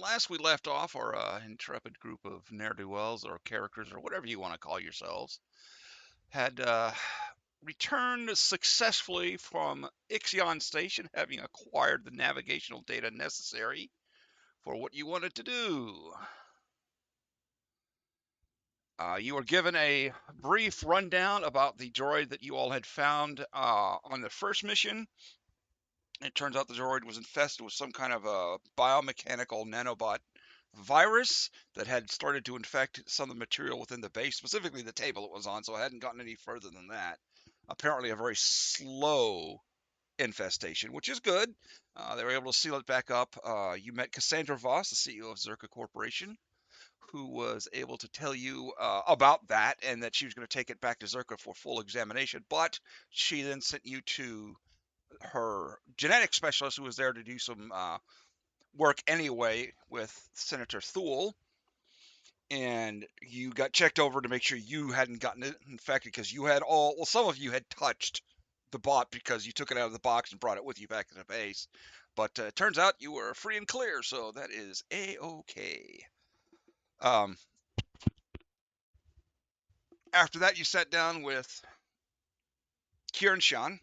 last we left off, our intrepid group of ne'er-do-wells or characters or whatever you want to call yourselves had returned successfully from Ixion Station, having acquired the navigational data necessary for what you wanted to do. You were given a brief rundown about the droid that you all had found on the first mission. It turns out the droid was infested with some kind of a biomechanical nanobot virus that had started to infect some of the material within the base, specifically the table it was on, so it hadn't gotten any further than that. Apparently a very slow infestation, which is good. They were able to seal it back up. You met Cassandra Voss, the CEO of Zerka Corporation, who was able to tell you about that and that she was going to take it back to Zerka for full examination, but she then sent you to her genetic specialist who was there to do some work anyway with Senator Thule, and you got checked over to make sure you hadn't gotten it infected because you had some of you had touched the bot because you took it out of the box and brought it with you back to the base. But it turns out you were free and clear, so that is a-okay. After that, you sat down with Kieran Shan,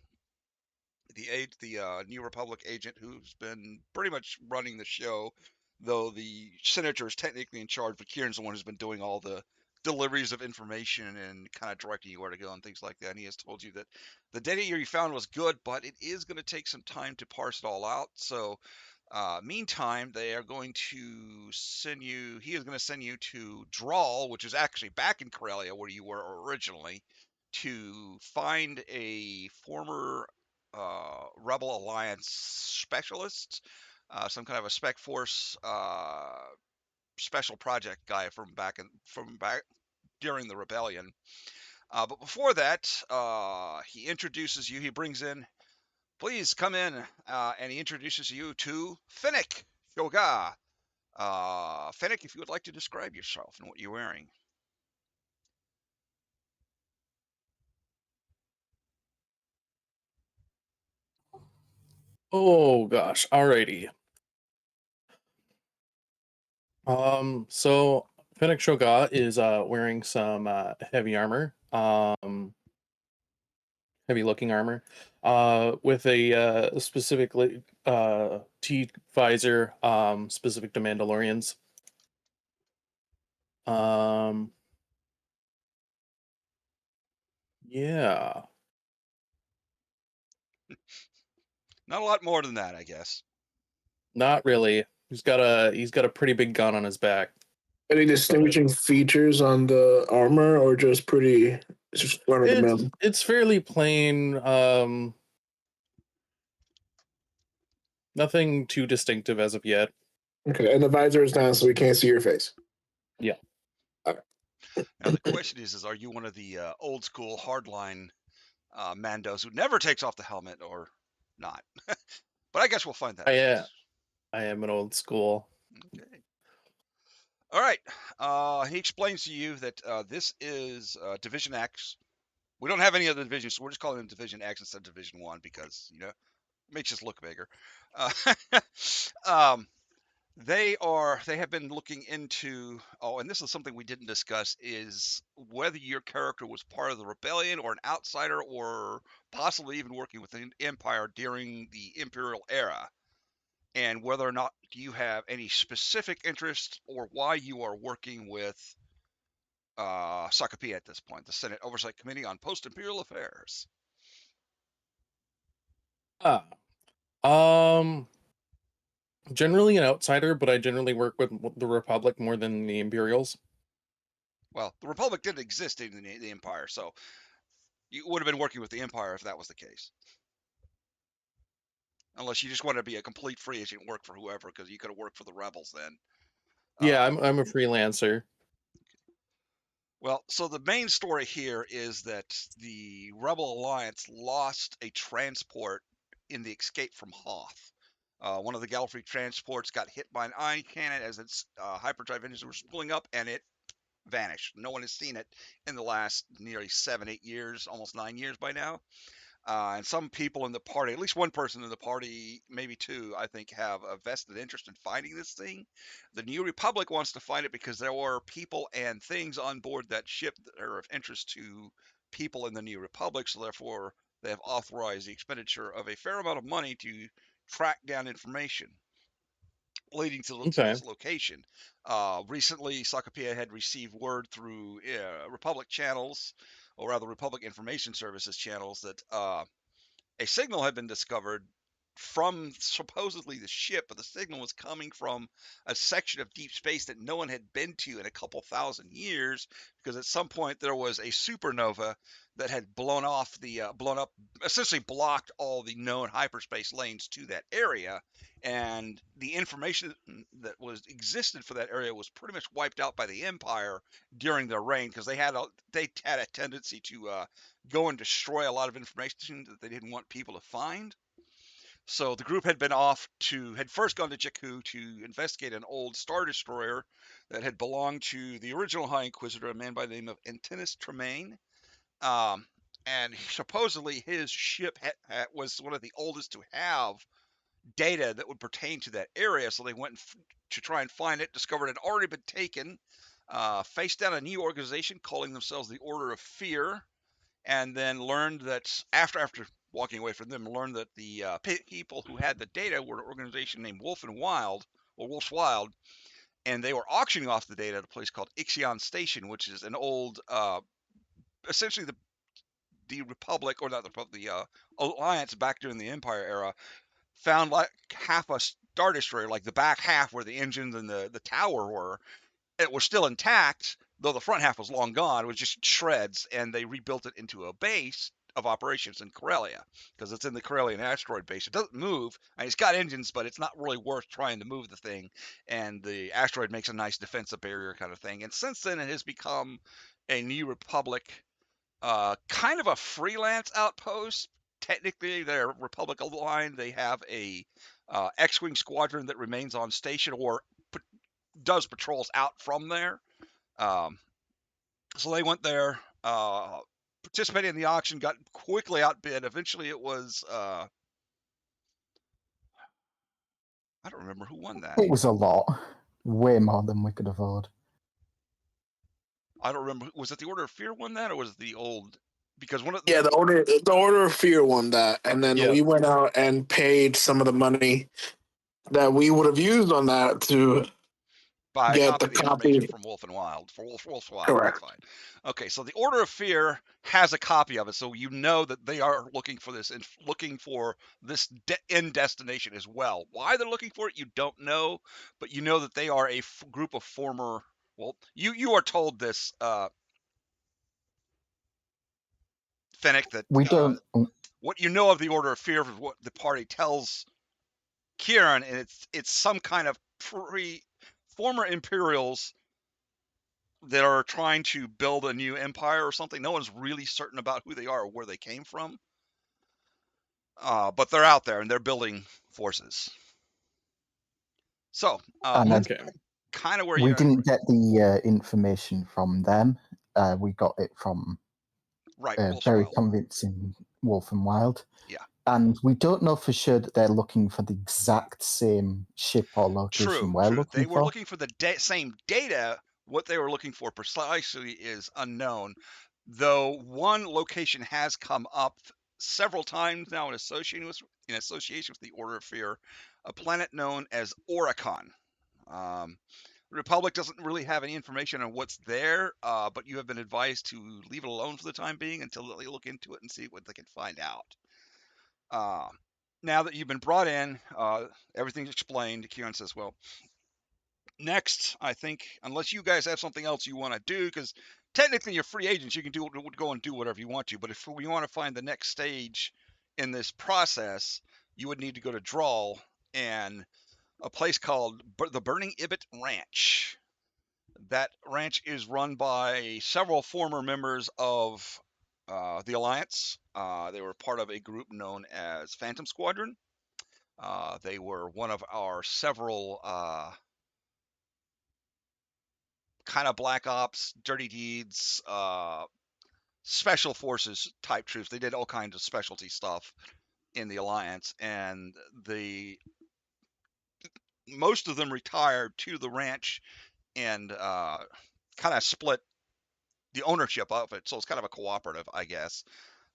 the New Republic agent who's been pretty much running the show, though the senator is technically in charge, but Kieran's the one who's been doing all the deliveries of information and kind of directing you where to go and things like that. And he has told you that the data you found was good, but it is going to take some time to parse it all out. So, meantime, they are going to send you. He is going to send you to Drawl, which is actually back in Corellia where you were originally, to find a former Rebel Alliance specialist, some kind of a Spec Force special project guy from back during the rebellion. But before that, he introduces you. He brings in, please come in, and he introduces you to Finnick Shoga. Finnick, if you would like to describe yourself and what you're wearing. Oh gosh, alrighty. So Fennec Shoga is wearing some heavy armor, heavy looking armor, with a specifically T visor, specific to Mandalorians. Um, yeah, Not a lot more than that, I guess. not really. He's got a pretty big gun on his back. Any distinguishing features on the armor, or just pretty just run of the mill? It's fairly plain. Nothing too distinctive as of yet. Okay, and the visor is down, so we can't see your face. Yeah. Now the question is are you one of the old school hardline Mandos who never takes off the helmet or not? But I guess we'll find that out. I am an old school. Okay. All right. He explains to you that this is Division X. We don't have any other divisions, so we're just calling them Division X instead of Division 1 because, it makes us look bigger. Um, they have been looking into, and this is something we didn't discuss, is whether your character was part of the rebellion or an outsider or possibly even working with the Empire during the Imperial era, and whether or not you have any specific interest or why you are working with Sakapia at this point, the Senate Oversight Committee on Post-Imperial Affairs. Generally an outsider, but I generally work with the Republic more than the Imperials. Well, the Republic didn't exist in the Empire, so you would have been working with the Empire if that was the case. Unless you just want to be a complete free agent and work for whoever, because you could have worked for the rebels then. Yeah, I'm a freelancer. Well, so the main story here is that the Rebel Alliance lost a transport in the escape from Hoth. One of the Gallifrey transports got hit by an ion cannon as its hyperdrive engines were spooling up, and it vanished. No one has seen it in the last nearly 7-8 years, almost 9 years by now. And some people in the party, at least one person in the party, maybe two, I think, have a vested interest in finding this thing. The New Republic wants to find it because there were people and things on board that ship that are of interest to people in the New Republic, so therefore they have authorized the expenditure of a fair amount of money to track down information leading to Okay. this location. Recently, Sakapia had received word through Republic channels, or rather Republic Information Services channels, that a signal had been discovered from supposedly the ship, but the signal was coming from a section of deep space that no one had been to in a couple thousand years, because at some point there was a supernova that had blown up, essentially blocked all the known hyperspace lanes to that area, and the information that was existed for that area was pretty much wiped out by the Empire during their reign, because they had a tendency to go and destroy a lot of information that they didn't want people to find. So the group had first gone to Jakku to investigate an old Star Destroyer that had belonged to the original High Inquisitor, a man by the name of Antinous Tremaine. Um, and supposedly his ship was one of the oldest to have data that would pertain to that area. So they went to try and find it, discovered it had already been taken, faced down a new organization calling themselves the Order of Fear, and then learned that after walking away from them, learned that the people who had the data were an organization named Wolf and Wild, or Wolf's Wild, and they were auctioning off the data at a place called Ixion Station, which is an old, essentially the Republic, or not the Republic, the Alliance back during the Empire era, found like half a Star Destroyer, like the back half where the engines and the tower were. It was still intact, though the front half was long gone. It was just shreds, and they rebuilt it into a base of operations in Corellia, because it's in the Corellian asteroid base. It doesn't move. I mean, it's got engines, but it's not really worth trying to move the thing. And the asteroid makes a nice defensive barrier kind of thing. And since then, it has become a New Republic, kind of a freelance outpost. Technically, they're Republic aligned. They have a X-wing squadron that remains on station, or does patrols out from there. Um, so they went there, participated in the auction, got quickly outbid. Eventually, it was I don't remember who won that. It was a lot, way more than we could afford. I don't remember. Was it the Order of Fear won that, or was it the old? Because one of Yeah, the Order of Fear won that, and then Yeah. we went out and paid some of the money that we would have used on that to by a get copy the of the information copy. from Wolf and Wild, for Wolf's Wild. Correct. That's fine. Okay, so the Order of Fear has a copy of it, so you know that they are looking for this and looking for this end destination as well. Why they're looking for it, you don't know, but you know that they are a group of former. Well, you are told this, Fennec, that We don't. what you know of the Order of Fear is what the party tells Kieran, and it's some kind of former Imperials that are trying to build a new empire or something. No one's really certain about who they are or where they came from. But they're out there and they're building forces. So And that's Okay. kind of where we you didn't get the information from them. We got it from right. Wolf's very Wild. convincing Wolf and Wild. Yeah. And we don't know for sure that they're looking for the exact same ship or location we're True. looking They were for. looking for the same data. What they were looking for precisely is unknown, though one location has come up several times now in association with the Order of Fear, a planet known as Oricon. The Republic doesn't really have any information on what's there, but you have been advised to leave it alone for the time being until they look into it and see what they can find out. Now that you've been brought in, everything's explained. Kieran says, well, next, I think, unless you guys have something else you want to do, because technically you're free agents, you can go and do whatever you want to. But if we want to find the next stage in this process, you would need to go to Drawl and a place called the Burning Ibit Ranch. That ranch is run by several former members of the Alliance. They were part of a group known as Phantom Squadron. They were one of our several kind of black ops, dirty deeds, special forces type troops. They did all kinds of specialty stuff in the Alliance, and most of them retired to the ranch and kind of split the ownership of it. So it's kind of a cooperative, I guess.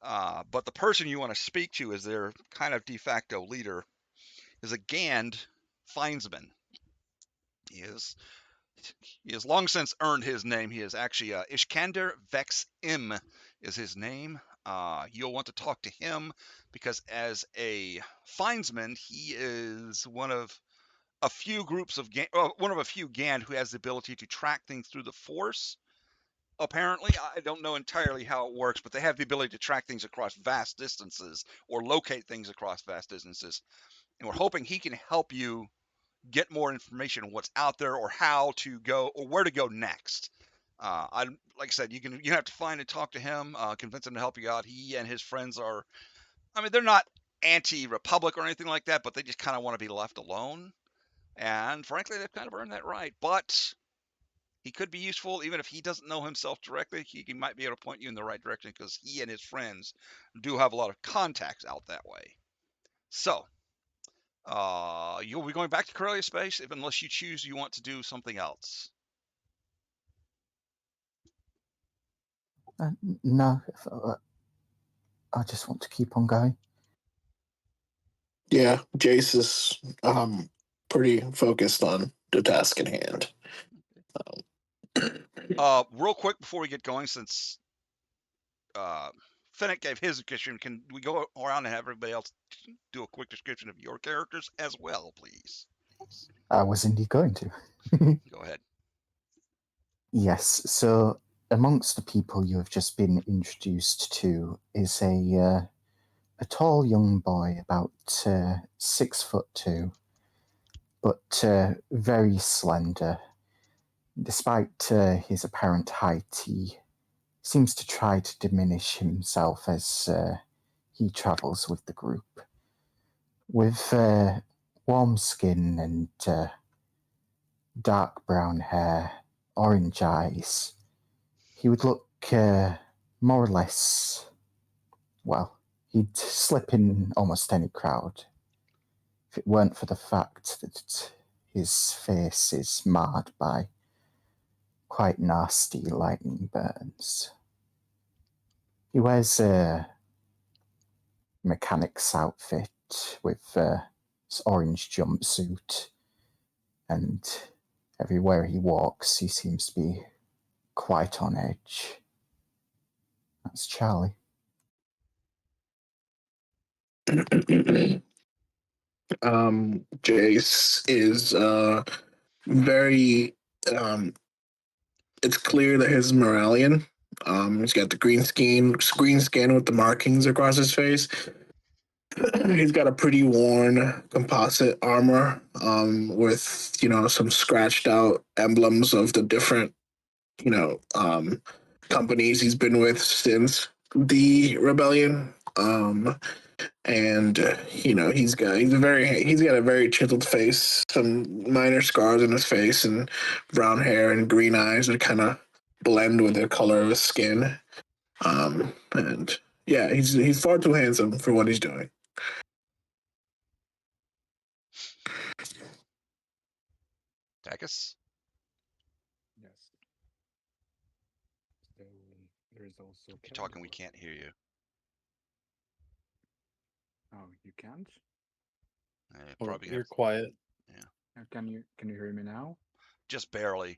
But the person you want to speak to as their kind of de facto leader is a Gand Feinsman. He has long since earned his name. He is actually Ishkander Vex Im is his name. You'll want to talk to him because as a Feinsman, he is one of a few groups of one of a few Gand who has the ability to track things through the Force. Apparently, I don't know entirely how it works, but they have the ability to track things across vast distances or locate things across vast distances. And we're hoping he can help you get more information on what's out there or how to go or where to go next. Like I said, you have to find and talk to him, convince him to help you out. He and his friends are, I mean, they're not anti-republic or anything like that, but they just kind of want to be left alone. And frankly, they've kind of earned that right. But he could be useful, even if he doesn't know himself directly. He might be able to point you in the right direction because he and his friends do have a lot of contacts out that way. So, you'll be going back to Corellia Space unless you choose you want to do something else. No, I just want to keep on going. Yeah, Jace is pretty focused on the task in hand. Real quick before we get going, since Finnick gave his description, can we go around and have everybody else do a quick description of your characters as well, please? I was indeed going to. Go ahead. Yes, so amongst the people you have just been introduced to is a tall young boy, about 6'2", but very slender. Despite his apparent height, he seems to try to diminish himself as he travels with the group. With warm skin and dark brown hair, orange eyes, he would look more or less, well, he'd slip in almost any crowd if it weren't for the fact that his face is marred by quite nasty lightning burns. He wears a mechanic's outfit with his orange jumpsuit, and everywhere he walks, he seems to be quite on edge. That's Charlie. Jace is very it's clear that he's Moralian. He's got the green skin with the markings across his face. He's got a pretty worn composite armor with some scratched out emblems of the different companies he's been with since the rebellion. And he's got a very chiseled face, some minor scars on his face, and brown hair and green eyes that kind of blend with the color of his skin. And yeah, he's far too handsome for what he's doing. Takis? Yes. So there is also. If you're talking, we can't hear you. Oh, you can't? Probably You're quiet. Can you hear me now? just barely.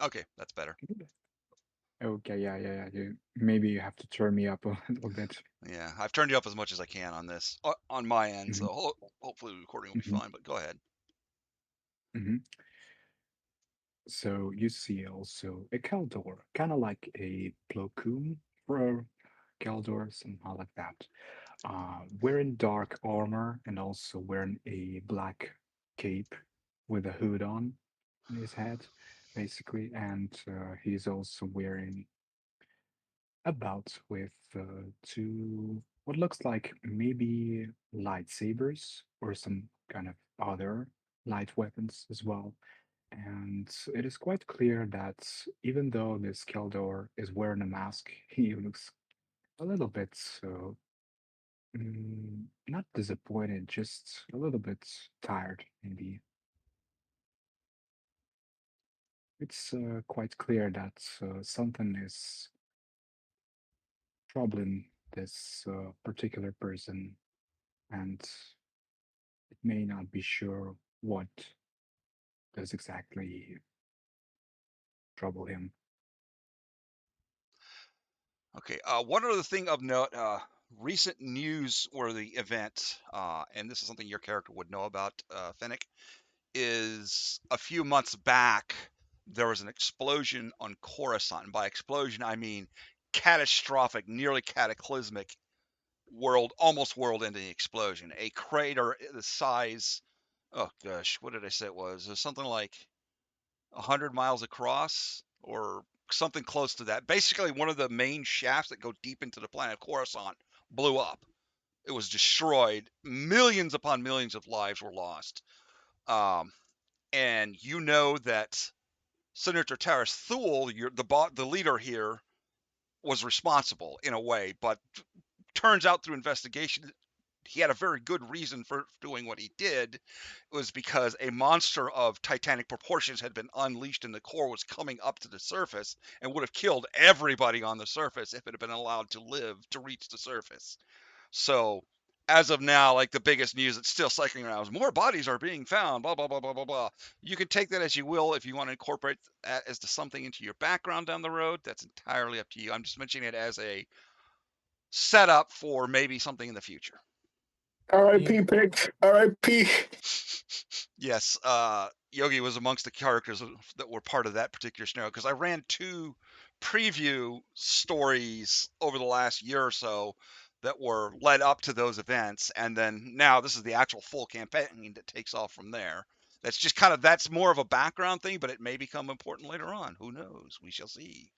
Okay, that's better. Okay, yeah. Maybe you have to turn me up a little bit. Yeah, I've turned you up as much as I can on this, on my end, so hopefully the recording will be fine, but go ahead. So you see also a Caldor, kind of like a Plo Koon for Caldor, somehow like that. Wearing dark armor and also wearing a black cape with a hood on his head, basically, and he's also wearing a belt with two what looks like maybe lightsabers or some kind of other light weapons as well. And it is quite clear that even though this Keldor is wearing a mask, he looks a little bit so not disappointed, just a little bit tired, maybe. It's quite clear that something is troubling this particular person, and it may not be sure what does exactly trouble him. Okay. One other thing of note, recent news-worthy event, and this is something your character would know about, Fennec, is a few months back there was an explosion on Coruscant. And by explosion, I mean catastrophic, nearly cataclysmic, almost world-ending explosion. A crater the size, oh gosh, what did I say it was? It was something like 100 miles across or something close to that. Basically, one of the main shafts that go deep into the planet Coruscant blew up. It was destroyed. Millions upon millions of lives were lost. Um, and you know that Senator Taris Thule, the leader here, was responsible in a way, but turns out through investigation he had a very good reason for doing what he did. It was because a monster of titanic proportions had been unleashed and the core was coming up to the surface and would have killed everybody on the surface if it had been allowed to live to reach the surface. So as of now, like the biggest news that's still cycling around is more bodies are being found, blah, blah, blah, blah, blah, blah. You can take that as you will. If you want to incorporate that as to something into your background down the road, that's entirely up to you. I'm just mentioning it as a setup for maybe something in the future. R.I.P. Pig. R.I.P. Yes, Yogi was amongst the characters that were part of that particular scenario because I ran 2 preview stories over the last year or so that were led up to those events, and then now this is the actual full campaign that takes off from there. That's just that's more of a background thing, but it may become important later on. Who knows? We shall see.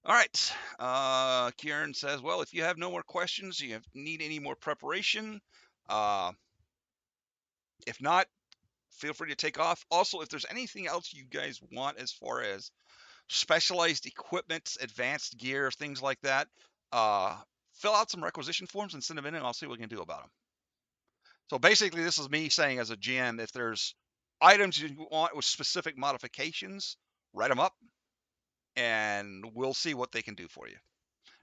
All right. Kieran says, well, if you have no more questions, need any more preparation. Uh, if not, feel free to take off. Also, if there's anything else you guys want as far as specialized equipment, advanced gear, things like that, fill out some requisition forms and send them in, and I'll see what we can do about them. So basically, this is me saying as a GM, if there's items you want with specific modifications, write them up, and we'll see what they can do for you.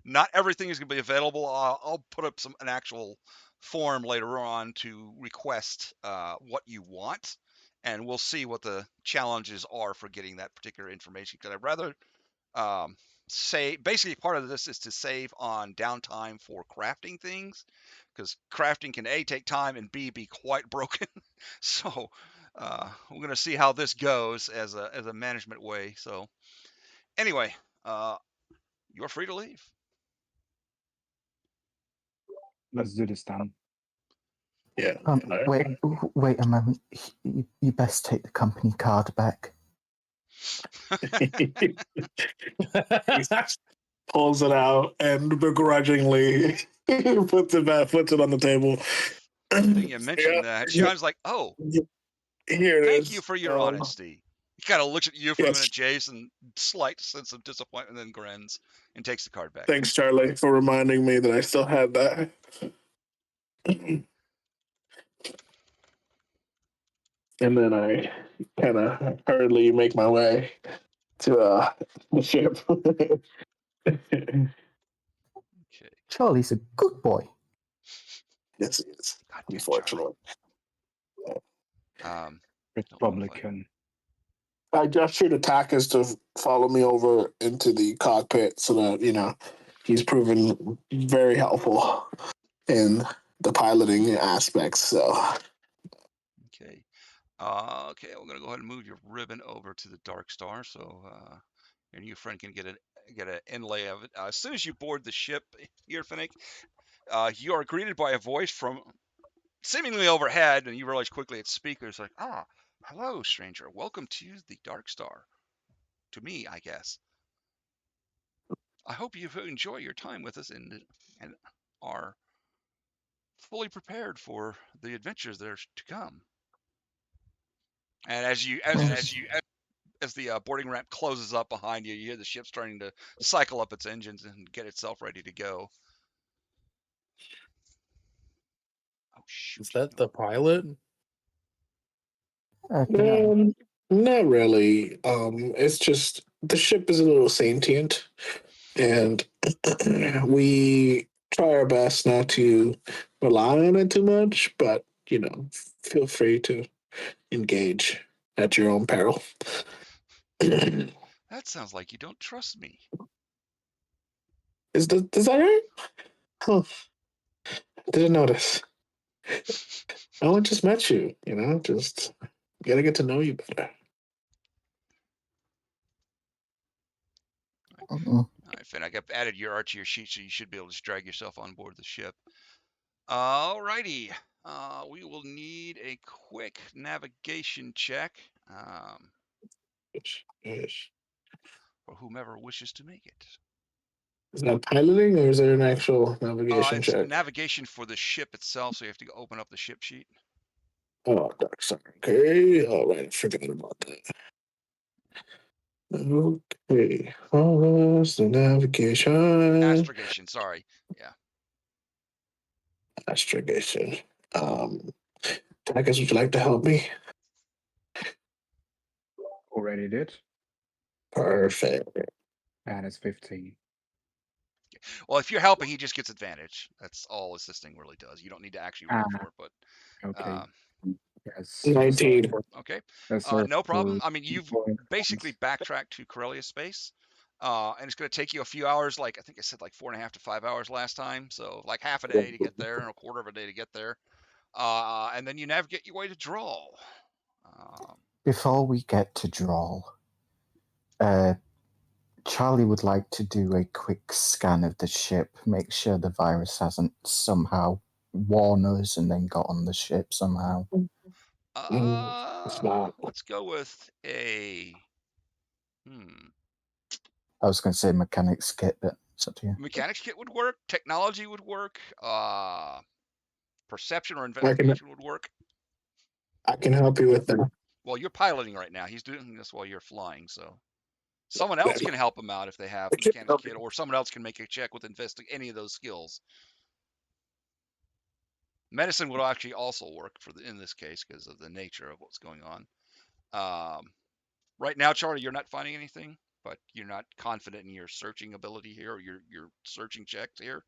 Not everything is going to be available. I'll put up an actual form later on to request what you want, and we'll see what the challenges are for getting that particular information. Because I'd rather say basically part of this is to save on downtime for crafting things, because crafting can A, take time, and B, be quite broken. So we're going to see how this goes as a management way. So anyway, you're free to leave. Let's do this then. Yeah. Wait a moment. You best take the company card back. He pulls it out and begrudgingly puts it on the table. Thing you mentioned that, Sean's like, oh, here it thank is. you for your honesty. He kind of looks at you for a Yes. minute, Jason, slight sense of disappointment, then grins and takes the card back. Thanks, Charlie, for reminding me that I still had that. And then I kind of hurriedly make my way to the ship. Okay. Charlie's a good boy. Yes, it is. Goddamn Unfortunately. Charlie. Republican. I gestured to Takas to follow me over into the cockpit so that, he's proven very helpful in the piloting aspects. So, Okay. Okay, we're gonna go ahead and move your ribbon over to the Dark Star, so your new friend can get an inlay of it. As soon as you board the ship here, Finnick, you are greeted by a voice from seemingly overhead, and you realize quickly it's speakers like, hello, stranger. Welcome to the Dark Star. To me, I guess. I hope you enjoy your time with us and are fully prepared for the adventures that are to come. And as the boarding ramp closes up behind you, you hear the ship starting to cycle up its engines and get itself ready to go. Oh shoot! Is that the pilot? No. Not really. It's just the ship is a little sentient, and we try our best not to rely on it too much. But feel free to engage at your own peril. That sounds like you don't trust me. Is that right? Huh. Didn't notice. I only just met you. Just gotta get to know you better. Mm-mm. All right, Finn, I got added your art to your sheet, so you should be able to just drag yourself on board the ship. Alrighty. We will need a quick navigation check Yes. for whomever wishes to make it. Is that piloting or is there an actual navigation It's check? navigation for the ship itself, so you have to open up the ship sheet. Oh, dark side. Okay. All right. Forgot about that. Okay. Follows the navigation. Astrogation, sorry. Yeah. Astrogation. I guess would you like to help me? Already did, Perfect. and it's 15. Well, if you're helping, he just gets advantage. That's all assisting really does. You don't need to actually roll for it, but Okay. Yes. 19. okay. Yes, sir. No problem. I mean, you've Point. basically backtracked to Corellia space, and it's going to take you a few hours. Like I think I said, like 4.5 to 5 hours last time. So like half a day to get there and a quarter of a day to get there, and then you navigate your way to Draw. Before we get to draw, Charlie would like to do a quick scan of the ship, make sure the virus hasn't somehow worn us and then got on the ship somehow. It's not. Let's go with a I was going to say mechanics kit, but it's up to you. mechanics kit would work. Technology would work. Perception or I investigation would work. can help you with that. Well, you're piloting right now. He's doing this while you're flying, so someone else can help him out if they have I can't mechanics help kit, you. or someone else can make a check with any of those skills. Medicine would actually also work in this case because of the nature of what's going on. Right now, Charlie, you're not finding anything, but you're not confident in your searching ability here, or your searching checks here.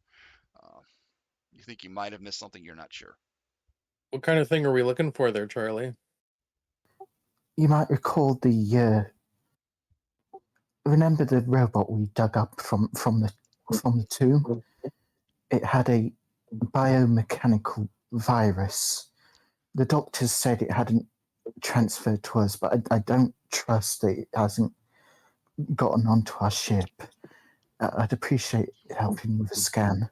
You think you might have missed something. You're not sure. What kind of thing are we looking for there, Charlie? You might recall remember the robot we dug up from the tomb? It had a biomechanical virus. The doctors said it hadn't transferred to us, but I don't trust that it hasn't gotten onto our ship. I'd appreciate helping with a scan.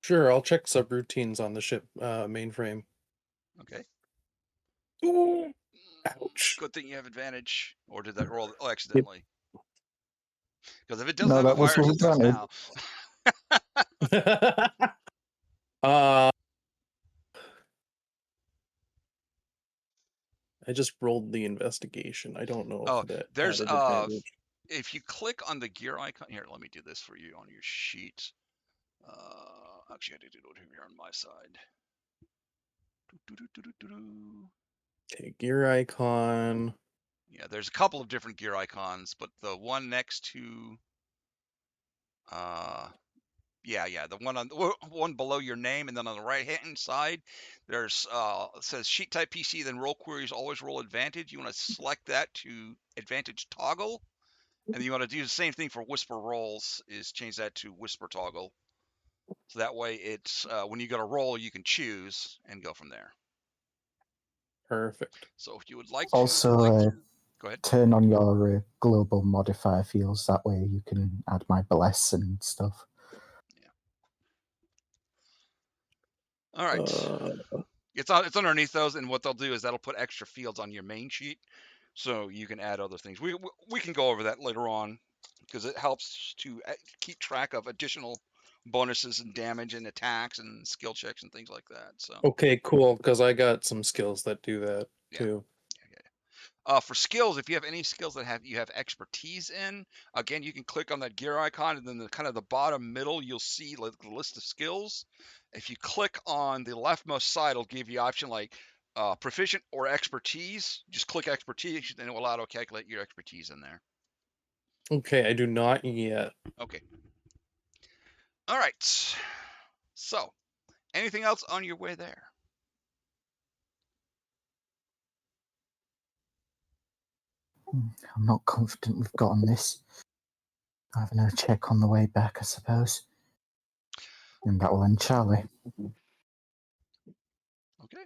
Sure, I'll check subroutines on the ship mainframe. Okay. Ouch. Good thing you have advantage, or did that roll accidentally? Because if it doesn't No, have a that was virus, it does advantage. now. I just rolled the investigation. I don't know if that there's added advantage. if you click on the gear icon here, let me do this for you on your sheet. Actually, I did it over here on my side. Okay, gear icon. Yeah, there's a couple of different gear icons, but the one next to the one below your name, and then on the right hand side there's it says sheet type PC, then roll queries always roll advantage. You want to select that to advantage toggle, and then you want to do the same thing for whisper rolls, is change that to whisper toggle, so that way it's when you go to roll you can choose and go from there. Perfect. So if you would like Also, to go ahead. turn on your global modifier fields. That way you can add my bless and stuff. All right. It's underneath those, and what they'll do is that'll put extra fields on your main sheet, so you can add other things. We can go over that later on, because it helps to keep track of additional bonuses and damage and attacks and skill checks and things like that. So Okay, cool, because I got some skills that do that. Yeah. too. For skills, if you have any skills that you have expertise in, again, you can click on that gear icon, and then the kind of the bottom middle, you'll see like the list of skills. If you click on the leftmost side, it'll give you option like proficient or expertise. Just click expertise, and it will auto-calculate your expertise in there. Okay, I do not yet. Okay. All right. So, anything else on your way there? I'm not confident we've gotten this. I have no check on the way back, I suppose. And that will end Charlie. Okay.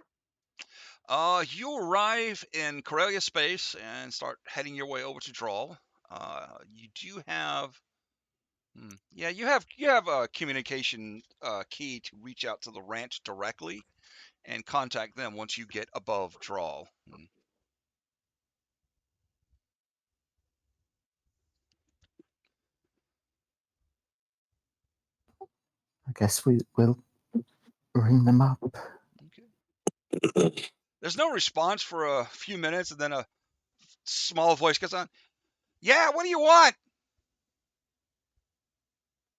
You arrive in Corellia space and start heading your way over to Drawl. You do have, yeah, you have a communication key to reach out to the ranch directly and contact them once you get above Drawl. I guess we'll ring them up. Okay. There's no response for a few minutes, and then a small voice gets on. Yeah, what do you want?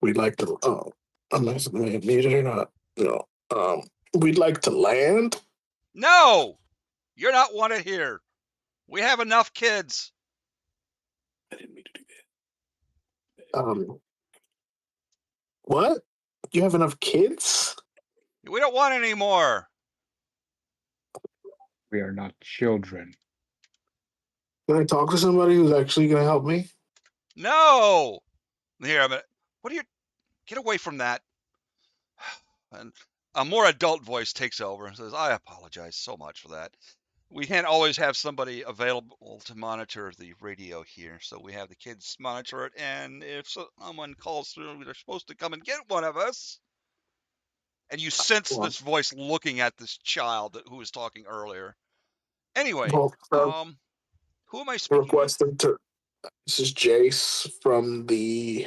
We'd like to. I'm not muted or not. No. We'd like to land. No, you're not wanted here. We have enough kids. I didn't mean to do that. What? You have enough kids? We don't want any more. We are not children. Can I talk to somebody who's actually going to help me? No. Here, what do you? Get away from that. And a more adult voice takes over and says, I apologize so much for that. We can't always have somebody available to monitor the radio here, so we have the kids monitor it, and if someone calls through, they're supposed to come and get one of us. And you sense Well, this voice looking at this child who was talking earlier. Anyway, well, who am I speaking with? requesting to. This is Jace from the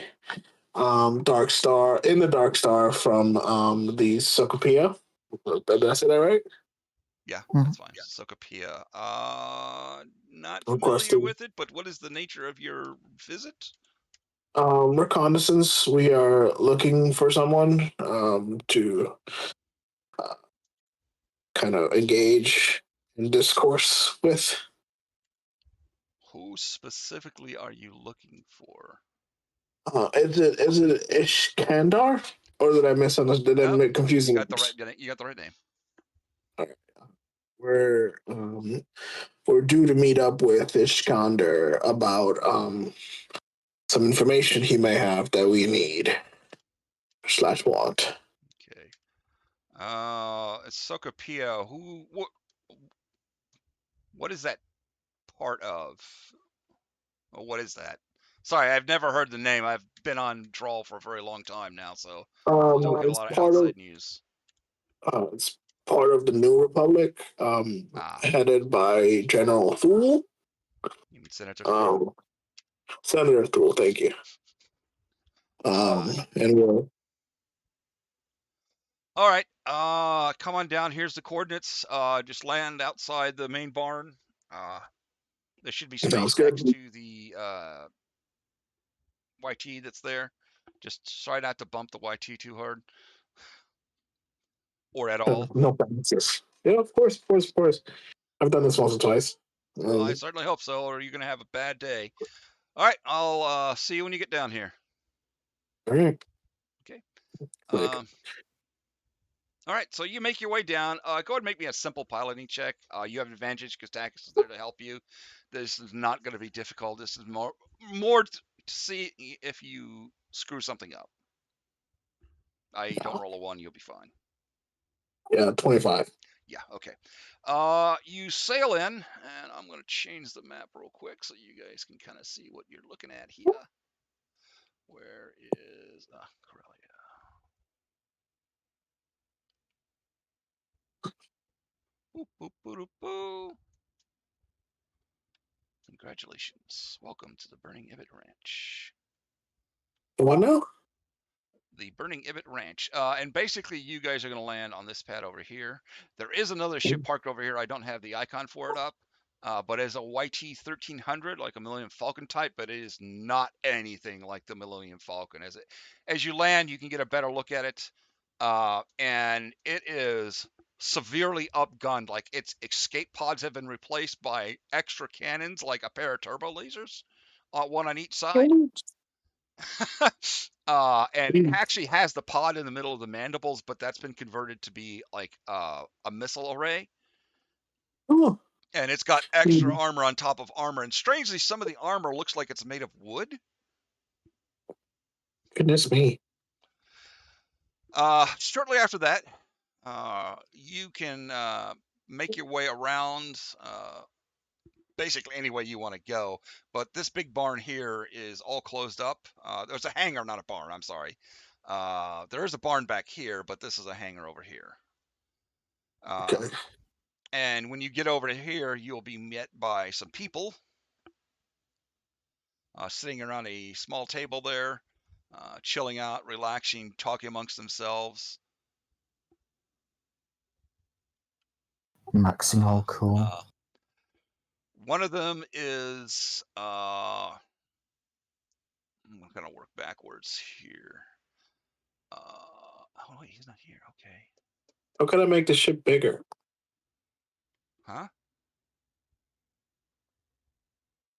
Dark Star, in the Dark Star from the Socopia. Did I say that right? Yeah, Mhm. that's fine. Socopia. Not familiar Requesting with it, but what is the nature of your visit? reconnaissance. We are looking for someone to kind of engage in discourse with. Who specifically are you looking for? Is it Ishkandar, or did I misunderstand? Did I Nope, make confusing? you got the right name. We're we're due to meet up with Ishkandar about some information he may have that we need / want. Okay. It's Socopia. What is that part of? Or what is that? Sorry, I've never heard the name. I've been on Drawl for a very long time now, so don't get a It's lot of part of outside news. it's part of the New Republic, Ah, headed by General Thule. you mean Senator Thule? Senator Thule, thank you. Uh, And we're all right. Come on down. Here's the coordinates. Just land outside the main barn. There should be sounds space next good. to the YT that's there. Just try not to bump the YT too hard or at all. No promises. Yeah, of course, of course, of course. I've done this once or twice. Well, I certainly hope so, or you're gonna have a bad day. All right, I'll see you when you get down here. All right. Okay. Like, All right, so you make your way down. Go ahead and make me a simple piloting check. You have an advantage because Takis is there to help you. This is not going to be difficult. This is more to see if you screw something up. I don't roll a 1, you'll be fine. yeah, 25. Yeah, okay. You sail in, and I'm going to change the map real quick so you guys can kind of see what you're looking at here. Where is Corellia? Boop, boop, boop, boop, boop. Congratulations. Welcome to the Burning Ibit Ranch. What now? the Burning Ibit Ranch. And basically, you guys are going to land on this pad over here. There is another ship parked over here. I don't have the icon for it up, but it's a YT 1300, like a Millennium Falcon type, but it is not anything like the Millennium Falcon. As you land, you can get a better look at it, and it is severely upgunned. Like its escape pods have been replaced by extra cannons, like a pair of turbo lasers, one on each side. And it actually has the pod in the middle of the mandibles, but that's been converted to be like a missile array. Oh, And it's got extra armor on top of armor. And strangely, some of the armor looks like it's made of wood. goodness me. Shortly after that, you can make your way around basically any way you want to go. But this big barn here is all closed up. There's a hangar, not a barn. I'm sorry. There is a barn back here, but this is a hangar over here. Okay. And when you get over to here, you'll be met by some people sitting around a small table there, chilling out, relaxing, talking amongst themselves. Maxing all cool. One of them is I'm gonna work backwards here. Oh wait, he's not here. Okay. How can I make the ship bigger? Huh?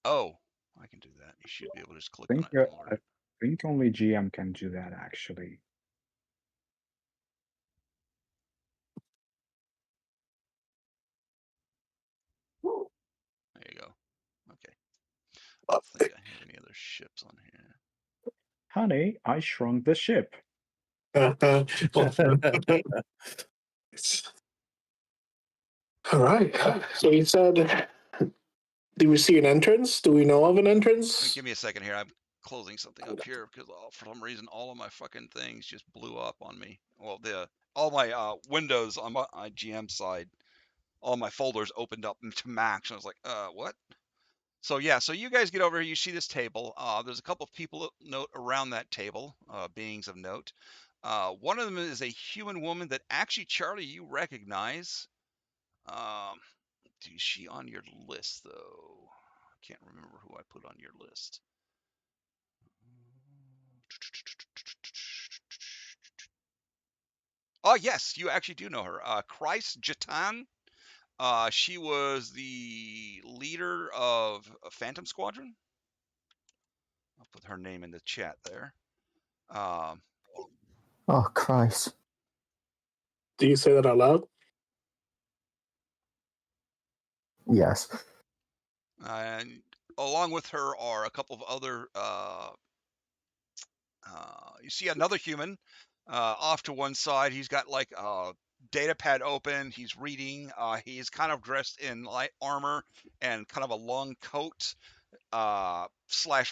Oh, I can do that. You should be able to just click on it more. I think only GM can do that, actually. There you go. Okay. I don't think I have any other ships on here. Honey, I shrunk the ship. All right. So you said, do we see an entrance? Do we know of an entrance? Give me a second here. I'm closing something up here because for some reason all of my fucking things just blew up on me. Well, all my windows on my GM side, all my folders opened up into Max. And I was like, what? So yeah, so you guys get over here. You see this table. There's a couple of people note around that table, beings of note. One of them is a human woman that actually, Charlie, you recognize. Is she on your list though? I can't remember who I put on your list. Oh yes, you actually do know her. Christ Jatan. She was the leader of a Phantom Squadron. I'll put her name in the chat there. Oh, Christ. Do you say that out loud? Yes. And along with her are a couple of other. You see another human off to one side. He's got like a data pad open. He's reading. He's kind of dressed in light armor and kind of a long coat /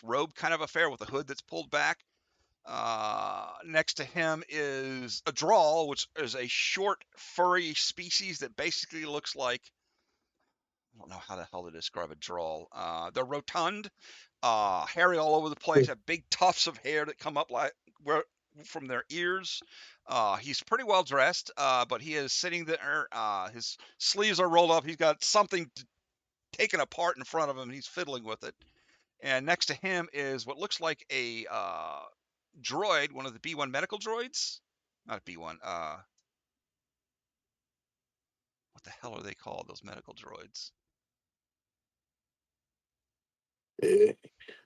robe kind of affair with a hood that's pulled back. Next to him is a drawl, which is a short, furry species that basically looks like, I don't know how the hell to describe a drawl. They're rotund, hairy all over the place, have big tufts of hair that come up like from their ears. He's pretty well dressed, but he is sitting there. His sleeves are rolled up. He's got something taken apart in front of him. He's fiddling with it. And next to him is what looks like a droid, one of the B1 medical droids. Not B1. What the hell are they called? Those medical droids.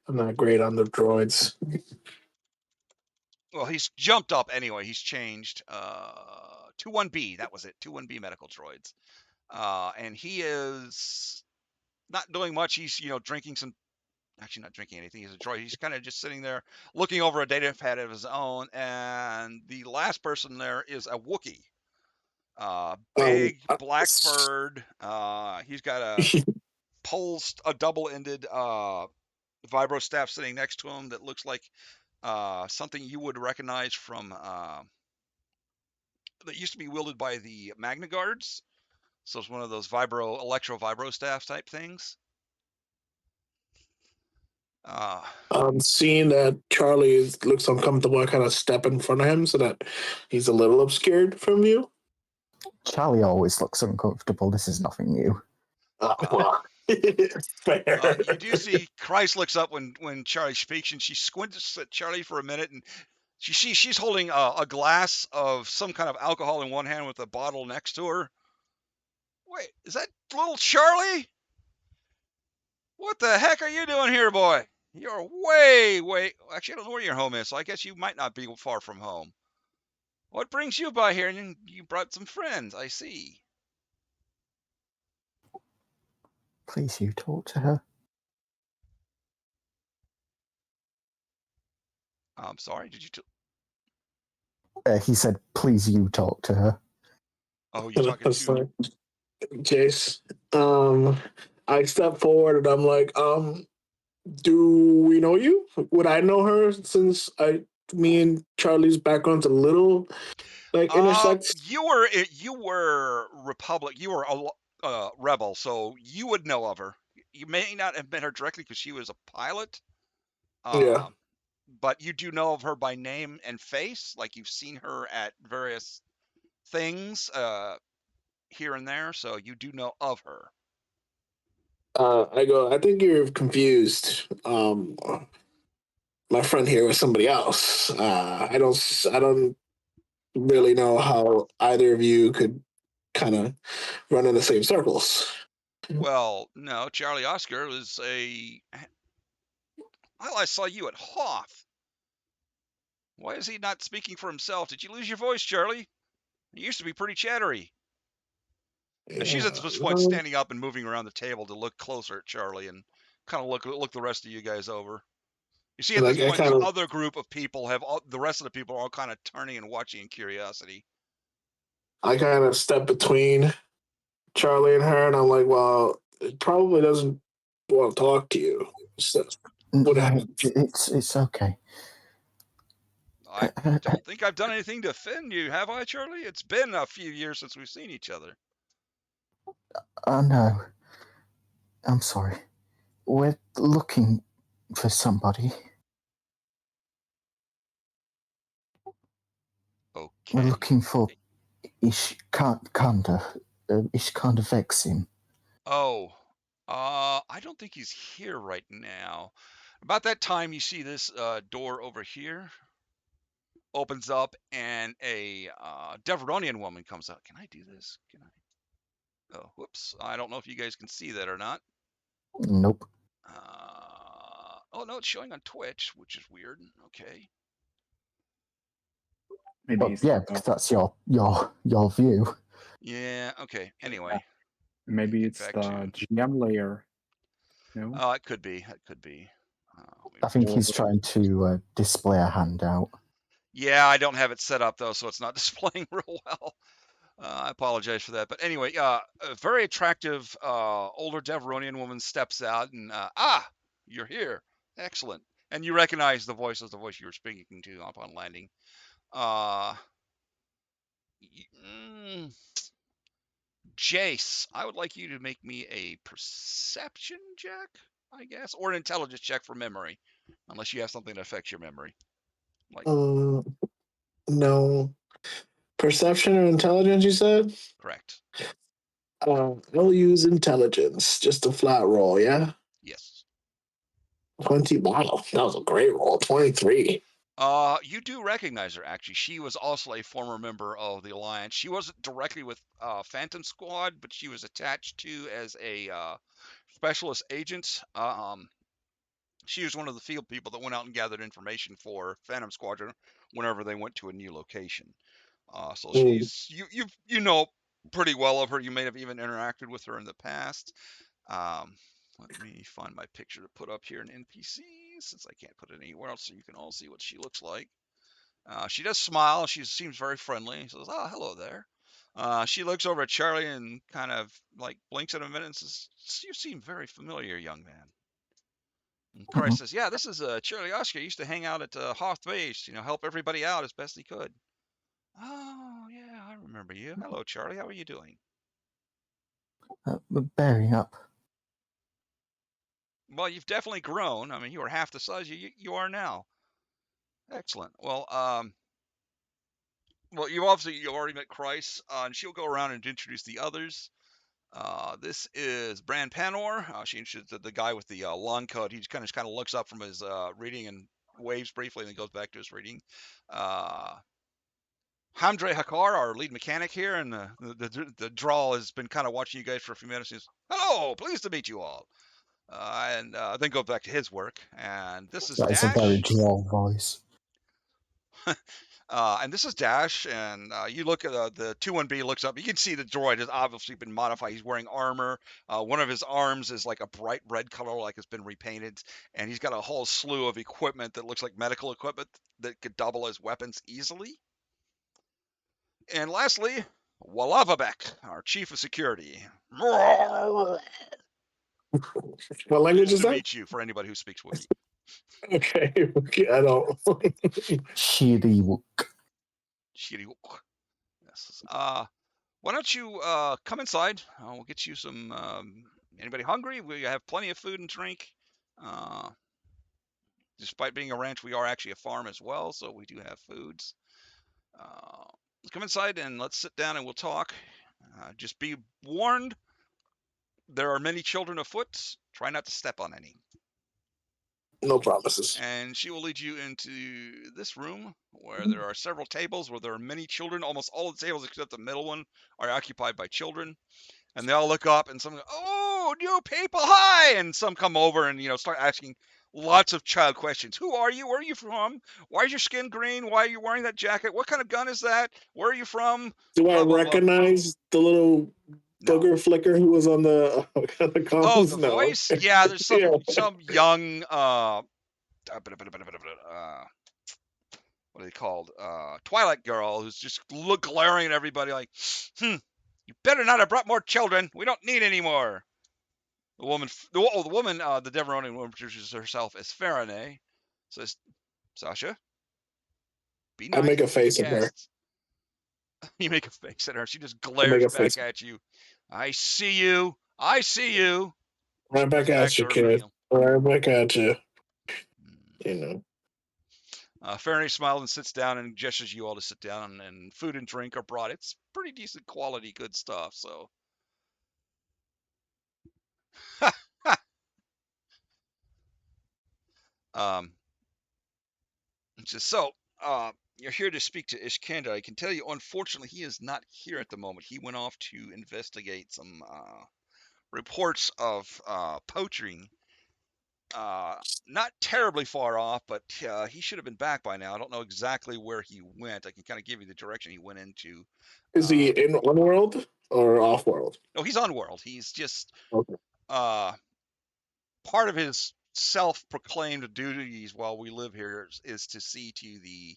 I'm not great on the droids. Well, he's jumped up anyway. He's changed. 21B, that was it. 21B medical droids. And he is not doing much. He's, drinking some. Actually, not drinking anything. He's a droid. He's kind of just sitting there looking over a data pad of his own. And the last person there is a Wookiee. Big, black furred. He's got a double-ended vibro staff sitting next to him that looks like something you would recognize from that used to be wielded by the Magna Guards. So it's one of those electro vibro staff type things. Seeing that Charlie looks uncomfortable, I kind of step in front of him so that he's a little obscured from view. Charlie always looks uncomfortable. This is nothing new. Well, fair. You do see Christ looks up when Charlie speaks, and she squints at Charlie for a minute, and she's holding a glass of some kind of alcohol in one hand with a bottle next to her. Wait, is that little Charlie? What the heck are you doing here, boy? You're way. Actually, I don't know where your home is, so I guess you might not be far from home. What brings you by here? And you brought some friends, I see. Please, you talk to her. I'm sorry, did you? He said, please, you talk to her. Oh, you're talking That's to. fine. Jace, I step forward and I'm like, do we know you? Would I know her since me and Charlie's background's a little like intersects? You were Republic. You were a rebel, so you would know of her. You may not have met her directly because she was a pilot. Yeah. But you do know of her by name and face. Like you've seen her at various things here and there, so you do know of her. I go, I think you're confused. My friend here was somebody else. I don't really know how either of you could kind of run in the same circles. Well, no, Charlie Oscar was a. Well, I saw you at Hoth. Why is he not speaking for himself? Did you lose your voice, Charlie? You used to be pretty chattery. And she's Yeah, at this point standing up and moving around the table to look closer at Charlie and kind of look the rest of you guys over. You see, at and this I point, kind the of other group of people the rest of the people are all kind of turning and watching in curiosity. step between Charlie and her, and I'm like, well, it probably doesn't want to talk to you. So, what No, happened? it's okay. I don't think I've done anything to offend you, have I, Charlie? It's been a few years since we've seen each other. Oh, no. I'm sorry. We're looking for somebody. Okay. We're looking for Ishkanda Vexin. Oh, I don't think he's here right now. About that time, you see this door over here opens up, and a Deveronian woman comes out. Can I do this? Can I? Oh, whoops. I don't know if you guys can see that or not. Nope. Oh, no, it's showing on Twitch, which is weird. Okay. Maybe Well, it's yeah, because that's your view. Yeah, okay. Anyway. maybe Get it's back the to. GM layer. No, It could be. It could be. I think Or he's trying to display a handout. Yeah, I don't have it set up though, so it's not displaying real well. I apologize for that. But anyway, a very attractive older Deveronian woman steps out and you're here. Excellent. And you recognize the voice as the voice you were speaking to upon landing. Jace, I would like you to make me a perception check, I guess, or an intelligence check for memory, unless you have something that affects your memory. Like, No perception or intelligence. You said. correct. I'll use intelligence, just a flat roll. Yeah, Yes. 20. Wow, that was a great roll. 23. You do recognize her, actually. She was also a former member of the Alliance. She wasn't directly with Phantom Squad, but she was attached to as a specialist agent. She was one of the field people that went out and gathered information for Phantom Squadron whenever they went to a new location. So she's you know pretty well of her. You may have even interacted with her in the past. Let me find my picture to put up here in NPC since I can't put it anywhere else, so you can all see what she looks like. She does smile. She seems very friendly. She says, "Oh, hello there." She looks over at Charlie and kind of like blinks at him a minute and says, "You seem very familiar, young man." And Christ says, "Yeah, this is Charlie Oscar. He used to hang out at Hoth Base, help everybody out as best he could." "Oh, yeah, I remember you. Hello, Charlie. How are you doing?" We're bearing up. Well, you've definitely grown. I mean, you were half the size you are now. Excellent. Well, you already met Christ, and she'll go around and introduce the others. This is Bran Panor. She introduces the guy with the long coat. He kind of looks up from his reading and waves briefly, and then goes back to his reading. Hamdre Hakar, our lead mechanic here, and the drawl has been kind of watching you guys for a few minutes. He's, hello, pleased to meet you all. And then go back to his work. And this is That is a very Dash. droll voice. And this is Dash, and you look at the 2-1B looks up. You can see the droid has obviously been modified. He's wearing armor. One of his arms is like a bright red color, like it's been repainted, and he's got a whole slew of equipment that looks like medical equipment that could double as weapons easily. And lastly, Walavabek, our chief of security. What language Pleased is to that? meet you for anybody who speaks Wookiee. Okay, okay, I don't. Shiriwook. Shiriuk. Yes. Why don't you come inside? We'll get you some. Anybody hungry? We have plenty of food and drink. Uh, Despite being a ranch, we are actually a farm as well, so we do have foods. Come inside and let's sit down and we'll talk. Just be warned, there are many children afoot. Try not to step on any. No promises. And she will lead you into this room where there are several tables where there are many children. Almost all of the tables except the middle one are occupied by children. And they all look up and some go, oh, new people, hi! And some come over and, start asking lots of child questions. Who are you? Where are you from? Why is your skin green? Why are you wearing that jacket? What kind of gun is that? Where are you from? Do I Blah, blah, blah. recognize the little No. booger flicker who was on the Oh, comms? the No. voice? Yeah, there's Yeah. some young, what are they called? Twilight girl who's just glaring at everybody like, you better not have brought more children. We don't need any more. The woman, the Deveronian woman introduces herself as Farinay. Says, Sasha, be I make nice a to the face at her. guests. You make a face at her. She just I make glares a back face. at you. I see you. I see you. Right Goes back back at to you, her kid. meal. Right back at you. You know. Farinay smiles and sits down and gestures you all to sit down, and food and drink are brought. It's pretty decent quality, good stuff. So, um, so, you're here to speak to Ishkanda. I can tell you, unfortunately, he is not here at the moment. He went off to investigate some reports of poaching. Not terribly far off, but he should have been back by now. I don't know exactly where he went. I can kind of give you the direction he went into. Is he in on world or off world? No, he's on world. He's just Okay. part of his self-proclaimed duties while we live here is to see to the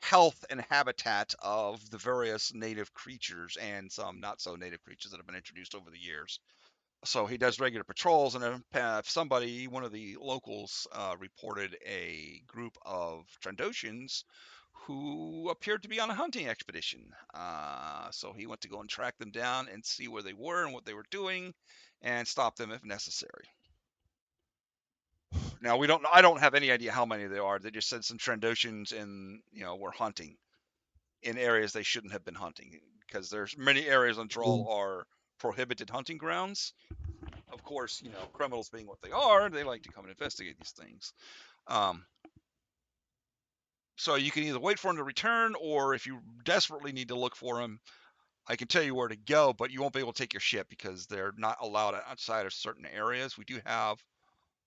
health and habitat of the various native creatures and some not so native creatures that have been introduced over the years. So he does regular patrols, and if one of the locals, reported a group of Trandoshans who appeared to be on a hunting expedition. So he went to go and track them down and see where they were and what they were doing, and stop them if necessary. Now I don't have any idea how many there are. They just said some Trandoshans were hunting in areas they shouldn't have been hunting, because there's many areas on Droll are prohibited hunting grounds. Of course, criminals being what they are, they like to come and investigate these things. So you can either wait for him to return, or if you desperately need to look for him, I can tell you where to go, but you won't be able to take your ship because they're not allowed outside of certain areas. We do have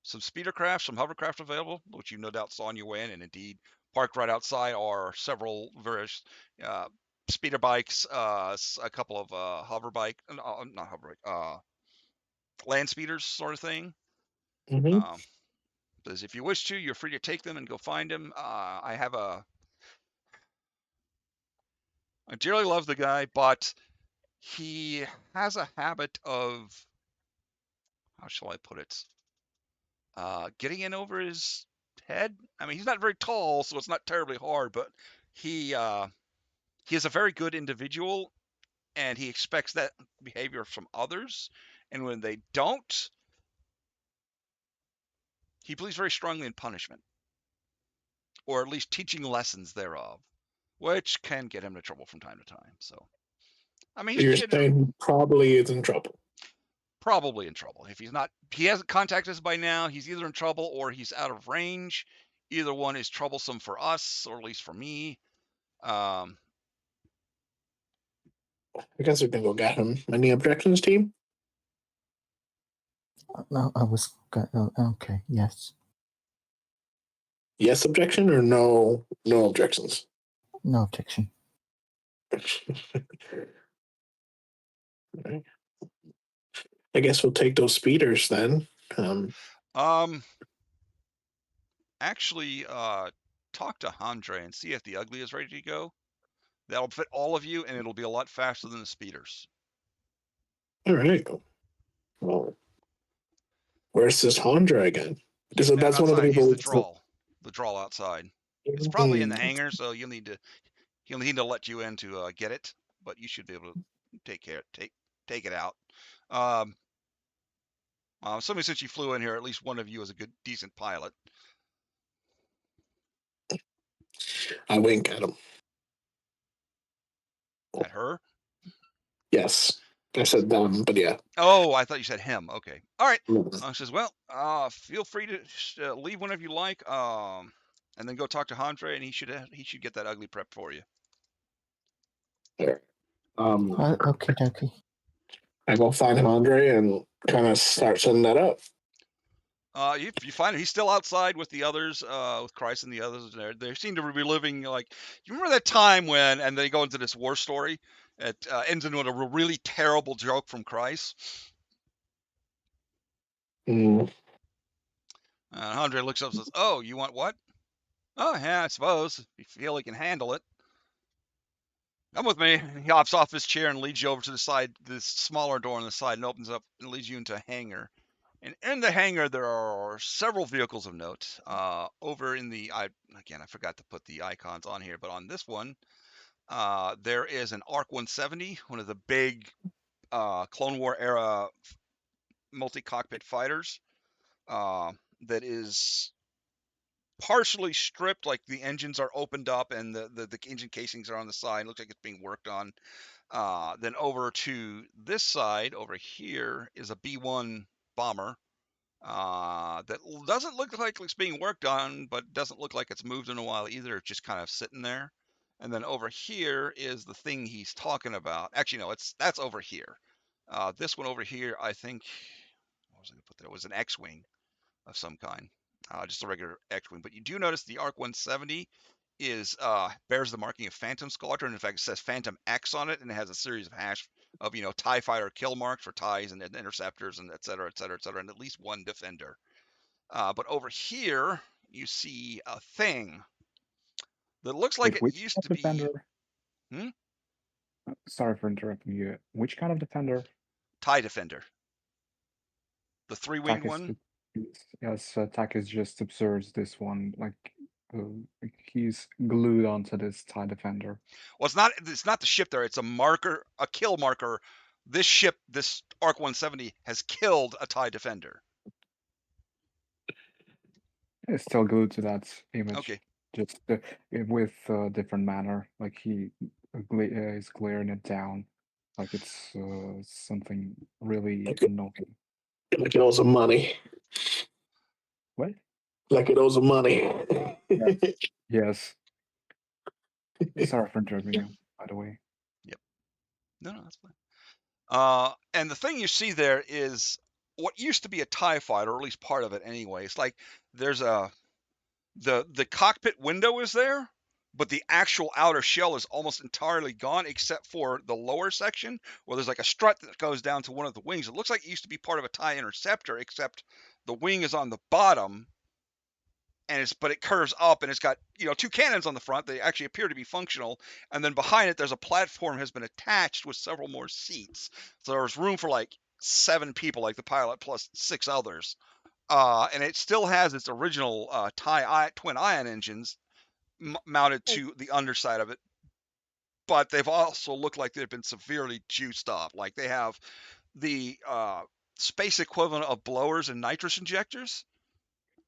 some speedercraft, some hovercraft available, which you no doubt saw on your way in, and indeed parked right outside are several various speeder bikes, a couple of not hover bike, land speeders sort of thing. Mm-hmm. Because if you wish to, you're free to take them and go find them. I dearly love the guy, but he has a habit of, how shall I put it, getting in over his head. I mean, he's not very tall, so it's not terribly hard, but he is a very good individual, and he expects that behavior from others. And when they don't, He believes very strongly in punishment, or at least teaching lessons thereof, which can get him into trouble from time to time. So, I mean, You're he's saying he probably is in trouble. probably in trouble. If he hasn't contacted us by now, he's either in trouble or he's out of range. Either one is troublesome for us, or at least for me. Um, I guess we can go get him. Any objections, team? No, I was. Okay, yes. Yes objection or no objections? No objection. I guess we'll take those speeders then. Actually, talk to Andre and see if the ugly is ready to go. That'll fit all of you, and it'll be a lot faster than the speeders. All right. Well, where's this Hondra again? Because that's one of the Outside, he's people. the drawl outside. It's probably in the hangar, so he'll need to let you in to get it, but you should be able to take it out. Somebody, since you flew in here, at least one of you is a decent pilot. I wink at him. At her? Yes. I said them, but yeah. Oh, I thought you said him. Okay. All right. Mm. Says, well, feel free to leave whenever you like, and then go talk to Andre, and he should get that ugly prep for you. There. Okie dokie. I go find Andre and kind of start setting that up. You find him. He's still outside with the others, with Christ and the others. They seem to be reliving, like, you remember that time when, and they go into this war story. It ends in with a really terrible joke from Christ. Mm. Andre looks up and says, "Oh, you want what?" "Oh, yeah, I suppose. If you feel he can handle it. Come with me." He hops off his chair and leads you over to the side, this smaller door on the side, and opens up and leads you into a hangar. And in the hangar, there are several vehicles of note. Over in the, I forgot to put the icons on here, but on this one, there is an ARC 170, one of the big Clone War era multi-cockpit fighters that is partially stripped, like the engines are opened up and the engine casings are on the side. Looks like it's being worked on. Then over to this side, over here, is a B-1 bomber that doesn't look like it's being worked on, but doesn't look like it's moved in a while either. It's just kind of sitting there. And then over here is the thing he's talking about. Actually, no, that's over here. This one over here, I think, what was I going to put there? It was an X-wing of some kind, just a regular X-wing. But you do notice the ARC 170 is bears the marking of Phantom Squadron. In fact, it says Phantom X on it, and it has a series of TIE fighter kill marks for TIEs and interceptors and et cetera, et cetera, et cetera, and at least one defender. But over here, you see a thing that looks like Wait, it which used to be. defender? Sorry for interrupting you. Which kind of defender? TIE defender. The three-winged one? Yes, Takis just observes this one. Like, he's glued onto this TIE defender. Well, it's not the ship there. It's a marker, a kill marker. This ship, this ARC 170, has killed a TIE defender. It's still glued to that image. Okay. Just with a different manner. Like he is glaring it down. Like it's something really annoying. Like it owes him money. What? Like it owes him money. Yes. Sorry for interrupting you, by the way. Yep. No, that's fine. And the thing you see there is what used to be a TIE fighter, or at least part of it anyway. It's like there's the cockpit window is there, but the actual outer shell is almost entirely gone, except for the lower section where there's like a strut that goes down to one of the wings. It looks like it used to be part of a TIE interceptor, except the wing is on the bottom, but it curves up, and it's got two cannons on the front. They actually appear to be functional, and then behind it there's a platform has been attached with several more seats, so there's room for like 7 people, like the pilot plus 6 others. And it still has its original TIE twin ion engines mounted to the underside of it, but they've also looked like they've been severely juiced up. Like they have the space equivalent of blowers and nitrous injectors,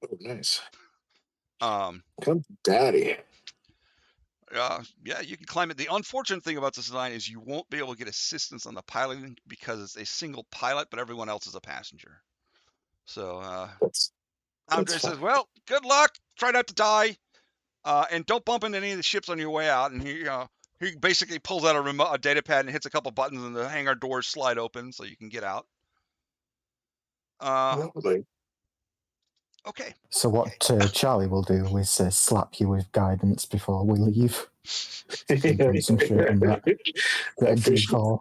Oh, nice. Um, Come, daddy. yeah, you can climb it. The unfortunate thing about this design is you won't be able to get assistance on the piloting because it's a single pilot, but everyone else is a passenger. So That's Andre fine. says, "Well, good luck. Try not to die, and don't bump into any of the ships on your way out." And he basically pulls out a data pad and hits a couple buttons, and the hangar doors slide open so you can get out. Lovely. Okay. So what Charlie will do is slap you with guidance before we leave. Concentrate on that. I Get a appreciate D4.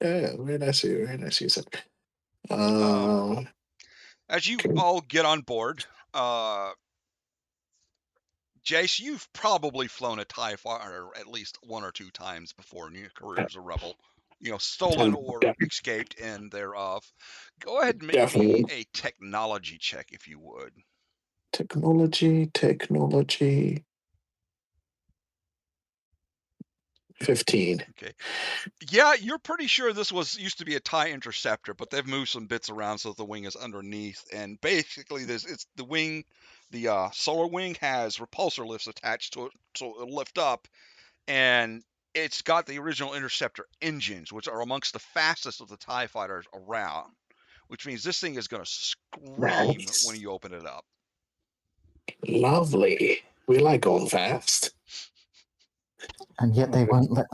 Yeah, very nice of you. Very nice of you, sir. As you Okay. all get on board, Jace, you've probably flown a TIE fighter at least one or two times before in your career as a rebel. Stolen or escaped and thereof. Go ahead and make me Definitely. a technology check, if you would. Technology. 15. Okay. Yeah, you're pretty sure this used to be a TIE interceptor, but they've moved some bits around so that the wing is underneath. And basically, it's the wing, the solar wing has repulsor lifts attached to it, so it'll lift up, and it's got the original interceptor engines, which are amongst the fastest of the TIE fighters around. Which means this thing is going to scream Nice. when you open it up. Lovely. We like going fast. And yet they won't let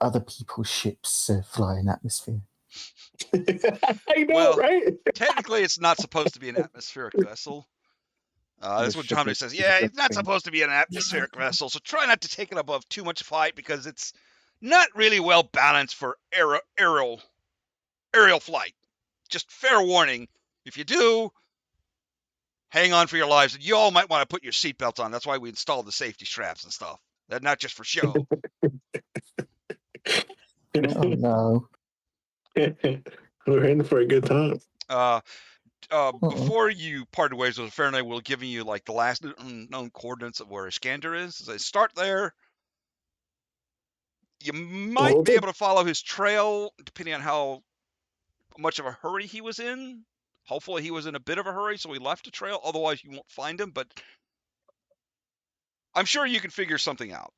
other people's ships fly in atmosphere. I know, Well, right? technically, it's not supposed to be an atmospheric vessel. That's what John says. Yeah, it's not supposed to be an atmospheric vessel, so try not to take it above too much flight because it's not really well balanced for aerial flight. Just fair warning. If you do, hang on for your lives. You all might want to put your seatbelts on. That's why we installed the safety straps and stuff. They're not just for show. Oh no. We're in for a good time. Before you parted ways with Fahrenheit, we'll give you like the last known coordinates of where Iskander is. As I start there, you might be able to follow his trail depending on how much of a hurry he was in. Hopefully he was in a bit of a hurry, so he left a trail. Otherwise, you won't find him, but I'm sure you can figure something out.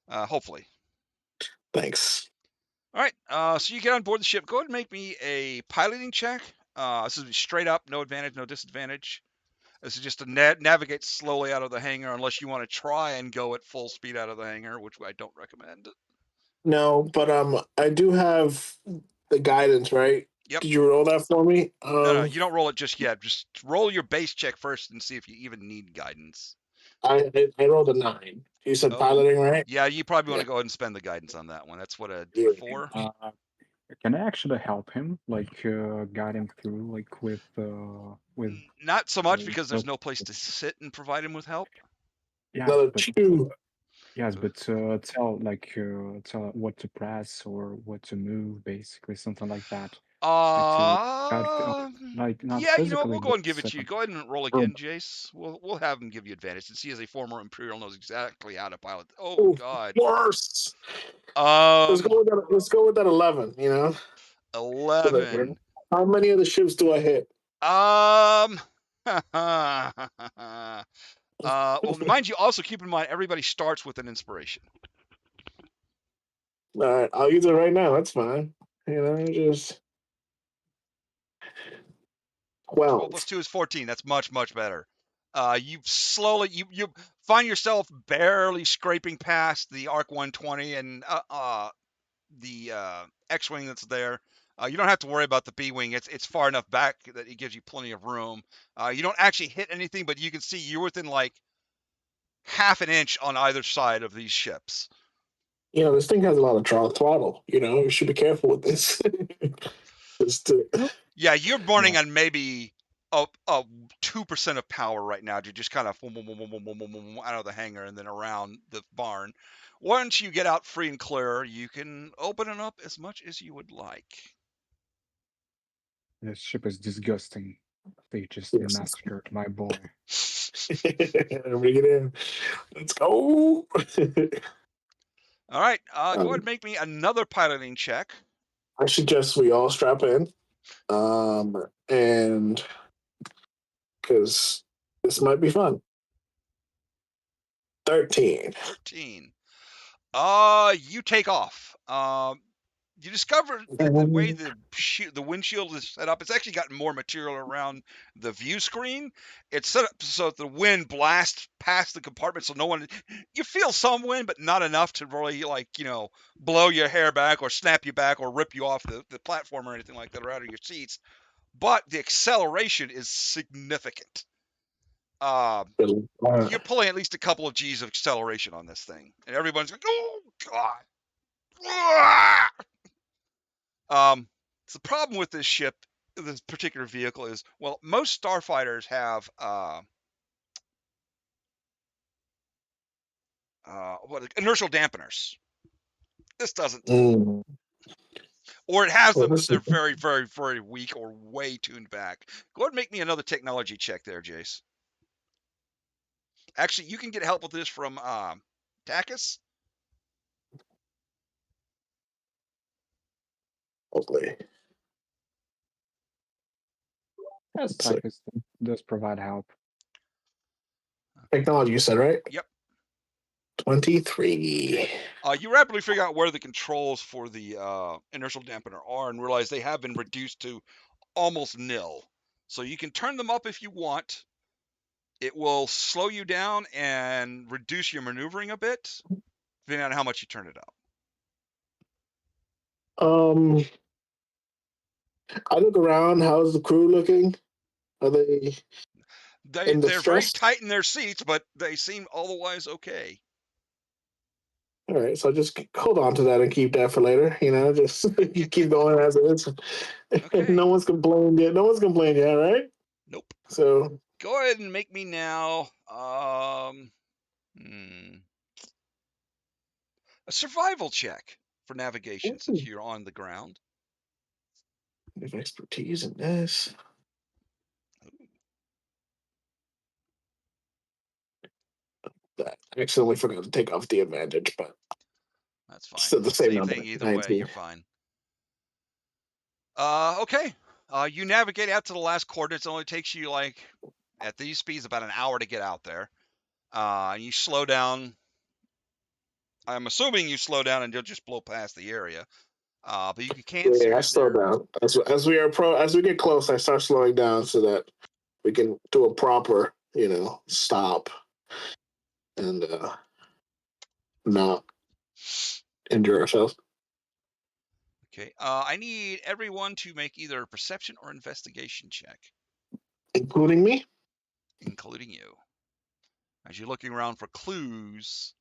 Hopefully. Thanks. All right, so you get on board the ship. Go ahead and make me a piloting check. This is straight up, no advantage, no disadvantage. This is just to navigate slowly out of the hangar unless you want to try and go at full speed out of the hangar, which I don't recommend. No, but I do have the guidance, right? Yep. Did you roll that for me? No, you don't roll it just yet. Just roll your base check first and see if you even need guidance. I rolled a 9. You said piloting, right? Yeah, you probably want to go ahead and spend the guidance on that one. That's what a D4. Can I actually help him, guide him through, with Not so much because there's no place to sit and provide him with help. Yes, but two. yes, but tell what to press or what to move, basically something like that. Not Yeah, you know what? physically, We'll go but and give it to you. Go ahead and roll again, Jace. We'll have him give you advantage and see as a former Imperial knows exactly how to pilot. Oh God. Worse. Let's go with that 11. 11. How many of the ships do I hit? Well, mind you, also keep in mind everybody starts with an inspiration. All right, I'll use it right now. That's fine. Just 12 plus 2 is 14. That's much, much better. You slowly you find yourself barely scraping past the Arc 120 and the X-wing that's there. You don't have to worry about the B-wing. It's far enough back that it gives you plenty of room. You don't actually hit anything, but you can see you're within like half an inch on either side of these ships. This thing has a lot of throttle. You should be careful with this. Yeah, you're burning on maybe a 2% of power right now to just kind of out of the hangar and then around the barn. Once you get out free and clear, you can open it up as much as you would like. This ship is disgusting. They just massacred my boy. Bring it in. Let's go. All right, go ahead and make me another piloting check. I suggest we all strap in. And because this might be fun. 13. 13. You take off. You discover that the way the windshield is set up, it's actually got more material around the view screen. It's set up so that the wind blasts past the compartment, so no one. You feel some wind, but not enough to really blow your hair back or snap you back or rip you off the platform or anything like that or out of your seats. But the acceleration is significant. You're pulling at least a couple of G's of acceleration on this thing, and everyone's like, "Oh God!" So the problem with this ship, this particular vehicle, is most starfighters have inertial dampeners. This doesn't, or it has them, but they're very, very, very weak or way tuned back. Go ahead and make me another technology check there, Jace. Actually, you can get help with this from Takis. Hopefully. Yes, Tychus does provide help. Technology, you said, right? Yep. 23. You rapidly figure out where the controls for the inertial dampener are and realize they have been reduced to almost nil. So you can turn them up if you want. It will slow you down and reduce your maneuvering a bit, depending on how much you turn it up. I look around. How's the crew looking? Are they in They're very distress? tight in their seats, but they seem otherwise okay. All right, so just hold on to that and keep that for later. Just you keep going as it is. Okay. No one's complained yet. No one's complained yet, right? Nope. So go ahead and make me now a survival check for navigation since you're on the ground. I have expertise in this. I accidentally forgot to take off the advantage, but that's fine. Still the same number. Thing either 19. way. You're fine. Okay. You navigate out to the last coordinates. It only takes you at these speeds about an hour to get out there. And you slow down. I'm assuming you slow down and you'll just blow past the area. But you can't see. I slow down as we get close. I start slowing down so that we can do a proper, stop and not injure ourselves. Okay. I need everyone to make either a perception or investigation check, including me, including you, as you're looking around for clues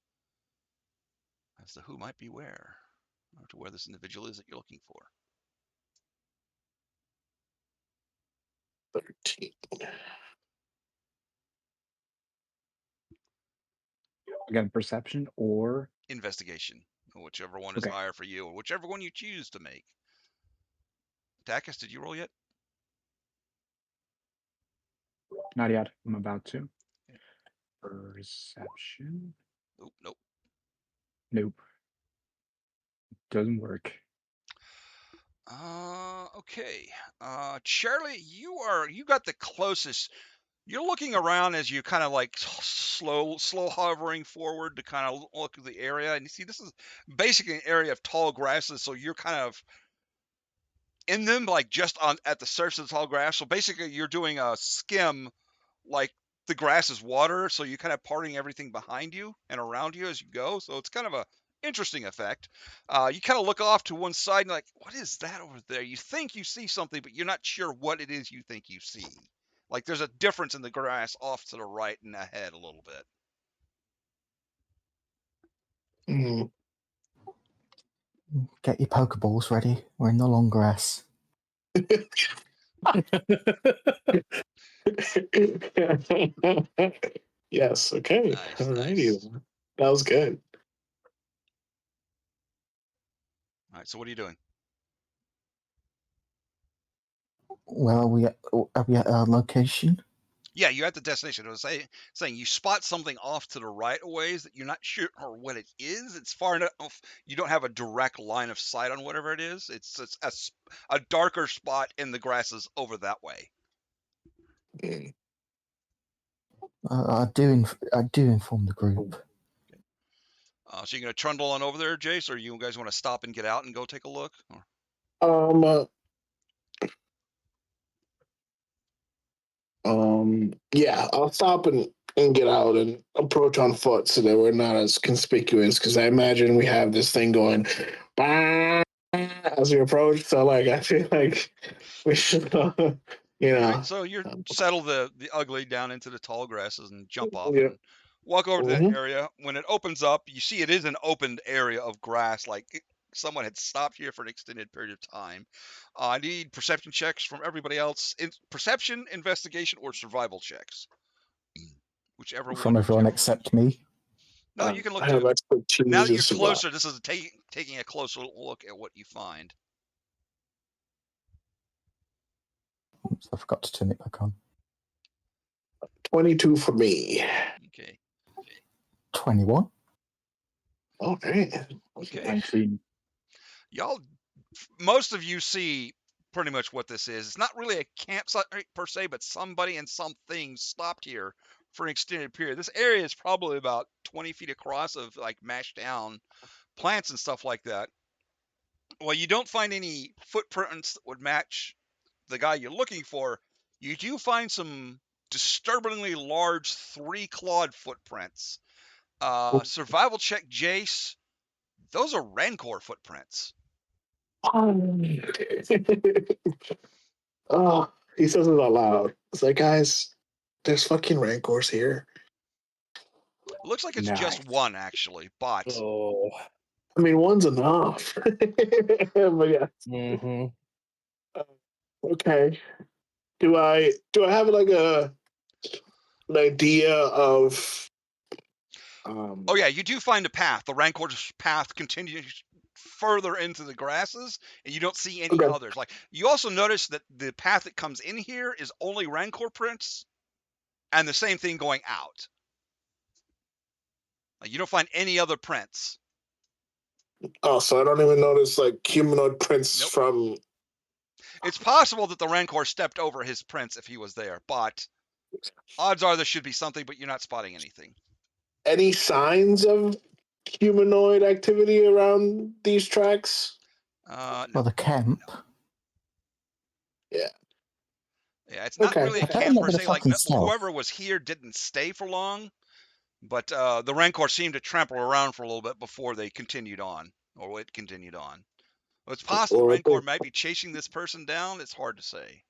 as to who might be where, or to where this individual is that you're looking for. 13. Again, perception or investigation, whichever one is higher for you, or whichever one you choose to make. Takis, did you roll yet? Not yet. I'm about to. Perception. Nope. Nope. Doesn't work. Okay. Charlie, you got the closest. You're looking around as you kind of slow hovering forward to kind of look at the area, and you see this is basically an area of tall grasses, so you're kind of in them, just at the surface of the tall grass. So basically, you're doing a skim, like the grass is water, so you're kind of parting everything behind you and around you as you go. So it's kind of a interesting effect. You kind of look off to one side and you're like, what is that over there? You think you see something, but you're not sure what it is you think you see. Like there's a difference in the grass off to the right and ahead a little bit. Get your Pokeballs ready. We're in the long grass. Yes. Okay. Nice, Alrighty. nice. That was good. All right. So what are you doing? Well, are we at our location? Yeah, you're at the destination. I was saying you spot something off to the right a ways that you're not sure or what it is. It's far enough. You don't have a direct line of sight on whatever it is. It's a darker spot in the grasses over that way. I do inform the group. So you're gonna trundle on over there, Jace, or you guys want to stop and get out and go take a look? Or... Yeah, I'll stop and get out and approach on foot so that we're not as conspicuous. Because I imagine we have this thing going "Bah," as we approach. So, like, I feel like we should, you All know, right, so you settle the ugly down into the tall grasses and jump off yeah. and walk over to that Mhm. area. When it opens up, you see it is an opened area of grass, like someone had stopped here for an extended period of time. I need perception checks from everybody else. Perception, investigation, or survival checks. Whichever From one. everyone except me. No, you can look I have too. Now expertise that in you're survival. closer, this is taking a closer look at what you find. Oops, I forgot to turn it back on. 22 for me. Okay. 21. Okay. Okay. 19. Y'all, most of you see pretty much what this is. It's not really a campsite per se, but somebody and something stopped here for an extended period. This area is probably about 20 feet across of like mashed down plants and stuff like that. Well, you don't find any footprints that would match the guy you're looking for. You do find some disturbingly large 3-clawed footprints. Survival check, Jace. Those are Rancor footprints. Oh, he says it out loud. It's like, guys, there's fucking rancors here. It looks like it's Nice. just one actually, but Oh. I mean, one's enough. But yeah. Mm-hmm. Okay. Do I have like an idea of oh yeah, you do find a path. The Rancor's path continues further into the grasses, and you don't see any okay. others. Like you also notice that the path that comes in here is only Rancor prints, and the same thing going out. Like, you don't find any other prints. Oh, so I don't even notice like humanoid prints Nope. from It's possible that the Rancor stepped over his prints if he was there, but odds are there should be something, but you're not spotting anything. any signs of humanoid activity around these tracks. No. Well, the camp. Yeah. Yeah, it's not Okay. really a I bet camp I'm not per going to se. Like fucking stealth. whoever was here didn't stay for long, but the Rancor seemed to trample around for a little bit before they continued on, or it continued on. Well, it's possible Or Rancor might be chasing this person down. It's hard to say.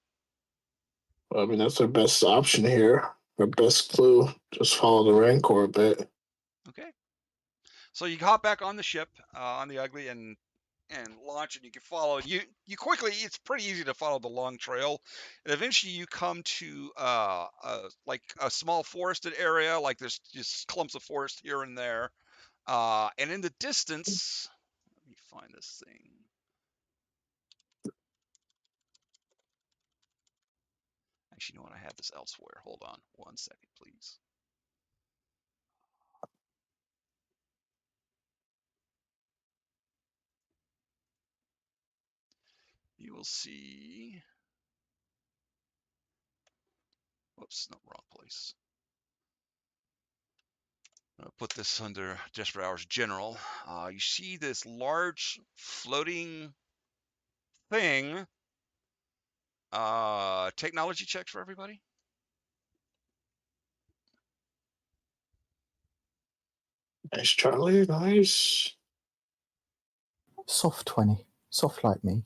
I mean, that's our best option here. Our best clue. Just follow the rancor a bit. Okay. So you hop back on the ship, on the Ugly, and launch, and you can follow. You quickly. It's pretty easy to follow the long trail, and eventually you come to like a small forested area. Like there's just clumps of forest here and there, and in the distance, let me find this thing. Actually, you know what? I have this elsewhere. Hold on 1 second, please. You will see. Whoops, no, wrong place. I'll put this under Desperate Hours General. You see this large floating thing. Technology checks for everybody. Nice, Charlie. Nice. Soft 20. Soft like me.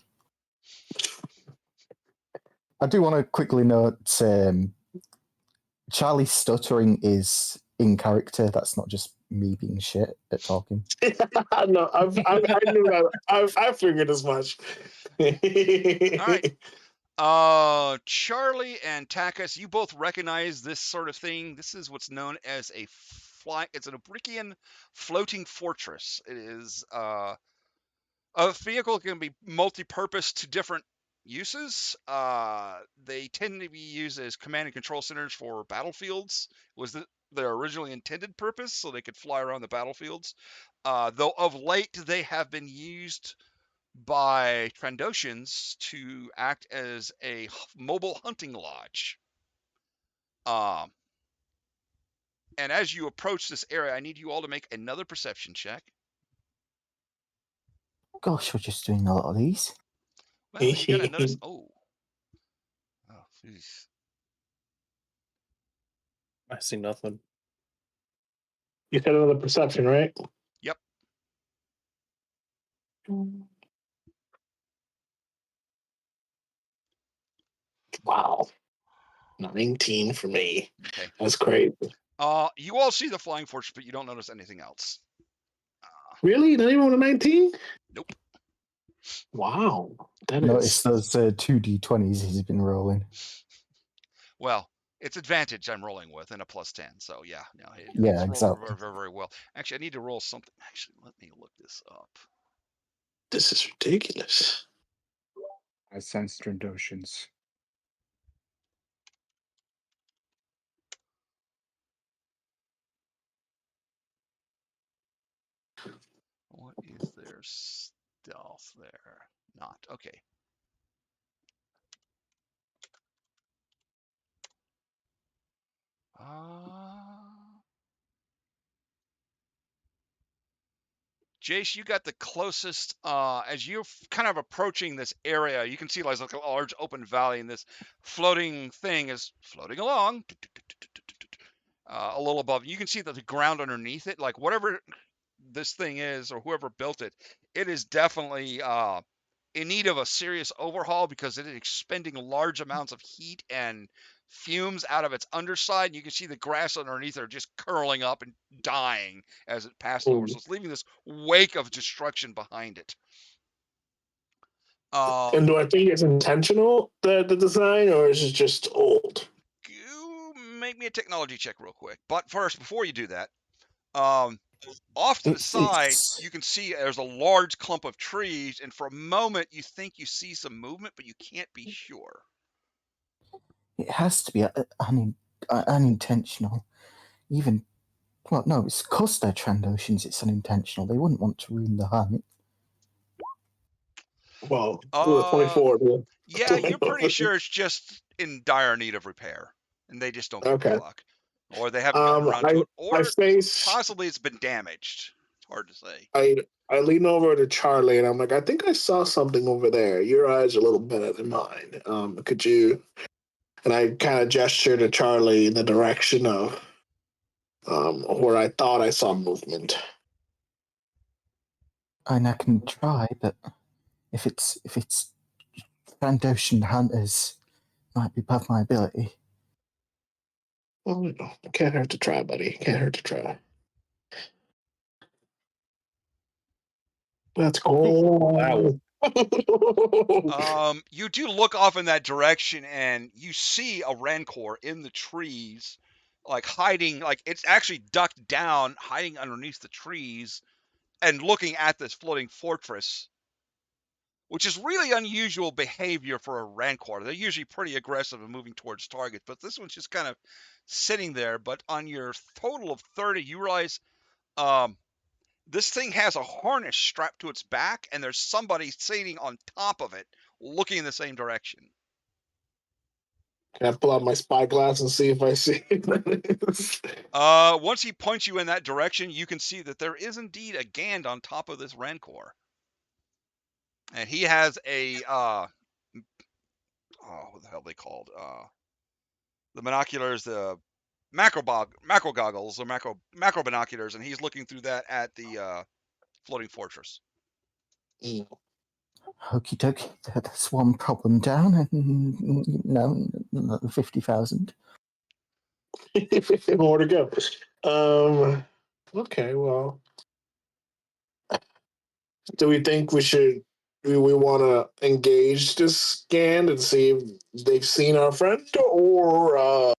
I do want to quickly note Charlie's stuttering is in character. That's not just me being shit at talking. No, I knew that. I figured as much. All right. Charlie and Takas, you both recognize this sort of thing. This is what's known as a it's an Obrikian floating fortress. It is a vehicle can be multi-purpose to different uses. They tend to be used as command and control centers for battlefields. Was their originally intended purpose, so they could fly around the battlefields. Though of late they have been used by Trandoshans to act as a mobile hunting lodge. And as you approach this area, I need you all to make another perception check. Gosh, we're just doing a lot of these. Well, you're gonna notice. Oh, jeez. I see nothing. You said another perception, right? Yep. Wow. 19 for me. Okay. That's crazy. You all see the flying fortress, but you don't notice anything else. Really? Not even on a 19? Nope. Wow. That Notice is. those 2d20s he's been rolling. Well, it's advantage I'm rolling with and a +10. So yeah, no, Yeah, it's rolling exactly. very, very, very well. Actually, I need to roll something. Actually, let me look this up. This is ridiculous. I sense Trandoshans. What is their stealth there? Not. Okay. Jace, you got the closest, as you're kind of approaching this area, you can see like a large open valley, and this floating thing is floating along a little above. You can see that the ground underneath it, like whatever this thing is or whoever built it, it is definitely in need of a serious overhaul because it is expending large amounts of heat and fumes out of its underside. You can see the grass underneath are just curling up and dying as it passes over. So it's leaving this wake of destruction behind it. And do I think it's intentional, the design, or is it just old? You make me a technology check real quick. But first, before you do that, off to the side, you can see there's a large clump of trees, and for a moment you think you see some movement, but you can't be sure. It has to be unintentional. Even, well, no, it's because they're Trandoshans, it's unintentional. They wouldn't want to ruin the hunt. Well, 24. Yeah, you're pretty sure it's just in dire need of repair, and they just don't give a fuck. Or they haven't gotten around to it, or possibly it's been damaged. It's hard to say. I lean over to Charlie and I'm like, I think I saw something over there. Your eyes are a little better than mine. Could you? And I kind of gesture to Charlie in the direction of where I thought I saw movement. And I can try, but if it's Trandoshan hunters, might be above my ability. Well, no, can't hurt to try, buddy. Can't hurt to try. Let's go. Wow. You do look off in that direction, and you see a rancor in the trees, like hiding, like it's actually ducked down, hiding underneath the trees, and looking at this floating fortress, which is really unusual behavior for a rancor. They're usually pretty aggressive and moving towards targets, but this one's just kind of sitting there. But on your total of 30, you realize this thing has a harness strapped to its back, and there's somebody sitting on top of it, looking in the same direction. Can I pull out my spyglass and see if I see it? Once he points you in that direction, you can see that there is indeed a Gand on top of this rancor. And he has a, what the hell are they called? The binoculars, the macro goggles, or macro binoculars, and he's looking through that at the floating fortress. Okie dokie, that's one problem down, and no, 50,000. More to go. Okay, well, do we think we want to engage this Gand and see if they've seen our friend, or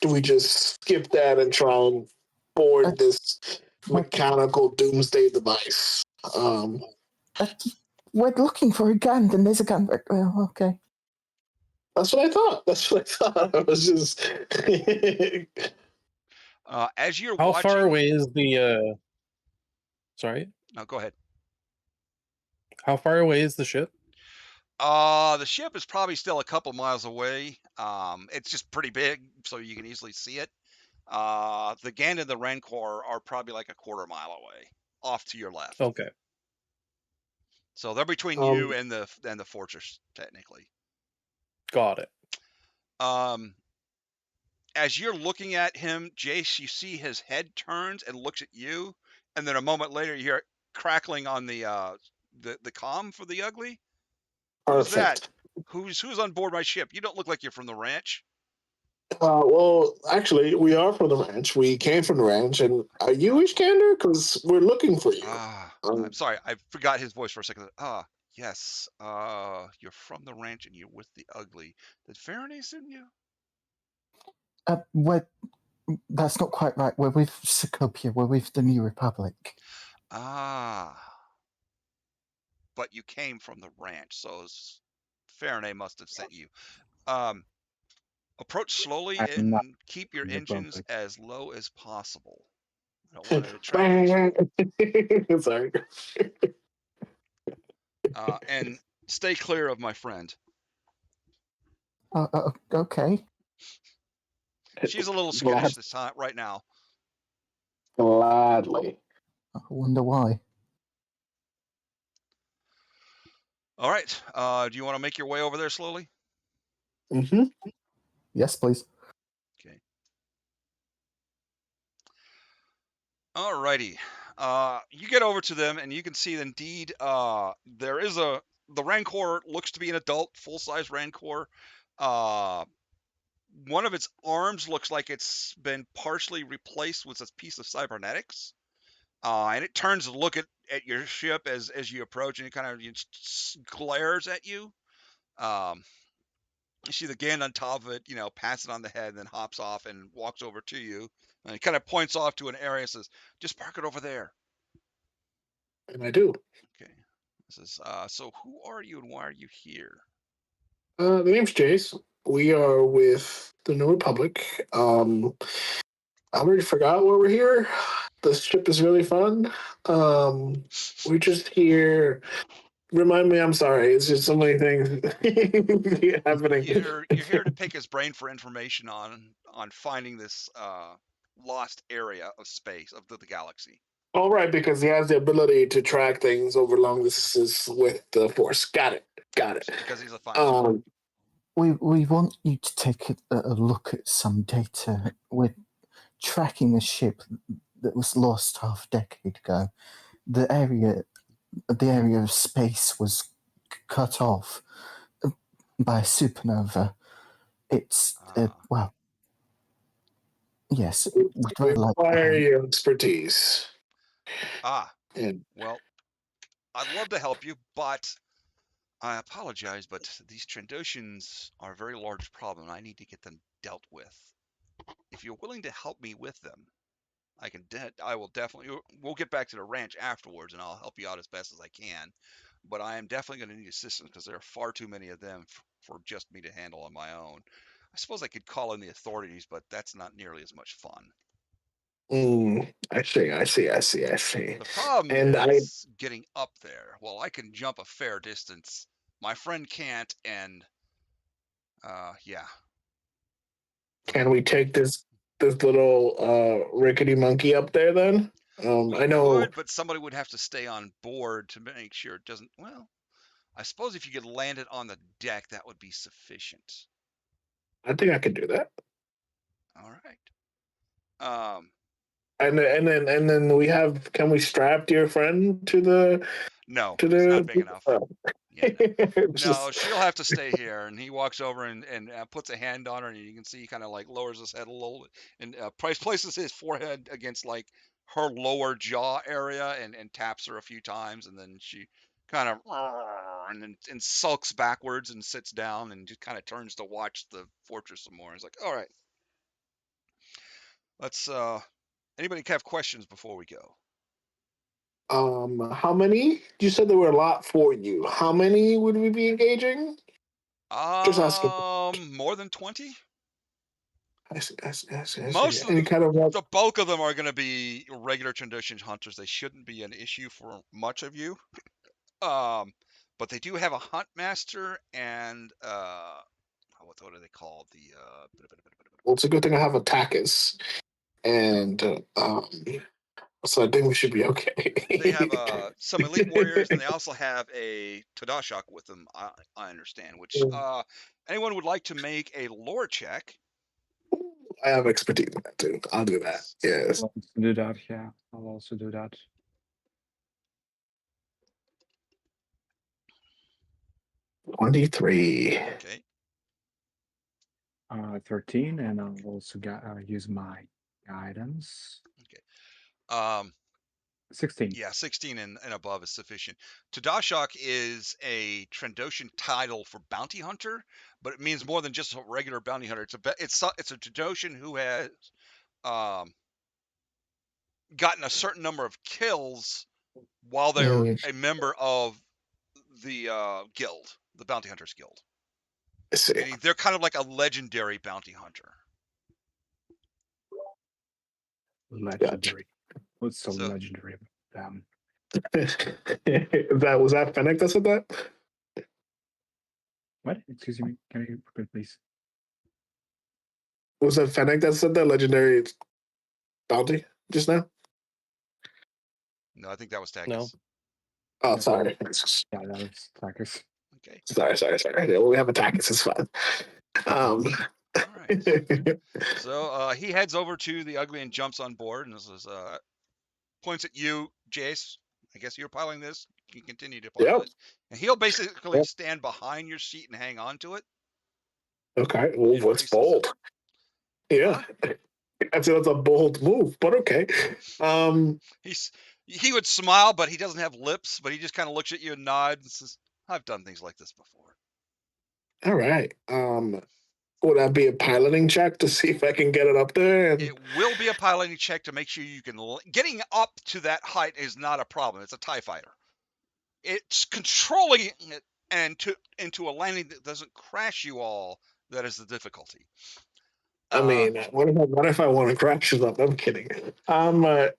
do we just skip that and try and board this mechanical doomsday device? We're looking for a Gand, and there's a Gand. Well, okay. That's what I thought. I was just. As you're How watching, far away is the? Sorry. No, go ahead. How far away is the ship? The ship is probably still a couple miles away. It's just pretty big, so you can easily see it. The Gand and the Rancor are probably like a quarter mile away, off to your left. Okay. So they're between you and the fortress, technically. Got it. As you're looking at him, Jace, you see his head turns and looks at you, and then a moment later you hear it crackling on the comm for the ugly. Who's that? Perfect. Who's on board my ship? You don't look like you're from the ranch. Well, actually, we are from the ranch. We came from the ranch, and are you Ishkander? Because we're looking for you. I'm sorry, I forgot his voice for a second. Yes. You're from the ranch and you're with the ugly. Did Faraday send you? That's not quite right. We're with Sokovia. We're with the New Republic. But you came from the ranch, so Faraday must have sent you. Approach slowly I'm not and keep your from the engines Republic. as low as possible. I don't want to attract attention. Sorry. And stay clear of my friend. Okay. She's a little skittish this time, right now. Gladly. I wonder why. All right. Do you want to make your way over there slowly? Mm-hmm. Yes, please. Okay. All righty. You get over to them, and you can see indeed there is the Rancor looks to be an adult, full-size Rancor. One of its arms looks like it's been partially replaced with a piece of cybernetics. And it turns to look at your ship as you approach, and it kind of glares at you. You see the Gand on top of it, pass it on the head, and then hops off and walks over to you. And he kind of points off to an area and says, "Just park it over there." And I do. Okay. This is so. Who are you and why are you here? The name's Jace. We are with the New Republic. I already forgot why we're here. The ship is really fun. We're just here. Remind me, I'm sorry. It's just so many things happening. You're here to pick his brain for information on finding this lost area of space of the galaxy. All right, because he has the ability to track things over long distances with the Force. Got it. Because he's a fine sir. We want you to take a look at some data. We're tracking a ship that was lost half a decade ago. The area of space was cut off by a supernova. It's well, yes. We'd We really like require your expertise. And Well, I'd love to help you, but I apologize, but these Trandoshans are a very large problem. I need to get them dealt with. If you're willing to help me with them, I will definitely. We'll get back to the ranch afterwards, and I'll help you out as best as I can. But I am definitely going to need assistance because there are far too many of them for just me to handle on my own. I suppose I could call in the authorities, but that's not nearly as much fun. I see. The problem And is getting up there. Well, I can jump a fair distance. My friend can't, and yeah. can we take this little rickety monkey up there then? We I know. could, but somebody would have to stay on board to make sure it doesn't. Well, I suppose if you could land it on the deck, that would be sufficient. I think I could do that. All right. And then we have. Can we strap your friend to the? No, To it's the. not big enough. Yeah, no, Just, she'll have to stay here. And he walks over and puts a hand on her, and you can see he kind of like lowers his head a little, and places his forehead against like her lower jaw area, and taps her a few times, and then she kind of and sulks backwards and sits down and just kind of turns to watch the fortress some more. He's like, "All right, let's. Anybody have questions before we go?" how many? You said there were a lot for you. How many would we be engaging? Just asking. More than 20. I see. Most of Any them, kind of the bulk of them are going to be regular tradition hunters. They shouldn't be an issue for much of you. But they do have a hunt master and what are they called? Well, it's a good thing I have a Takis. and so I think we should be okay. They have some elite warriors, and they also have a Tadashak with them. I understand. Which anyone would like to make a lore check? I have expertise in that too. I'll do that. Yes. I'll also do that. Yeah, I'll also do that. 23. Okay. 13, and I'll also use my guidance. Okay. 16. Yeah, 16 and above is sufficient. Tadashak is a Trandoshan title for bounty hunter, but it means more than just a regular bounty hunter. It's a Trandoshan who has gotten a certain number of kills while they're Mm, a member of the guild, the bounty hunters guild. I see. Meaning they're kind of like a legendary bounty hunter. Legendary. What's so So- legendary about them? Was that Fennec that said that? What? Excuse me. Can you repeat, please? Was that Fennec that said that legendary bounty just now? No, I think that was Takis. No. Oh, No. sorry. Yeah, that was Takis. Okay. Sorry. Yeah, we have attackers. It's fine. All right. So he heads over to the Ugly and jumps on board and says, points at you, Jace. I guess you're piloting this. You can continue to pilot Yep. it. And he'll basically Yep. stand behind your seat and hang on to it. Okay. Well, In what's races. bold? Yeah. Huh? I'd say that's a bold move, but okay. He would smile, but he doesn't have lips, but he just kind of looks at you and nods and says, I've done things like this before. All right. Would that be a piloting check to see if I can get it up there? It will be a piloting check to make sure you can. Getting up to that height is not a problem. It's a TIE fighter. It's controlling it and into a landing that doesn't crash you all that is the difficulty. I mean, what if I want to crash it up? I'm kidding. I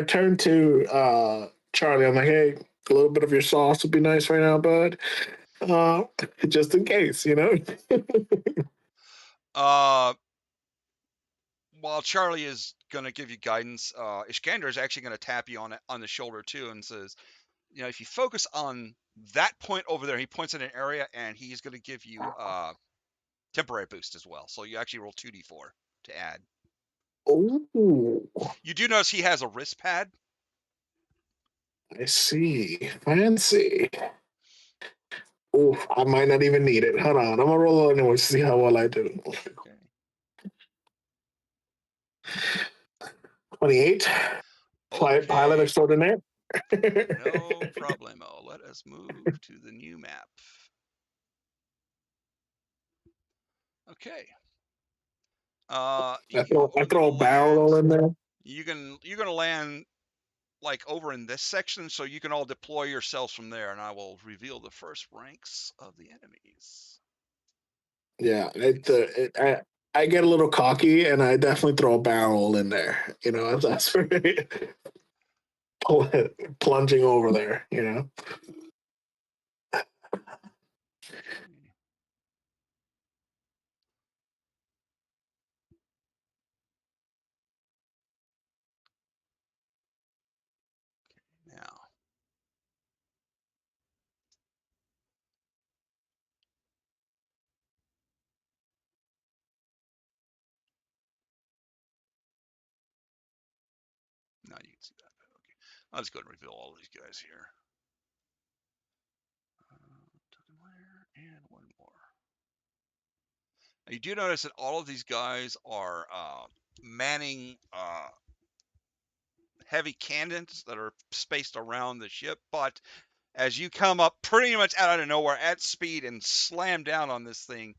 turn to Charlie. I'm like, hey, a little bit of your sauce would be nice right now, bud. Just in case, you know. While Charlie is going to give you guidance, Iskander is actually going to tap you on the shoulder too and says, you know, if you focus on that point over there, he points at an area and he's going to give you temporary boost as well. So you actually roll 2d4 to add. Oh, You do notice he has a wrist pad. I see. Fancy. Oh, I might not even need it. Hold on. I'm gonna roll it anyway to see how well I do. Okay. 28. Pilot extraordinaire. No problemo. Let us move to the new map. Okay. I throw a barrel roll in there. You're gonna land like over in this section, so you can all deploy yourselves from there, and I will reveal the first ranks of the enemies. Yeah, I get a little cocky, and I definitely throw a barrel in there. You know, that's really plunging over there. You know. Now, now you can see that. Okay, I'll just go ahead and reveal all these guys here. And one more. Now, you do notice that all of these guys are manning heavy cannons that are spaced around the ship, but as you come up pretty much out of nowhere at speed and slam down on this thing,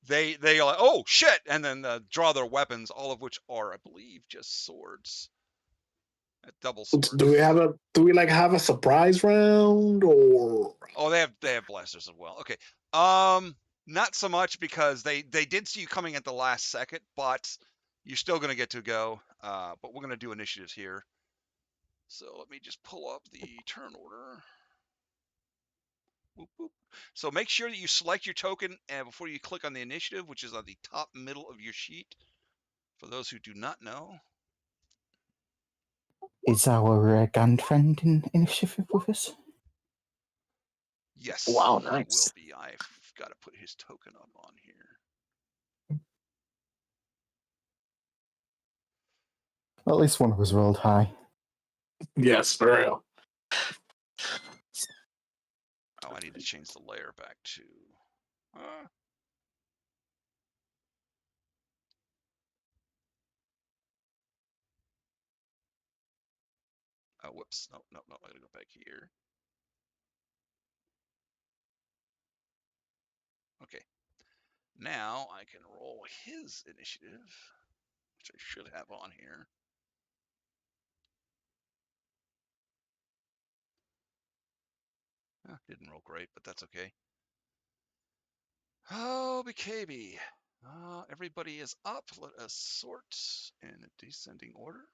they are like, oh shit, and then draw their weapons, all of which are, I believe, just swords. Double swords. Do we have a surprise round or? Oh, they have blasters as well. Okay. Not so much because they did see you coming at the last second, but you're still gonna get to go. But we're gonna do initiatives here. So let me just pull up the turn order. Boop, boop. So make sure that you select your token and before you click on the initiative, which is on the top middle of your sheet. For those who do not know, Is our Gand friend in initiative with us? yes, Wow, he nice. will be. I've got to put his token up on here. Well, at least one of us rolled high. Yes, for real. Oh, I need to change the layer back to. Oh, whoops. No, no, no. I gotta go back here. Okay. Now I can roll his initiative, which I should have on here. Didn't roll great, but that's okay. Oh, BKB. Everybody is up. Let us sort in a descending order.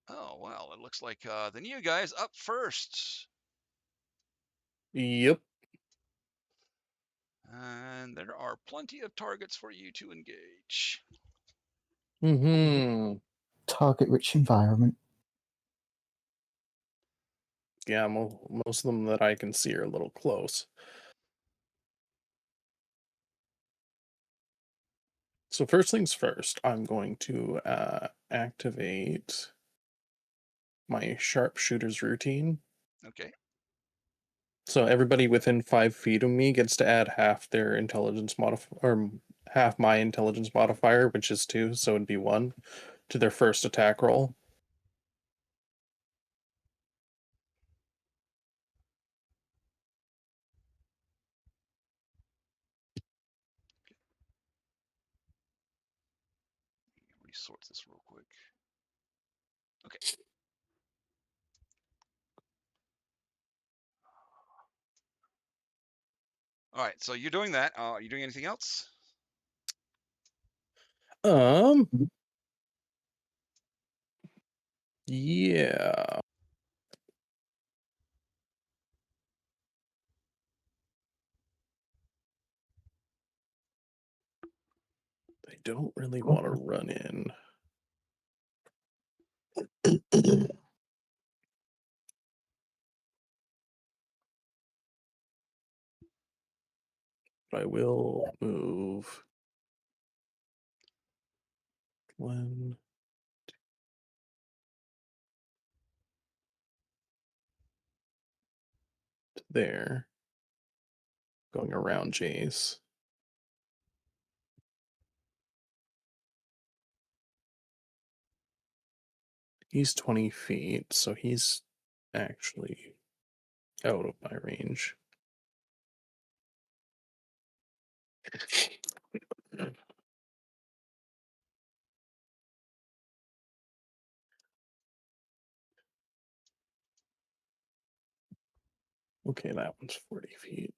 Oh, well, it looks like the new guy's up first. Yep. And there are plenty of targets for you to engage. Mm-hmm. Target-rich environment. Yeah, most of them that I can see are a little close. So first things first, I'm going to activate my sharpshooter's routine. Okay. So everybody within 5 feet of me gets to add half their intelligence modifier, or half my intelligence modifier, which is 2, so it'd be 1, to their first attack roll. Resort this real quick. Okay. All right. So you're doing that. Are you doing anything else? Yeah. I don't really want to run in. But I will move 1 to there, going around Jace. He's 20 feet, so he's actually out of my range. Okay, that one's 40 feet.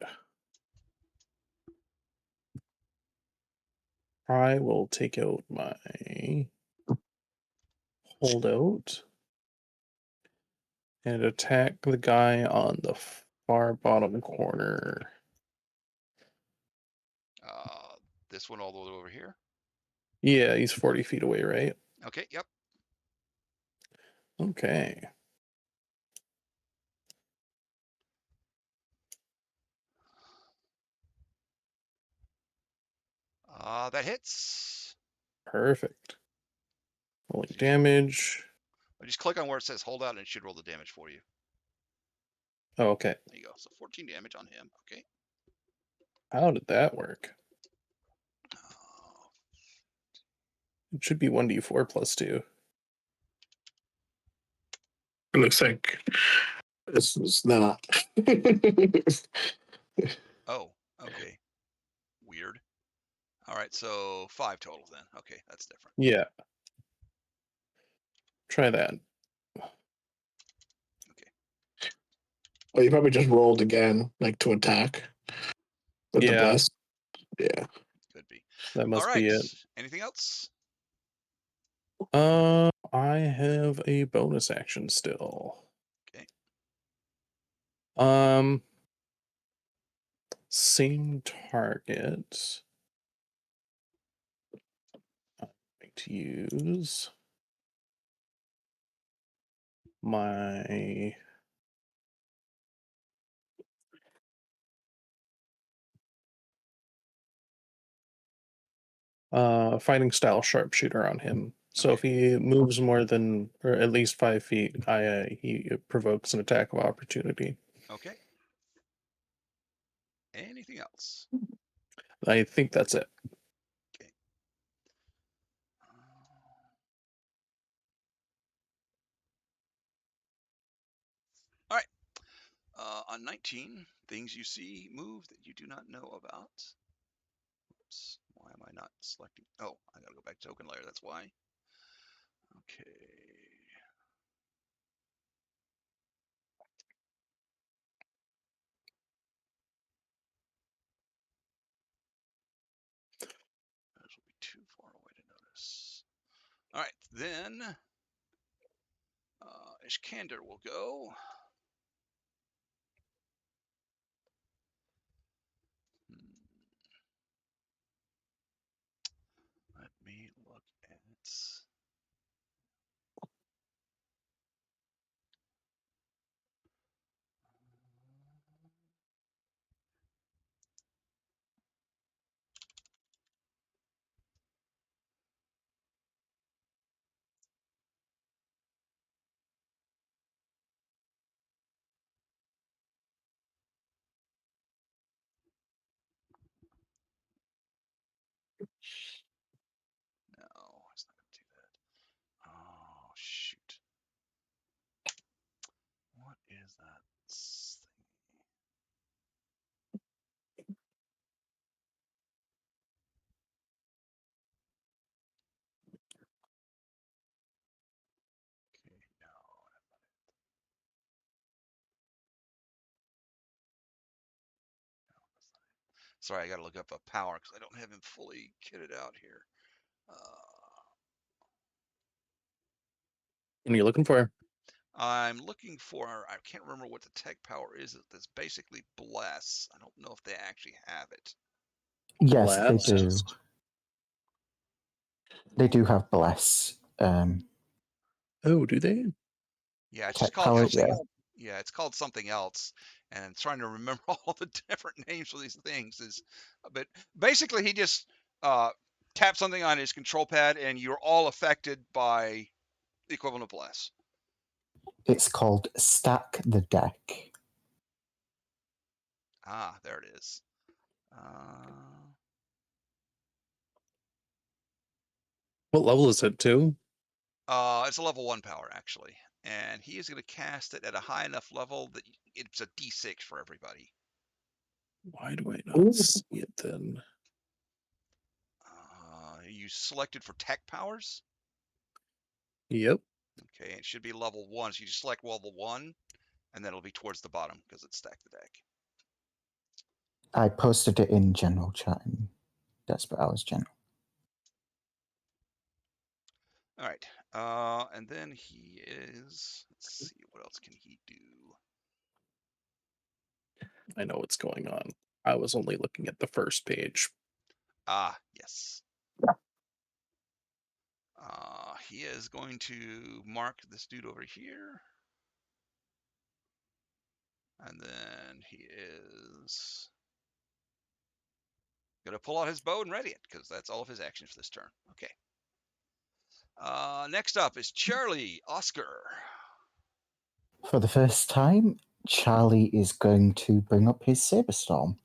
I will take out my holdout and attack the guy on the far bottom corner. This one all the way over here. Yeah, he's 40 feet away, right? Okay. Yep. Okay. That hits. Perfect. Rolling So damage. just click on where it says hold out and it should roll the damage for you. Oh, okay. There you go. So 14 damage on him. Okay. How did that work? It should be 1d4 plus 2. It looks like this is not. Oh, okay. Weird. All right, so 5 total then. Okay, that's different. Yeah. Try that. Okay. Well, you probably just rolled again, like to attack with the Yeah, bless. Yeah. Could be. that All must right. be it. Anything else? I have a bonus action still. Okay. Same target. to use my fighting style sharpshooter on him. So if he moves more than, or at least 5 feet, he provokes an attack of opportunity. Okay. Anything else? I think that's it. Okay. All right. On 19, things you see move that you do not know about. Oops. Why am I not selecting? Oh, I gotta go back to token layer. That's why. Okay. Those will be too far away to notice. All right, then Ishkander will go. Let me look at. No, it's not going to do that. Oh, shoot. What is that thing? Okay, no. Sorry, I got to look up a power because I don't have him fully kitted out here. And you're looking for? I'm looking for, I can't remember what the tech power is. That's basically bless. I don't know if they actually have it. Yes, Blast. they do. They do have bless. Oh, do they? Yeah, it's just Tech called power, something. yeah. Yeah, it's called something else. And trying to remember all the different names for these things is a bit. Basically, he just taps something on his control pad, and you're all affected by the equivalent of bless. It's called Stack the Deck. Ah, there it is. What level is it to? It's a level 1 power, actually. And he is going to cast it at a high enough level that it's a d6 for everybody. Why do I not see it then? You selected for tech powers? Yep. Okay, it should be level 1. So you just select level 1, and then it'll be towards the bottom because it's Stack the Deck. I posted it in general chat in Desperate Hours General. All right. And then he is. Let's see, what else can he do? I know what's going on. I was only looking at the first page. Ah, yes. He is going to mark this dude over here. And then he is going to pull out his bow and ready it, because that's all of his actions for this turn. Okay. Next up is Charlie Oscar. For the first time, Charlie is going to bring up his Saberstorm.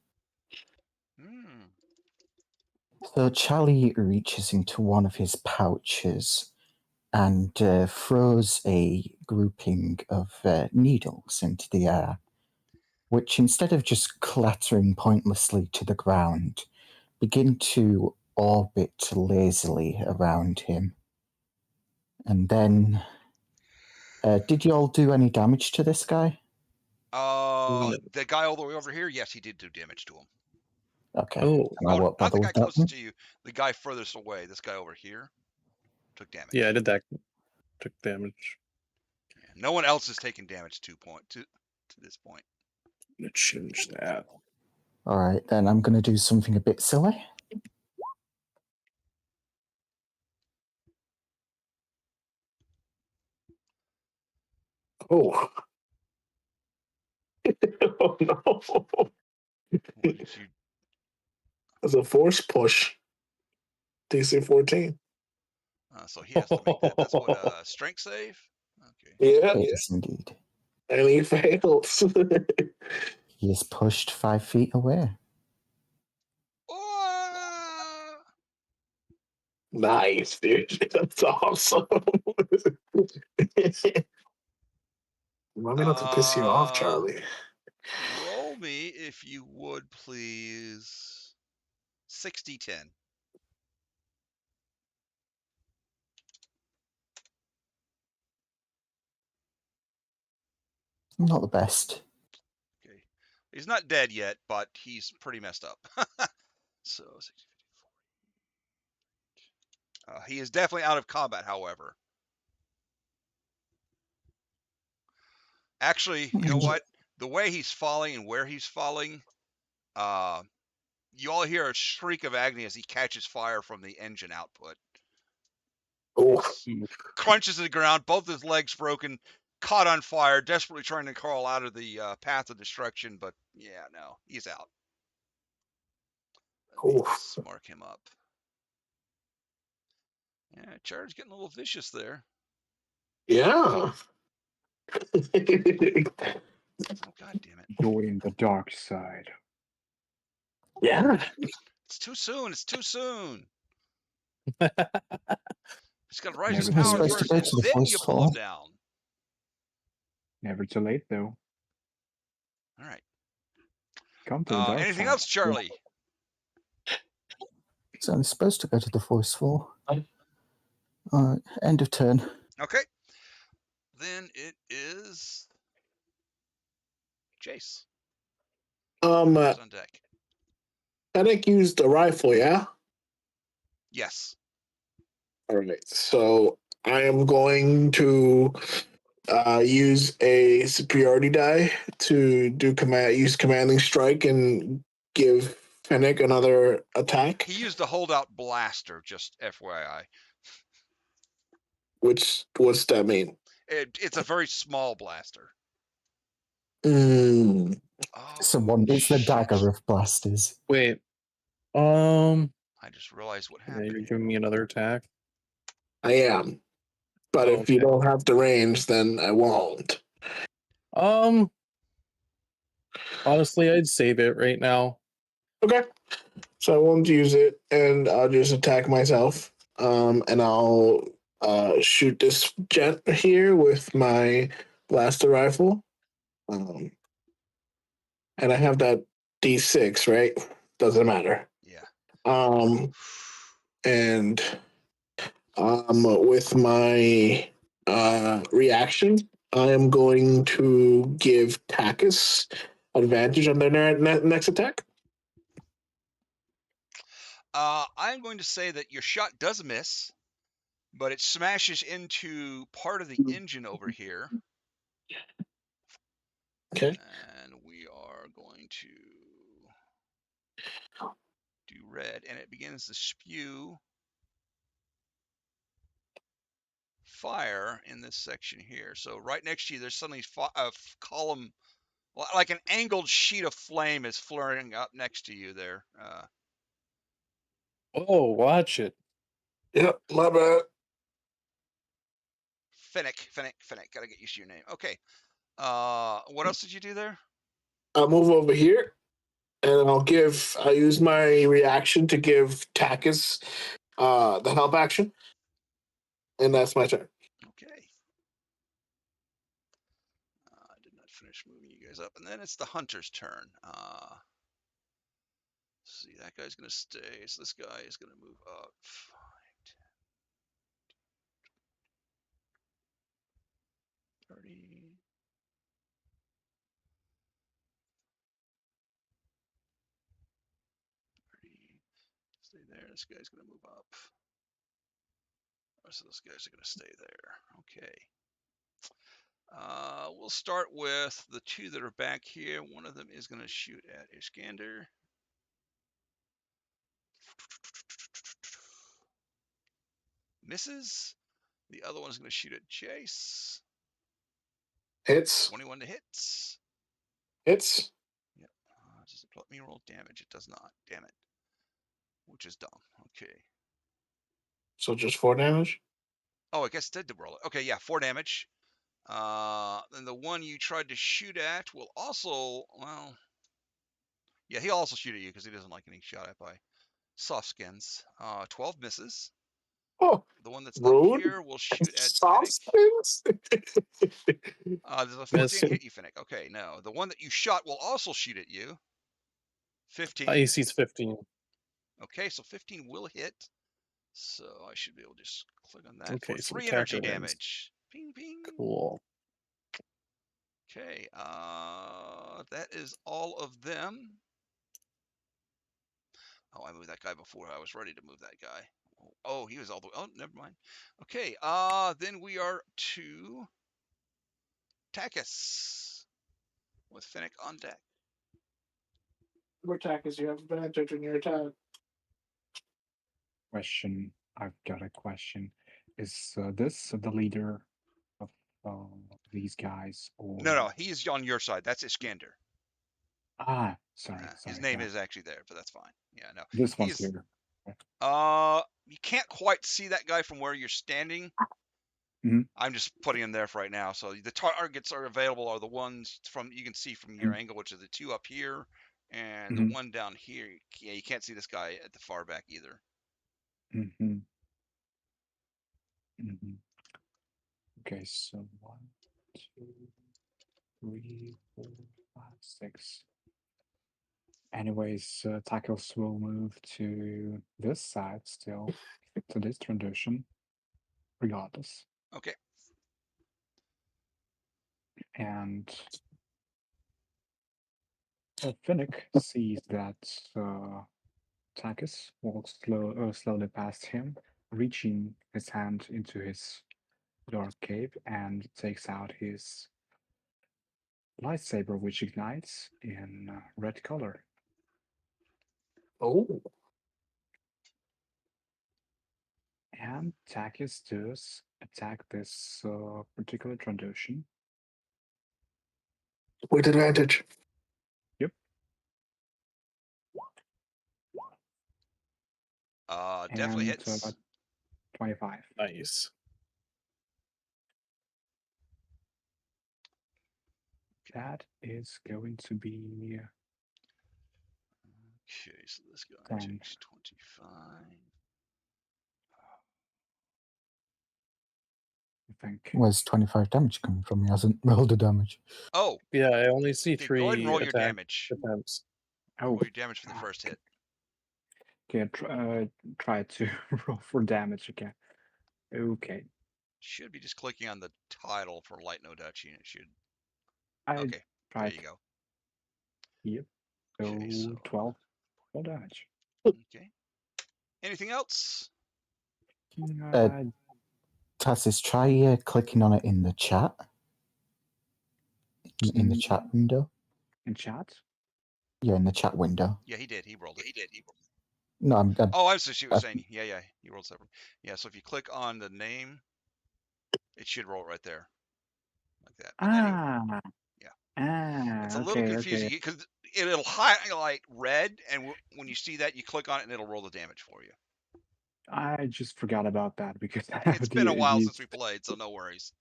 So Charlie reaches into one of his pouches and throws a grouping of needles into the air, which instead of just clattering pointlessly to the ground, begin to orbit lazily around him. And then, did you all do any damage to this guy? The guy all the way over here, yes, he did do damage to him. Okay. Oh, I won't Not bother the guy with that closest one. to you. The guy furthest away. This guy over here took damage. yeah, I did that. Took damage. Yeah, no one else has taken damage to this point. I'm gonna change that. All right, then I'm going to do something a bit silly. Oh. Oh no. What did you? That's a force push. DC 14. So he has to make that. That's what strength save. Okay. Yeah. It is indeed. And he fails. He is pushed 5 feet away. Oh! Nice, dude. That's awesome. Want me not to piss you off, Charlie? Roll me, if you would, please. 60-10. Not the best. Okay. He's not dead yet, but he's pretty messed up. So 60, 50, he is definitely out of combat, however. Actually, you know what? The way he's falling and where he's falling, you all hear a shriek of agony as he catches fire from the engine output. Oh, Crunches to the ground, both his legs broken, caught on fire, desperately trying to crawl out of the path of destruction, but yeah, no, he's out. Let's mark him up. Yeah, Char's getting a little vicious there. yeah. Oh, God damn it. Join the dark side. Yeah. It's too soon. It's too soon. He's got to rise his Never Wasn't I too power late. supposed to first, go and to the then voice you pull him hall? down. Never too late, though. All right. Come to the dark Anything side. else, Charlie? He's only supposed to go to the voice hall. Alright, end of turn. Okay. Then it is Jace. Who's on deck? Fennec used the rifle, yeah? Yes. All right. So I am going to use a superiority die to use commanding strike and give Fennec another attack. He used a holdout blaster, just FYI. What's that mean? It's a very small blaster. Mm, Oh, It's the shit. dagger of blasters. Wait. I just realized what Yeah, you're happened. giving me another attack. I am. But if you Okay. don't have the range, then I won't. Honestly, I'd save it right now. Okay. So I won't use it, and I'll just attack myself. And I'll shoot this jet here with my blaster rifle. And I have that D6, right? Doesn't matter. Yeah. And with my reaction, I am going to give Takis advantage on their next attack. I'm going to say that your shot does miss, but it smashes into part of the engine over here. Okay. And we are going to do red, and it begins to spew fire in this section here. So right next to you, there's suddenly a column, like an angled sheet of flame is flaring up next to you there. Oh, watch it. Yep, my bad. Fennec. Gotta get used to your name. Okay. What else did you do there? I'll move over here, and I use my reaction to give Takis the help action, and that's my turn. Okay. I did not finish moving you guys up, and then it's the hunter's turn. See, that guy's gonna stay, so this guy is gonna move up 5, 10, 30. Stay there. This guy's gonna move up. The rest of those guys are gonna stay there. Okay. We'll start with the two that are back here. One of them is gonna shoot at Iskander. Misses. The other one's gonna shoot at Jace. Hits. 21 to hits. Hits. Yep. Does it let me roll damage? It does not. Damn it. Which is dumb. Okay. So just 4 damage. Oh, I guess it did roll it. Okay, yeah, 4 damage. Then the one you tried to shoot at will also, well, yeah, he'll also shoot at you because he doesn't like getting shot at by soft skins. 12 misses. Oh, The one that's up rude. here will shoot at Soft Finnick. skins. Does a Miss. 14 hit you, Finnick? Okay, no. The one that you shot will also shoot at you. 15. AC's 15. Okay, so 15 will hit. So I should be able to just click on that for Okay, so 3 attacker energy wins. damage. Ping, ping. Cool. Okay, that is all of them. Oh, I moved that guy before I was ready to move that guy. Oh, he was all the way. Oh, never mind. Okay, then we are to Takis with Finnick on deck. More Takis, you have advantage in your attack. Question. I've got a question. Is this the leader of these guys, or No, he's on your side. That's Iskander. sorry, His name yeah. is actually there, but that's fine. Yeah, no. This one's He's leader. you can't quite see that guy from where you're standing. Mhm. I'm just putting him there for right now. So the targets are available are the ones from you can see from your angle, which are the 2 up here and the Mhm. one down here. Yeah, you can't see this guy at the far back either. Mm-hmm. Mm-hmm. Okay, so 1, 2, 3, 4, 5, 6. Anyways, Takos will move to this side still, to this tradition, regardless. Okay. And Finnick sees that Takis walks slowly past him, reaching his hand into his dark cave and takes out his lightsaber, which ignites in red color. Oh. And Takis does attack this particular tradition. With advantage. Yep. Definitely And hits. 25. Nice. That is going to be Okay, so this guy 10. takes 25. I think. Where's 25 damage coming from? He hasn't rolled the damage. Oh, Yeah, I only see okay, go ahead and 3 roll your attack damage. attempts. Roll your damage for the first hit. Okay, try to roll for damage again. Okay. Should be just clicking on the title for Light No Dutch, and it should. I Okay, there tried. you go. Yep. So, Okay, so 12 damage. okay. Anything else? Tassis, try clicking on it in the chat. In the chat window. In chat? Yeah, in the chat window. Yeah, he did. He rolled it. No, I'm Oh, I was just she was saying. Yeah, he rolled separate. Yeah, so if you click on the name, it should roll right there, like that. But anyway, yeah. It's a little Okay. confusing because it'll highlight red, and when you see that, you click on it, and it'll roll the damage for you. I just forgot about that because I have It's been a while the since we played, so no worries.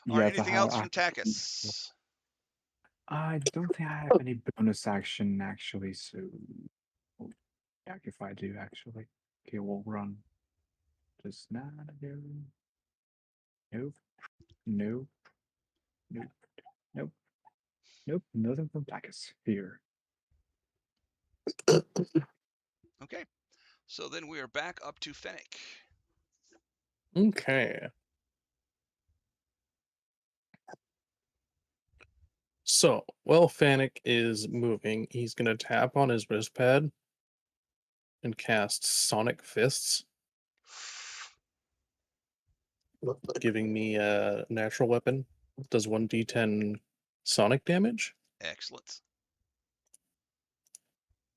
All right, yes, anything else from Takis? I don't think I have any bonus action actually, so yeah, if I do actually. Okay, we'll run. Just not do. Nope. Nope. Nope. Nope. Nope. Nothing from Takis here. Okay, so then we are back up to Fennec. Okay. So, while Fennec is moving, he's going to tap on his wrist pad and cast Sonic Fists, giving me a natural weapon. Does 1d10 sonic damage. Excellent.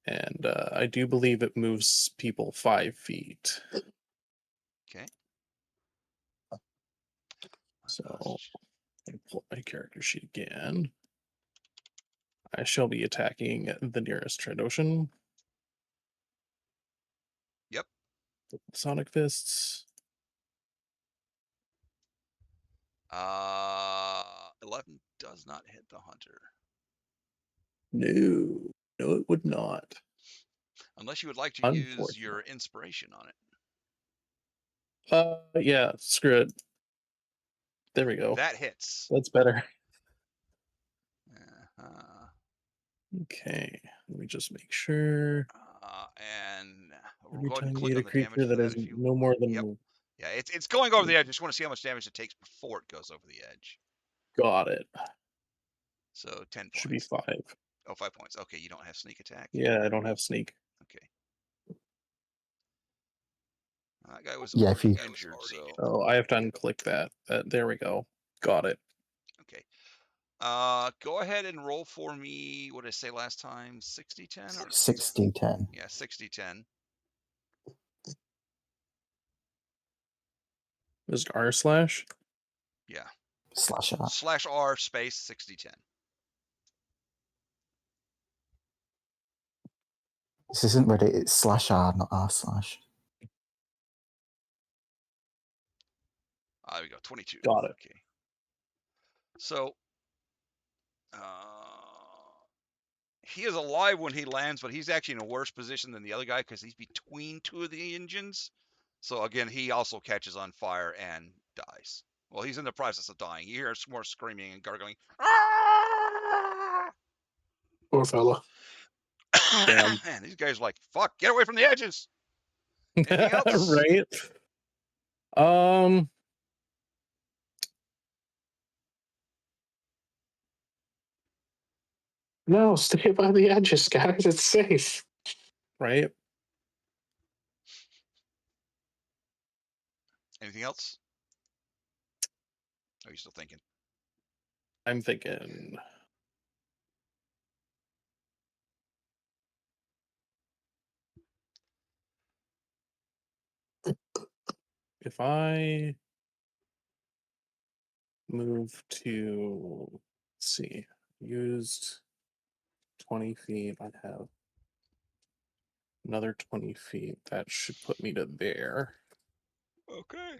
And I do believe it moves people 5 feet. Okay. So Let me pull up my character sheet again. I shall be attacking the nearest Trandoshan. Yep. Sonic Fists. 11 does not hit the hunter. No, it would not. Unless you would like to use your inspiration on it. Yeah, screw it. There we go. That hits. That's better. Uh-huh. Okay, let me just make sure. And we'll Every go ahead and time you click hit on a the damage creature for that that is if you. no more than. Yep. Yeah, it's going over the edge. I just want to see how much damage it takes before it goes over the edge. Got it. So 10 points. Should be 5. Oh, 5 points. Okay, you don't have sneak attack. Yeah, I don't have sneak. Okay. That guy was Yeah, if already you- injured, so. Oh, I have to unclick that. There we go. Got it. Okay. Go ahead and roll for me. What did I say last time? 60-10 or 60-10. Yeah, 60-10. Is it R slash? Yeah. /R. /R space 60-10. This isn't Reddit, it's /R, not R/. There we go. 22. Got it. Okay. So, he is alive when he lands, but he's actually in a worse position than the other guy because he's between two of the engines. So again, he also catches on fire and dies. Well, he's in the process of dying. You hear more screaming and gargling. Poor fella. Damn. Man, these guys are like, fuck, get away from the edges. Anything else? Right. No, stay by the edges, guys. It's safe. Right. Anything else? Are you still thinking? I'm thinking. If I move to, let's see, used 20 feet, I have another 20 feet. That should put me to there. Okay.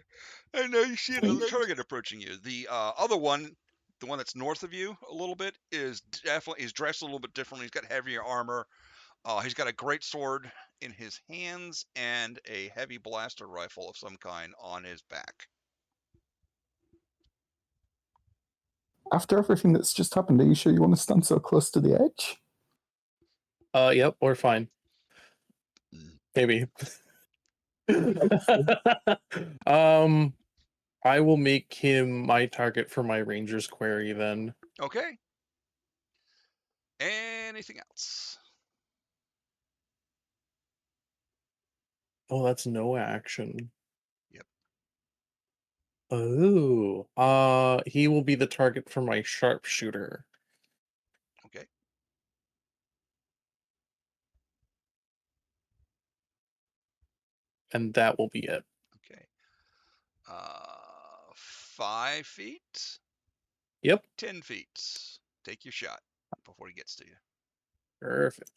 And now you see another target approaching you. The other one, the one that's north of you a little bit, is definitely dressed a little bit differently. He's got heavier armor. He's got a great sword in his hands and a heavy blaster rifle of some kind on his back. After everything that's just happened, are you sure you want to stand so close to the edge? Yep, we're fine. Maybe. I will make him my target for my Ranger's query then. Okay. Anything else? Oh, that's no action. Yep. Oh, he will be the target for my sharpshooter. Okay. And that will be it. Okay. 5 feet. Yep. 10 feet. Take your shot before he gets to you. Perfect.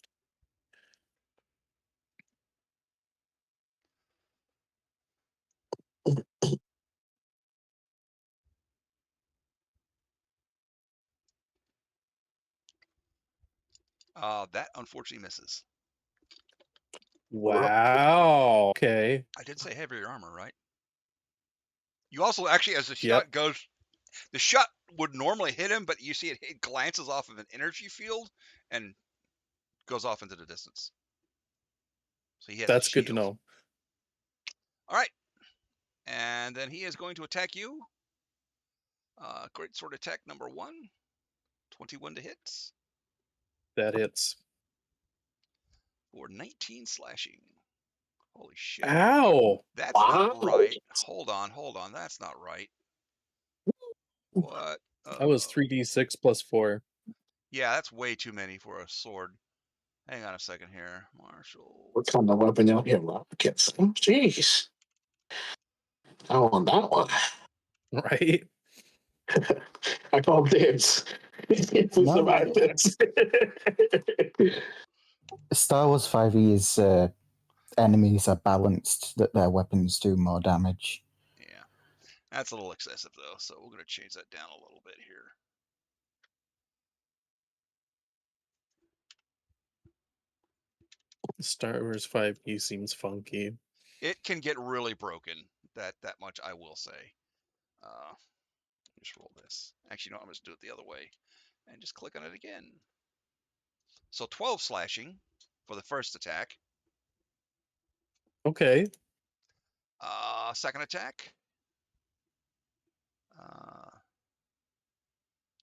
That unfortunately misses. Wow. Okay. I did say heavier armor, right? You also actually, as the Yep. shot goes, the shot would normally hit him, but you see it glances off of an energy field and goes off into the distance. So he has That's a good to shield. know. All right. And then he is going to attack you. Great sword attack number 1. 21 to hit. That hits. For 19 slashing. Holy shit. Ow. That's Wow. not right. Hold on. That's not right. What? That was 3d6 plus 4. Yeah, that's way too many for a sword. Hang on a second here. Marshall. What kind of weapon y'all here? Rockets. Oh, jeez. I want that one. Right? I call dibs. If we No, survive this. Star Wars 5e's enemies are balanced, that their weapons do more damage. Yeah, that's a little excessive though, so we're gonna change that down a little bit here. Star Wars 5e seems funky. It can get really broken. That much I will say. Just roll this. Actually, no, I'm just do it the other way, and just click on it again. So 12 slashing for the first attack. Okay. Second attack.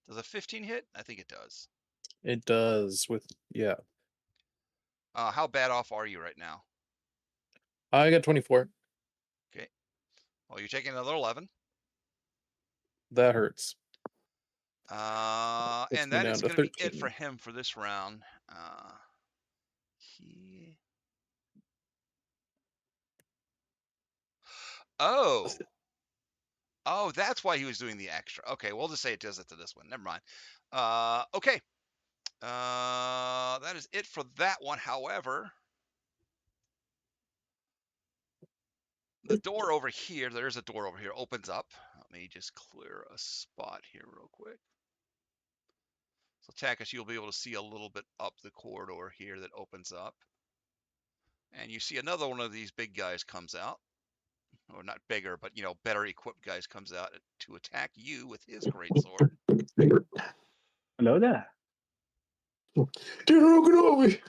Does a 15 hit? I think it does. It does with yeah. How bad off are you right now? I got 24. Okay. Well, you're taking another 11. That hurts. Puts And me that down is to going to be it 13. for him for this round. Oh. Oh, that's why he was doing the extra. Okay, we'll just say it does it to this one. Never mind. Okay. That is it for that one. However, the door over here, there's a door over here, opens up. Let me just clear a spot here real quick. So Takis, you'll be able to see a little bit up the corridor here that opens up. And you see another one of these big guys comes out. Or not bigger, but better equipped guys comes out to attack you with his great sword. Hello there. General Kenobi.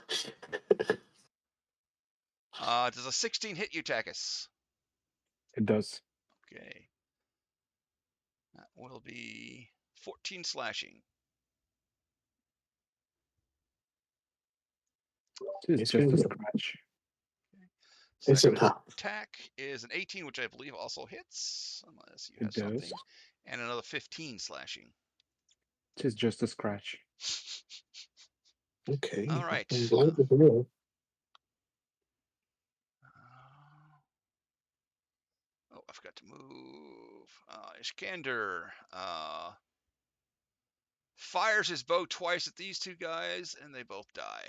Does a 16 hit you, Takis? It does. Okay. That will be 14 slashing. It's just a scratch. Second Listen, attack is an 18, which I believe also hits, unless you It have does. something. And another 15 slashing. It's just a scratch. okay. All right. I'm glad to know. Oh, I forgot to move. Iskander fires his bow twice at these two guys, and they both die.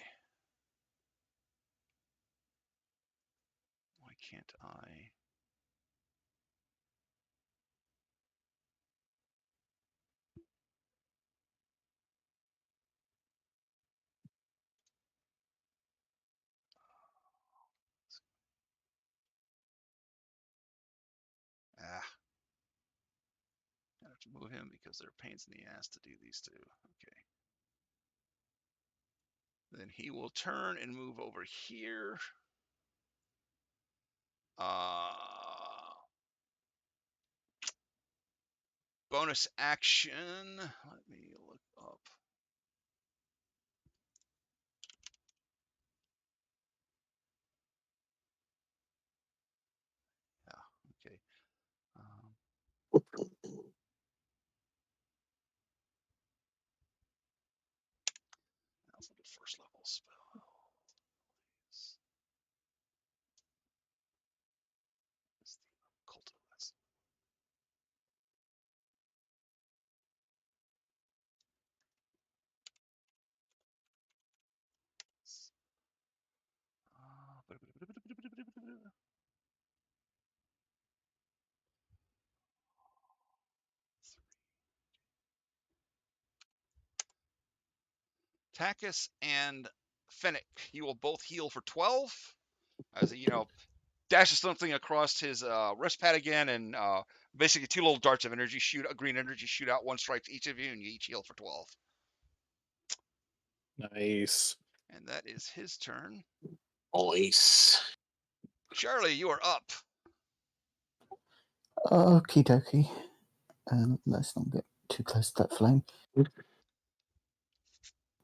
Why can't I? I have to move him because they're pains in the ass to do these two. Okay. Then he will turn and move over here. Bonus action. Let me look up. Yeah, okay. Now for the first level spell. It's the occult. Takis and Fennec, you will both heal for 12. As he, dashes something across his wrist pad again, and basically two little darts of energy green energy shoot out. One strikes each of you, and you each heal for 12. Nice. And that is his turn. Nice. Charlie, you are up. Okie dokie. Let's not get too close to that flame.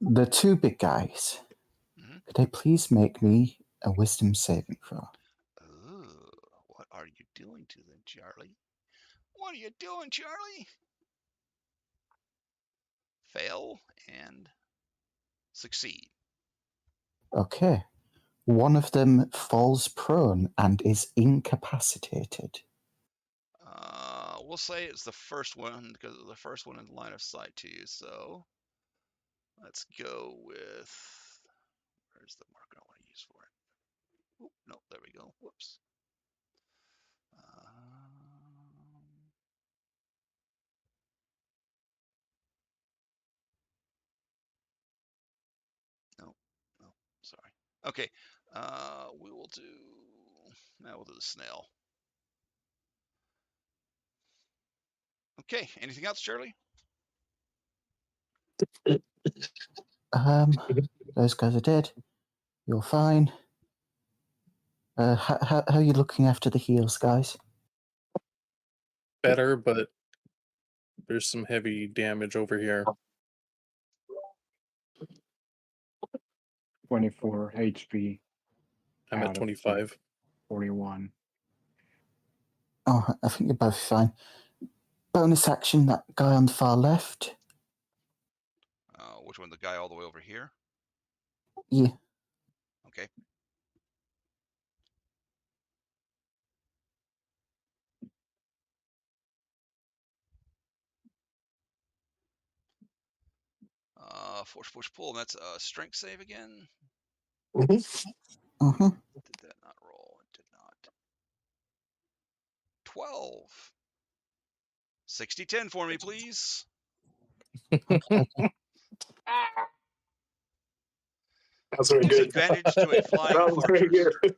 The two big guys. Mm-hmm. Could they please make me a wisdom saving throw? Ooh, what are you doing to them, Charlie? What are you doing, Charlie? Fail and succeed. Okay. One of them falls prone and is incapacitated. we'll say it's the first one because it's the first one in the line of sight to you. So let's go with, where's the marker I want to use for it? Oop, no, there we go. Whoops. No, no, sorry. Okay, we will do. Now we'll do the snail. Okay, anything else, Shirley? Those guys are dead. You're fine. How are you looking after the heals, guys? Better, but there's some heavy damage over here. 24 HP. I'm at 25. 41. Oh, I think you're both fine. Bonus action, that guy on the far left. Which one? The guy all the way over here? Yeah. Okay. Force, push, pull. And that's a strength save again. Mhm. Did that not roll? It did not. 12. 60-10 for me, please. That's very good. Disadvantage to a flying That was very fortress. good.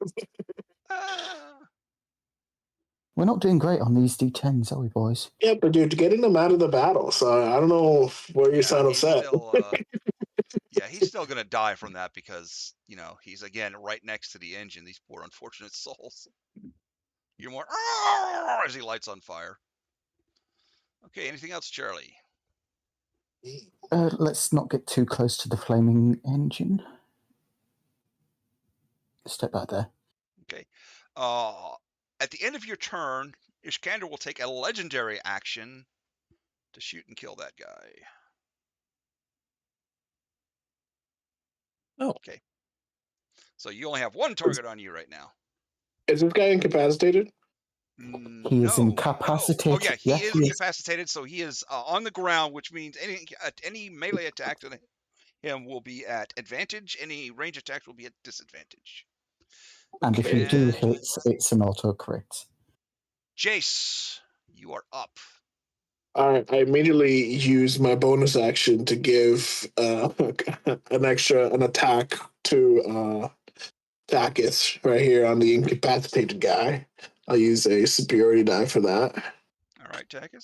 We're not doing great on these D10s, are we, boys? Yeah, but dude, getting them out of the battle. So I don't know where you sound he's upset. still, he's still gonna die from that because he's again right next to the engine. These poor unfortunate souls. You're more as he lights on fire. Okay, anything else, Charlie? Let's not get too close to the flaming engine. Step back there. Okay. At the end of your turn, Iskander will take a legendary action to shoot and kill that guy. Oh. Okay. So you only have one target on you right now. Is this guy incapacitated? He is No. incapacitated. Oh yeah, he is he incapacitated, so he is on the ground, which means any melee attack to him will be at advantage. Any range attack will be at disadvantage. And if you do And hit, it's an auto crit. Jace, you are up. I immediately use my bonus action to give an attack to Takis right here on the incapacitated guy. I'll use a superiority die for that. All right, Takis.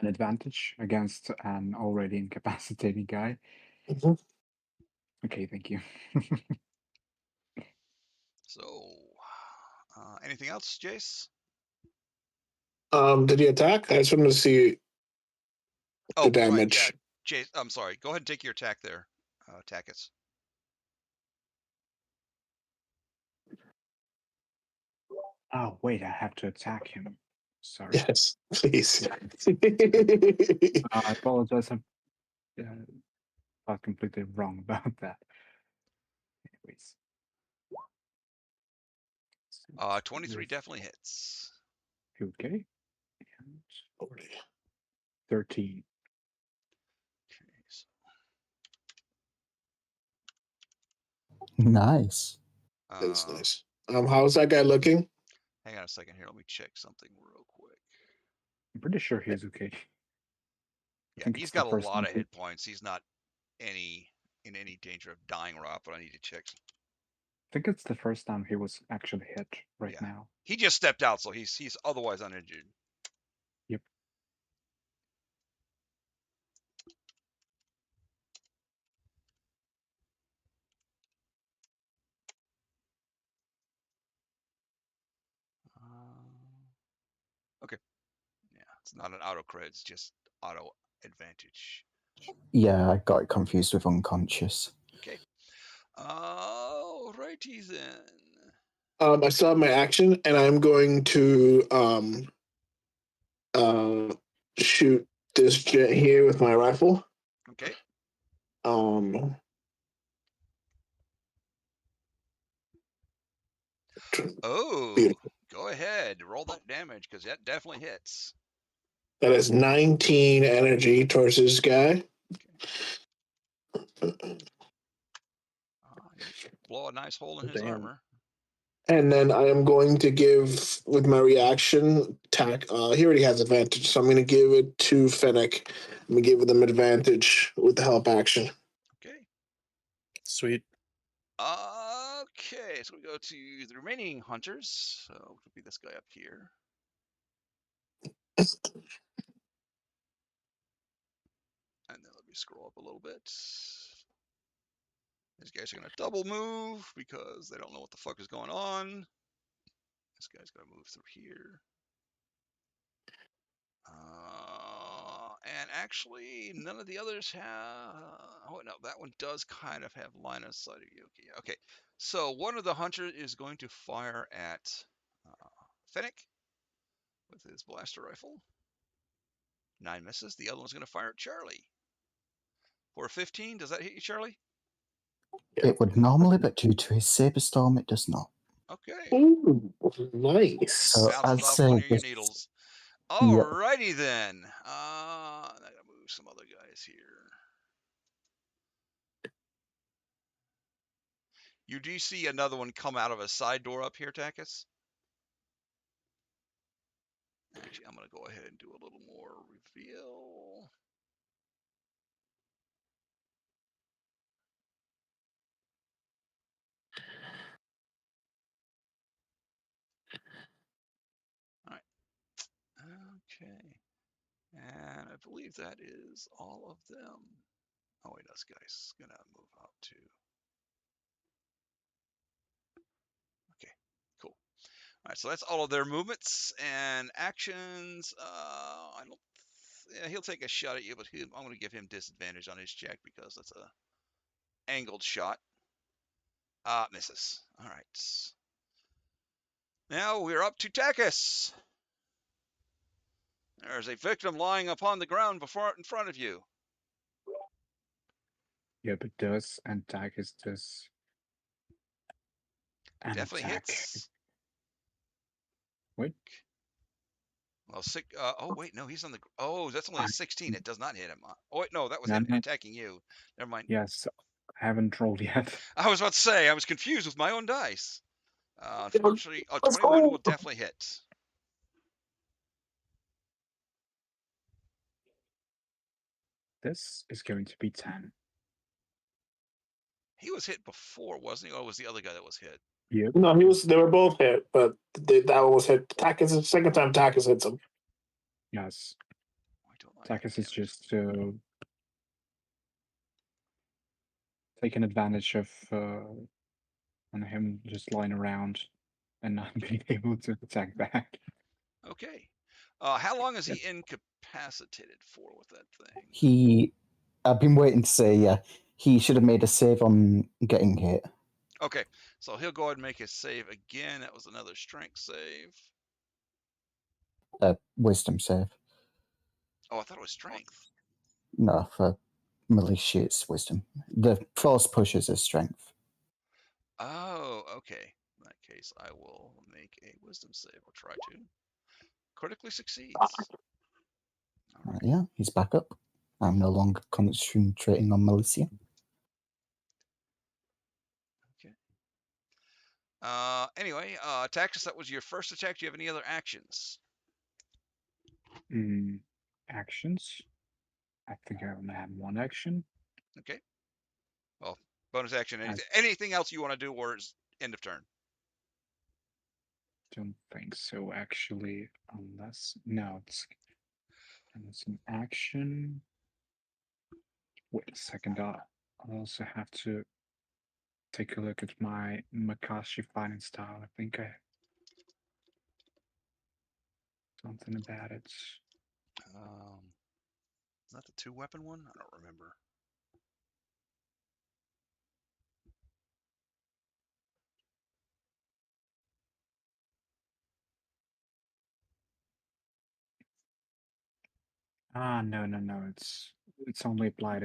An advantage against an already incapacitated guy. Mhm. Okay, thank you. So, anything else, Jace? Did he attack? I just wanted to see the damage. Right, yeah. Jace, I'm sorry. Go ahead and take your attack there, Takis. Oh, wait, I have to attack him. Sorry. Yes, please. I apologize. I thought completely wrong about that. Anyways. 23 definitely hits. Okay. And 13. Okay, so Nice. That's nice. How's that guy looking? hang on a second here. Let me check something real quick. I'm pretty sure he's okay. Yeah, think he's it's the got a first lot time of hit points. He's not in any danger of dying, Rob, but I need to check. I think it's the first time he was actually hit right Yeah. now. He just stepped out, so he's otherwise uninjured. Yep. Okay. Yeah, it's not an auto crit. It's just auto advantage. Yeah, I got it confused with unconscious. Okay. Alrighty then. I still have my action, and I'm going to shoot this jet here with my rifle. Okay. Oh, Beautiful. go ahead. Roll that damage because that definitely hits. That is 19 energy towards this guy. You blow a nice hole in his Damn. armor. And then I am going to give, with my reaction, he already has advantage, so I'm going to give it to Fennec. I'm going to give them advantage with the help action. Okay. Sweet. Okay, so we go to the remaining hunters. So it would be this guy up here. And then let me scroll up a little bit. These guys are going to double move because they don't know what the fuck is going on. This guy's going to move through here. And actually, none of the others have. Oh, no, that one does kind of have line of sight of you. Okay, so one of the hunters is going to fire at Fennec with his blaster rifle. 9 misses. The other one's going to fire at Charlie. For 15, does that hit you, Charlie? It would normally, but due to his saber storm, it does not. Okay. Ooh, nice. So Bounces I'd off say one of your this, needles. yeah, Alrighty then. I gotta move some other guys here. You do see another one come out of a side door up here, Takis? Actually, I'm gonna go ahead and do a little more reveal. Alright. Okay. And I believe that is all of them. Oh wait, this guy's gonna move out too. Okay, cool. All right, so that's all of their movements and actions. I don't. Yeah, he'll take a shot at you, but I'm going to give him disadvantage on his check because that's a angled shot. Misses. All right. Now we're up to Takis. There's a victim lying upon the ground in front of you. Yeah, but does Antagonist does an Definitely attack? hits. Wait, Well, oh wait, no, he's on the. Oh, that's only a I 16. It does not hit him. Oh wait, no, that was no him no attacking you. Never mind. yes, I haven't rolled yet. I was about to say I was confused with my own dice. Unfortunately, Let's 21 go. will definitely hit. This is going to be 10. He was hit before, wasn't he? Or was the other guy that was hit? Yep. No, they were both hit, but that one was hit. Takis, the second time Takis hits him. Yes. Why don't I have Takis is damage? just taking advantage of him just lying around and not being able to attack back. Okay. How long is Yep. he incapacitated for with that thing? I've been waiting to say, yeah, he should have made a save on getting hit. Okay, so he'll go ahead and make his save again. That was another strength save. Wisdom save. Oh, I thought it was strength. No, for militia, it's wisdom. The force pushes is strength. Oh, okay. In that case, I will make a wisdom save. I'll try to. Critically succeeds. All right. Yeah, he's back up. I'm no longer concentrating on militia. Okay. Anyway, Taxus, that was your first attack. Do you have any other actions? Actions. I think I only have one action. Okay. Well, bonus action. I Anything else you want to do, or is end of turn? don't think so, actually. Unless no, it's an action. Wait a second. I'll also have to take a look at my Makashi fighting style. I think I something about it. Is that the 2-weapon one? I don't remember. No. It's only applied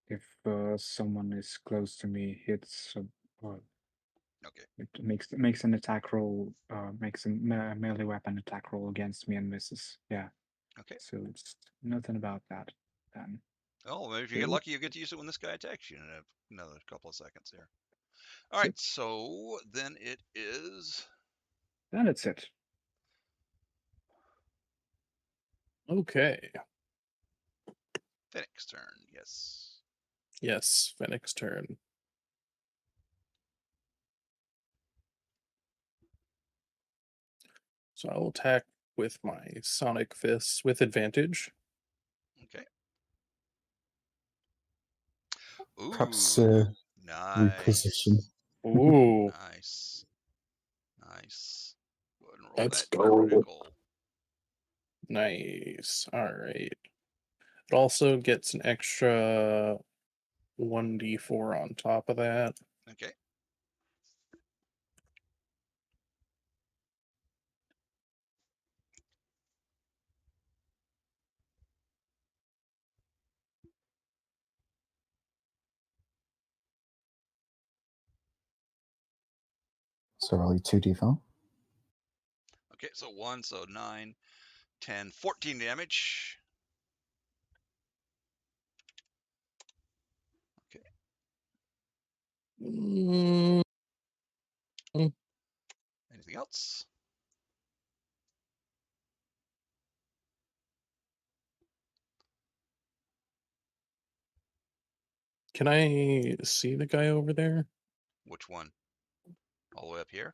if someone is close to me hits. Okay. It makes an attack roll, makes a melee weapon attack roll against me and misses. Yeah. Okay. So it's nothing about that. Then. Oh, maybe if you get Okay. lucky, you'll get to use it when this guy attacks you in another couple of seconds here. All right. So then it is. Then it's it. Okay. Fennec's turn. Yes. Yes, Fennec's turn. So I will attack with my Sonic Fists with advantage. Okay. Perhaps Ooh. reposition. Nice. Ooh, Nice. Nice. Go ahead and roll Let's that go. critical. nice. All right. It also gets an extra 1d4 on top of that. Okay. So only 2d4. Okay. So 1, so 9, 10, 14 damage. Okay. Mm, Anything else? Can I see the guy over there? Which one? All the way up here?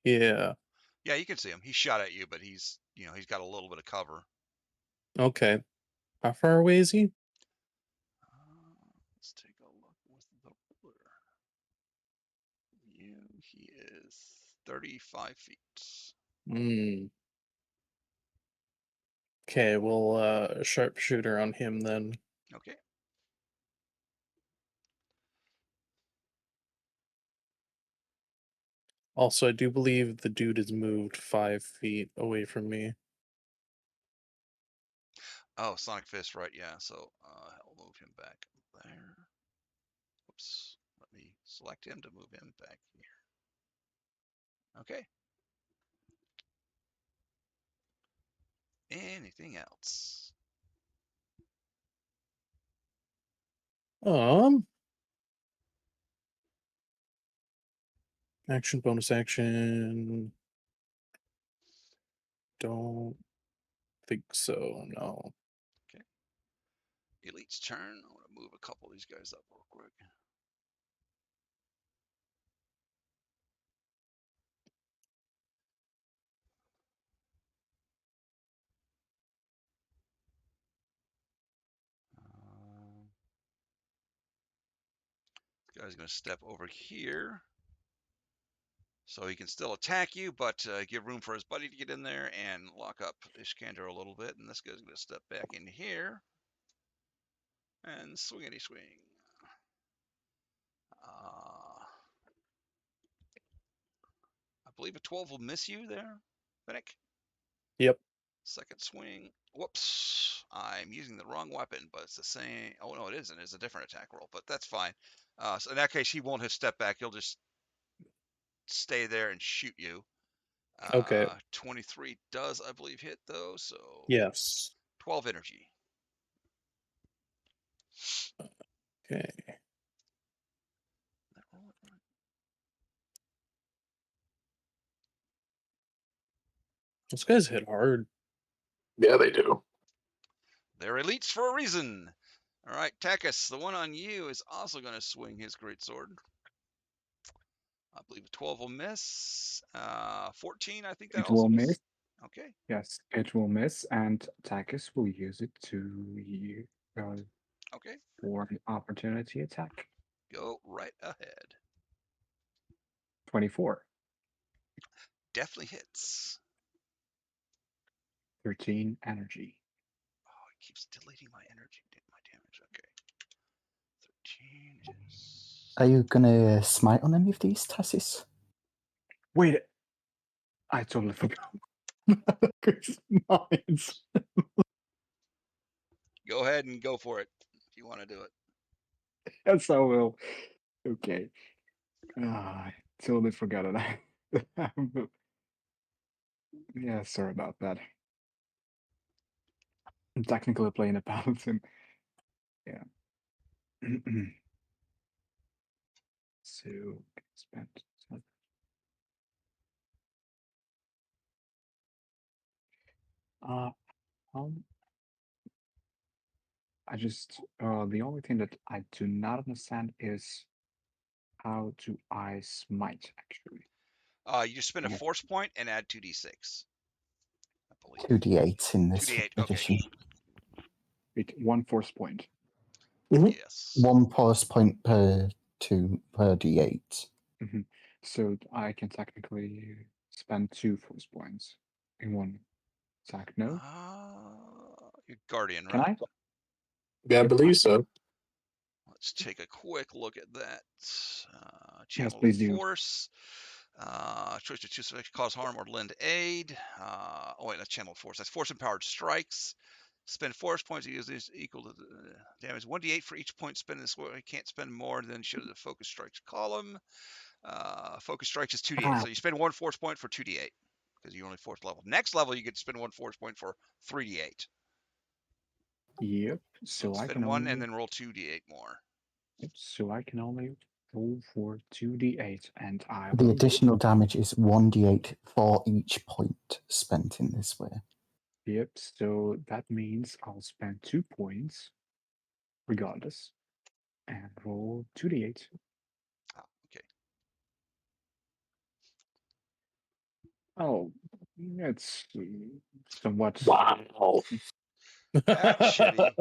Yeah. Yeah, you can see him. He shot at you, but he's got a little bit of cover. Okay. How far away is he? Let's take a look with the ruler. He is 35 feet. Hmm. Okay, we'll sharpshooter on him then. Okay. Also, I do believe the dude has moved 5 feet away from me. Oh, Sonic Fist, right? Yeah. So I'll move him back there. Oops. Let me select him to move him back here. Okay. Anything else? Action, bonus action. Don't think so, no. Okay. Elite's turn. I want to move a couple of these guys up real quick. This guy's going to step over here. So he can still attack you, but give room for his buddy to get in there and lock up Iskander a little bit. And this guy's going to step back in here and swingity swing. I believe a 12 will miss you there, Fennec. Yep. Second swing. Whoops. I'm using the wrong weapon, but it's the same. Oh, no, it isn't. It's a different attack roll, but that's fine. So in that case, he won't have stepped back. He'll just stay there and shoot you. Okay. 23 does, I believe, hit, though. So Yes. 12 energy. Okay. Those guys hit hard. Yeah, they do. They're elites for a reason. All right, Takis, the one on you is also going to swing his greatsword. I believe a 12 will miss. 14, I think that It also will misses. miss. Okay. Yes, it will miss, and Takis will use it to Okay. for an opportunity attack. Go right ahead. 24, Definitely hits. 13 energy. Oh, it keeps deleting my energy, my damage. Okay. 13 is. Are you gonna smite on any of these, Tassis? Wait, I totally forgot. Mines. Go ahead and go for it if you want to do it. Yes, I will. Okay. totally forgot it. Yeah, sorry about that. I'm technically playing a paladin. Yeah. So spend. Uh, um, the only thing that I do not understand is how do I smite actually? You just spend a Yeah. force point and add 2d6, I believe. 2d8 in this 2d8. Okay. edition. Wait, 1 force point. Yes. 1 force point per d8. Hmm. So I can technically spend 2 force points in one attack. No, Your guardian, can right? I? Yeah, I Yep. believe so. Let's take a quick look at that. Yes, Channel please do. force. Choice to choose to cause harm or lend aid. Oh wait, that's channel force. That's force empowered strikes. Spend force points to use these equal to the damage 1d8 for each point spent in this way. You can't spend more than show the focus strikes column. Focus strikes is 2d8. So you spend 1 force point for 2d8 because you only fourth level. Next level, you get to spend 1 force point for 3d8. Yep. So So I spend can 1 and only. then roll 2d8 more. Yep, so I can only roll for 2d8, and I The will. additional damage is 1d8 for each point spent in this way. Yep. So that means I'll spend 2 points regardless, and roll 2d8. Okay. Oh, it's somewhat. Wow. That's shitty.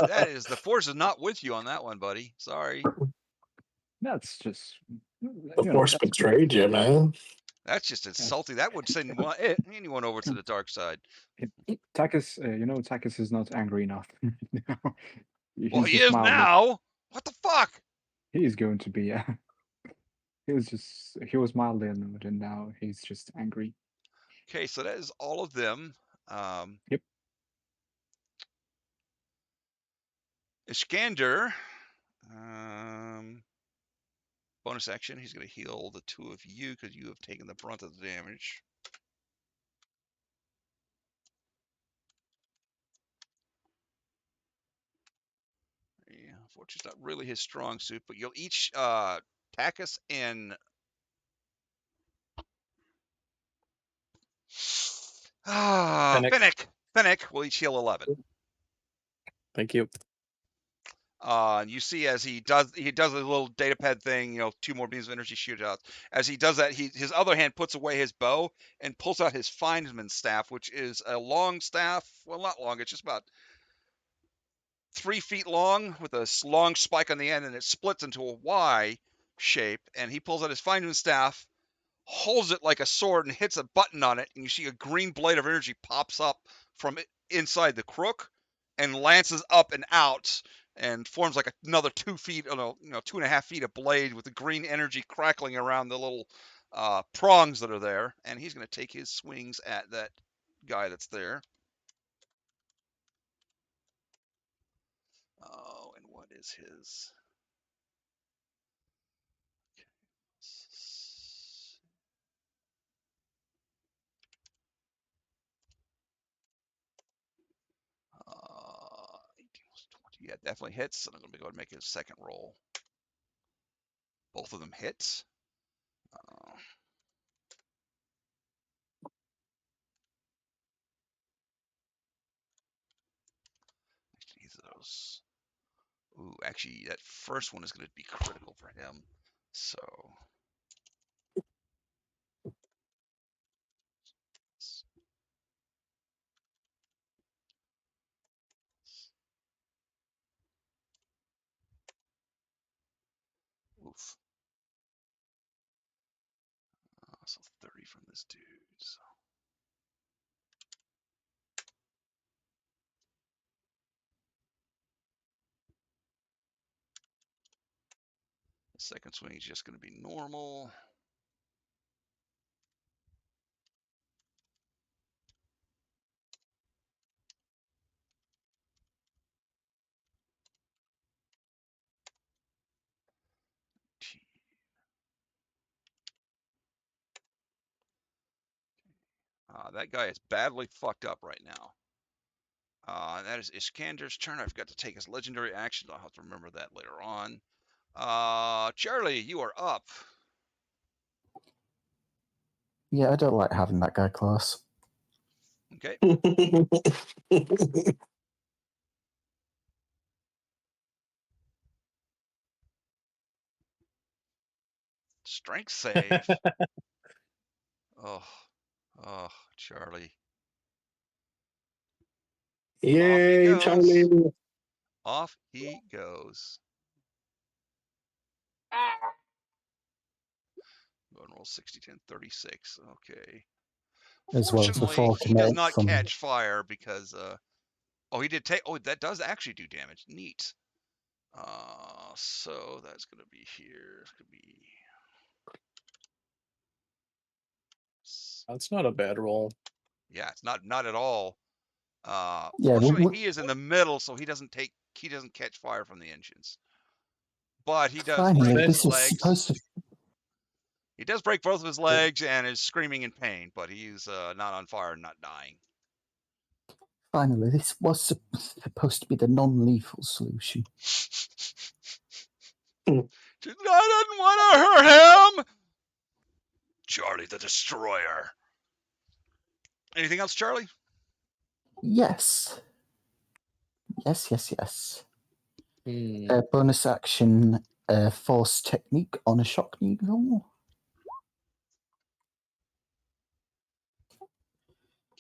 That is, the force is not with you on that one, buddy. Sorry. That's just, The force that's betrayed you, man. That's just that's. insulting. That would send anyone over to the dark side. Takis, Takis is not angry enough now. Well, He's he just is mildly. now. What the fuck? He's going to be. He was mildly annoyed, and now he's just angry. Okay, so that is all of them. Yep. Iskander, bonus action. He's going to heal the 2 of you because you have taken the brunt of the damage. Yeah, unfortunately, it's not really his strong suit, but you'll each, Takis and Fennec. Fennec will each heal 11. Thank you. And you see as he does a little data pad thing, 2 more beams of energy shoot out. As he does that, his other hand puts away his bow and pulls out his Findman staff, which is a long staff. Well, not long. It's just about 3 feet long with a long spike on the end, and it splits into a Y shape. And he pulls out his Findman staff, holds it like a sword, and hits a button on it, and you see a green blade of energy pops up from inside the crook and lances up and out and forms like another 2 feet, 2.5 feet of blade with the green energy crackling around the little prongs that are there. And he's going to take his swings at that guy that's there. Oh, and what is his? Uh, 18 plus 20. Yeah, definitely hits. And I'm going to go ahead and make his second roll. Both of them hit. Neither of those. Ooh, actually, that first one is going to be critical for him. So. Oof. So 30 from this dude. So. The second swing is just going to be normal. That guy is badly fucked up right now. That is Iskander's turn. I forgot to take his legendary action. I'll have to remember that later on. Charlie, you are up. Yeah, I don't like having that guy close. Okay. Strength save. Oh, Charlie. Yay, goes. Charlie. Off he goes. Going to roll 60, 10, 36. Okay. As well as the Fortunately, he does 48 not from catch fire because, oh, he did take, oh, that does actually do damage. Neat. So that's going to be here. It's going to be. That's not a bad roll. Yeah, it's not at all. Yeah, Fortunately, he is in the middle, so he doesn't catch fire from the engines. But he does finally, break his this is legs. supposed to. He does break both of his legs and is screaming in pain, but he's not on fire and not dying. Finally, this was supposed to be the non-lethal solution. I didn't want to hurt him. Charlie the Destroyer. Anything else, Charlie? Yes. Yes. Hmm. Bonus action, force technique on a shock needle.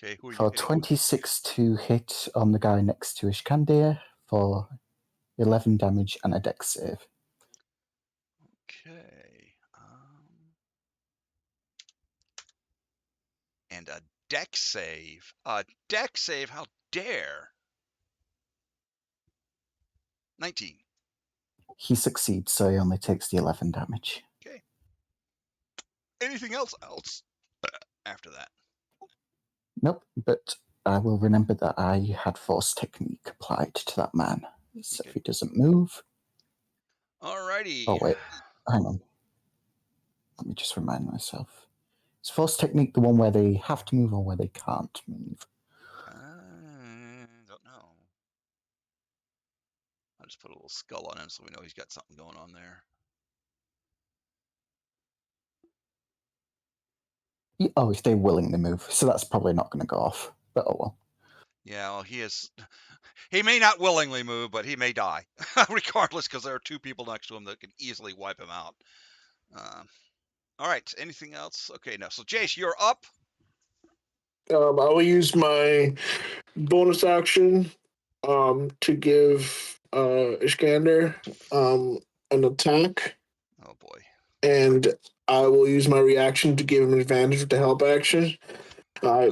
Okay, who are you For hitting? 26 to hit on the guy next to Ishkandir for 11 damage and a dex save. Okay. And a dex save. A dex save? How dare? 19. He succeeds, so he only takes the 11 damage. Okay. Anything else after that? Nope, but I will remember that I had force technique applied to that man. So Okay. if he doesn't move. Alrighty. Oh, wait. Hang on. Let me just remind myself. Is force technique the one where they have to move or where they can't move? Don't know. I'll just put a little skull on him so we know he's got something going on there. Oh, if they're willing to move. So that's probably not going to go off. But oh well. Yeah, well, he may not willingly move, but he may die regardless, because there are two people next to him that can easily wipe him out. All right, anything else? Okay, no. So Jace, you're up. I will use my bonus action to give Iskander an attack, Oh boy. and I will use my reaction to give him an advantage with the help action.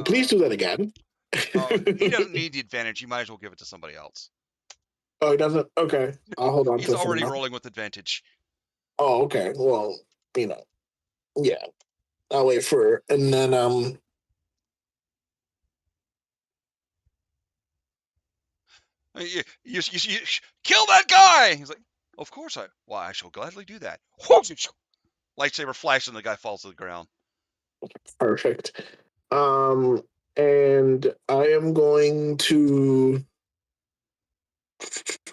Please do that again. He doesn't need the advantage. You might as well give it to somebody else. Oh, he doesn't? Okay. I'll hold on He's to it for already now. rolling with advantage. Oh, okay. Well, yeah. I'll wait for it. And then You kill that guy. He's like, of course I shall gladly do that. Lightsaber flashes and the guy falls to the ground. perfect. And I am going to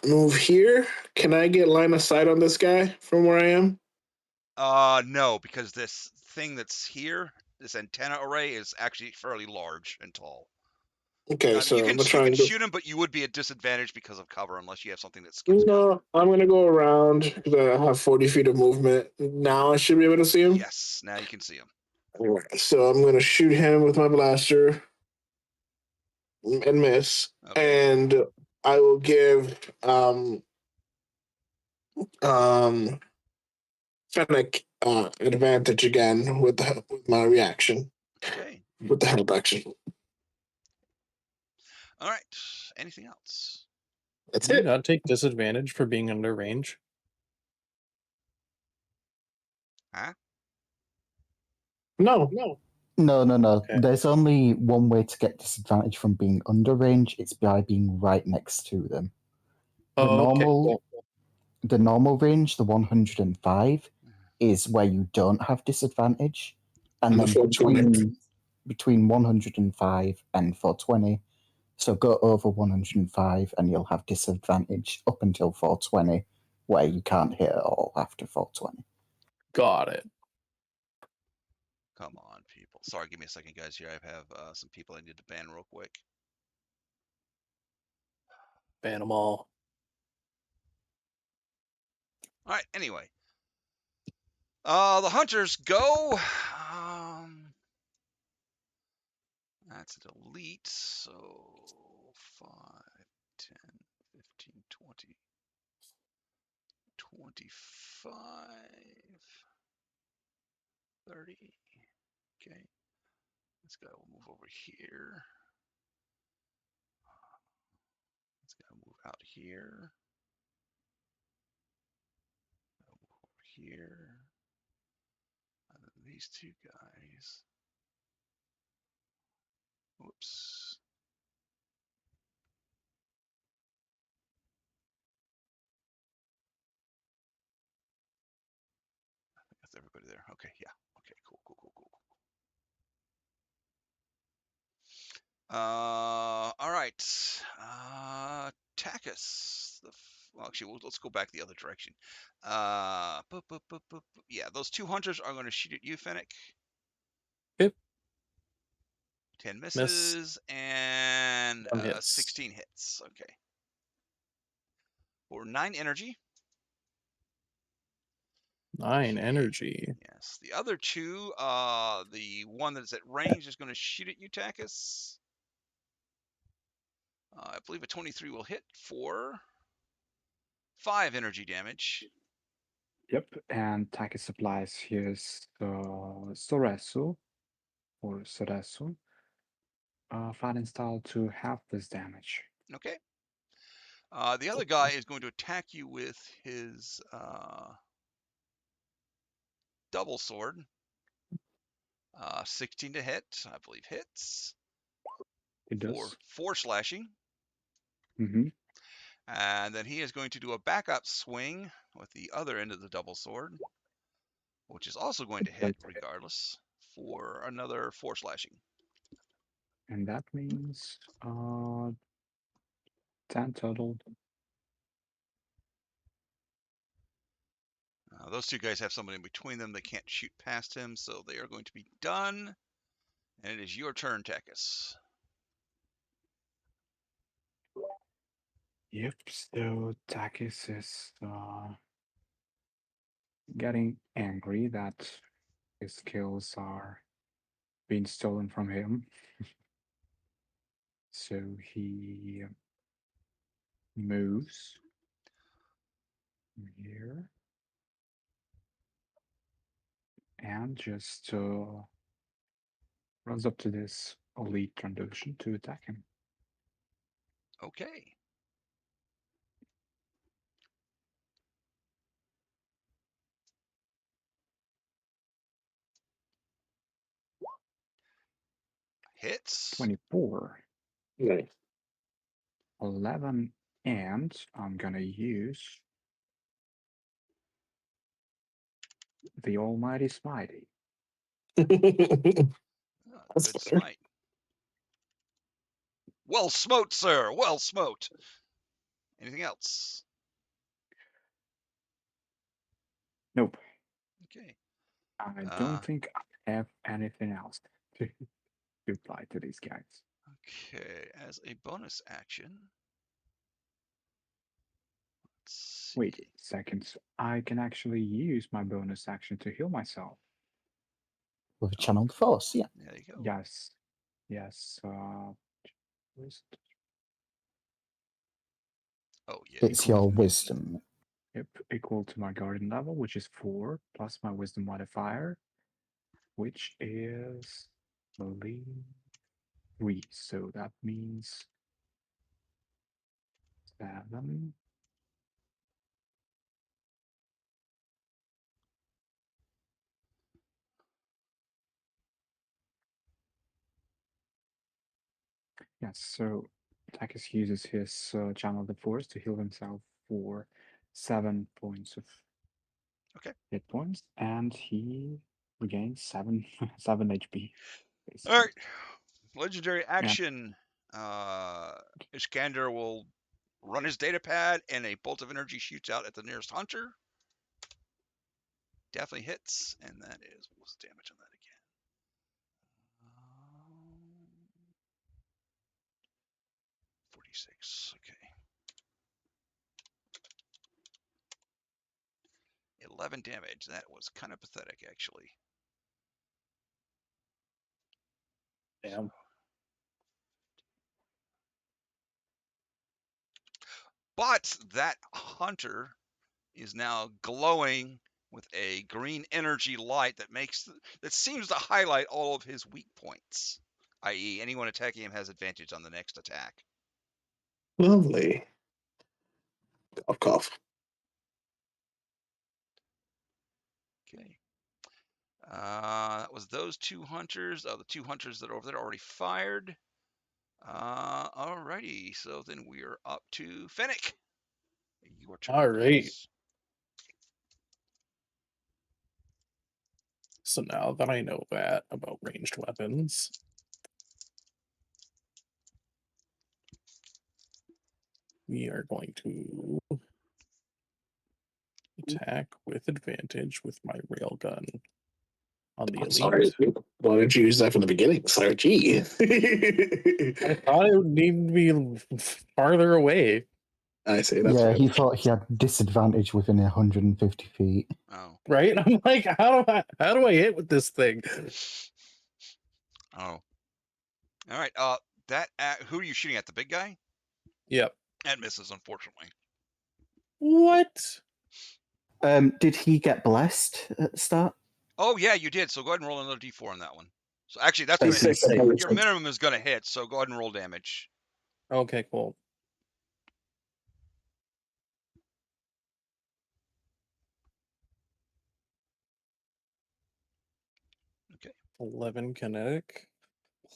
move here. Can I get line of sight on this guy from where I am? No, because this thing that's here, this antenna array, is actually fairly large and tall. Okay, so you I'm can gonna try and shoot him, but you would be at disadvantage because of cover unless you have something that skips cover. No, I'm gonna go around because I have 40 feet of movement. Now I should be able to see him. Yes, now you can see him. Alright, so I'm gonna shoot him with my blaster and miss, Okay. and I will give Fennec advantage again with my reaction. Okay. With the help action. All right. Anything else? That's Do you it. not take disadvantage for being under range? Huh? No. No. Okay. There's only one way to get disadvantage from being under range. It's by being right next to them. The normal range, the 105, is where you don't have disadvantage. And On the then 420. between 105 and 420. So go over 105 and you'll have disadvantage up until 420, where you can't hit at all after 420. Got it. Come on, people. Sorry, give me a second, guys. Here I have some people I need to ban real quick. Ban them all. All right. Anyway, the hunters go. That's a delete. So 5, 10, 15, 20, 25, 30. Okay. This guy will move over here. This guy will move out here. I'll move over here. And then these two guys. Whoops. That's everybody there. Okay, yeah. Okay, cool. All right. Takis. Well, actually, let's go back the other direction. Yeah, those two hunters are going to shoot at you, Fennec. Yep. 10 Miss. misses and hits. 16 hits. Okay. For 9 energy. 9 Okay. energy. Yes. The other two, the one that's at range is going to shoot at you, Takis. I believe a 23 will hit for 5 energy damage. Yep, and Takis applies his Soresu, or Soresu, fighting style to half this damage. Okay. The other guy is going to attack you with his double sword. 16 to hit, I believe hits. It For does. 4 slashing. Mm-hmm. And then he is going to do a backup swing with the other end of the double sword, which is also going to hit regardless, for another 4 slashing. And that means 10 total. Those two guys have someone in between them. They can't shoot past him, so they are going to be done. And it is your turn, Takis. Yep, so Takis is getting angry that his skills are being stolen from him. So he moves here and just runs up to this elite Trandoshan to attack him. Okay. Hits. 24. Nice. 11, and I'm gonna use the Almighty Smitey. That's Good better. smite. Well smote, sir. Well smote. Anything else? Nope. Okay. I don't think I have anything else to apply to these guys. Okay. As a bonus action. Let's Wait see. a second. I can actually use my bonus action to heal myself. With a channeled force, yeah. There you go. Yes. Yes. Oh, yeah. It's your wisdom. Yep, equal to my guardian level, which is 4, plus my wisdom modifier, which is, I believe, 3. So that means 7. Yes, so Takis uses his channel the force to heal himself for 7 points of Okay. hit points, and he regains 7 7 HP. All right. Legendary action. Iskander will run his data pad, and a bolt of energy shoots out at the nearest hunter. Definitely hits, and that is what's the damage on that again? 46. Okay. 11 damage. That was kind of pathetic, actually. Damn. But that hunter is now glowing with a green energy light that seems to highlight all of his weak points, i.e., anyone attacking him has advantage on the next attack. Lovely. Cough, cough. Okay. That was those two hunters. The two hunters that are over there already fired. Alrighty. So then we are up to Fennec. Your turn. All right. Please. So now that I know that about ranged weapons, we are going to attack with advantage with my railgun on the elite. Sorry. Why didn't you use that from the beginning? Sorry, gee. I thought it would need to be farther away. I see. That's Yeah, right. he thought he had disadvantage within 150 feet. Oh. Right? I'm like, how do I hit with this thing? Oh. All right. Who are you shooting at? The big guy? Yep. That misses, unfortunately. What? Did he get blessed at the start? Oh yeah, you did. So go ahead and roll another d4 on that one. So actually, that's That's gonna hit. six. Your minimum is gonna hit. So go ahead and roll damage. Okay, cool. Okay. 11 kinetic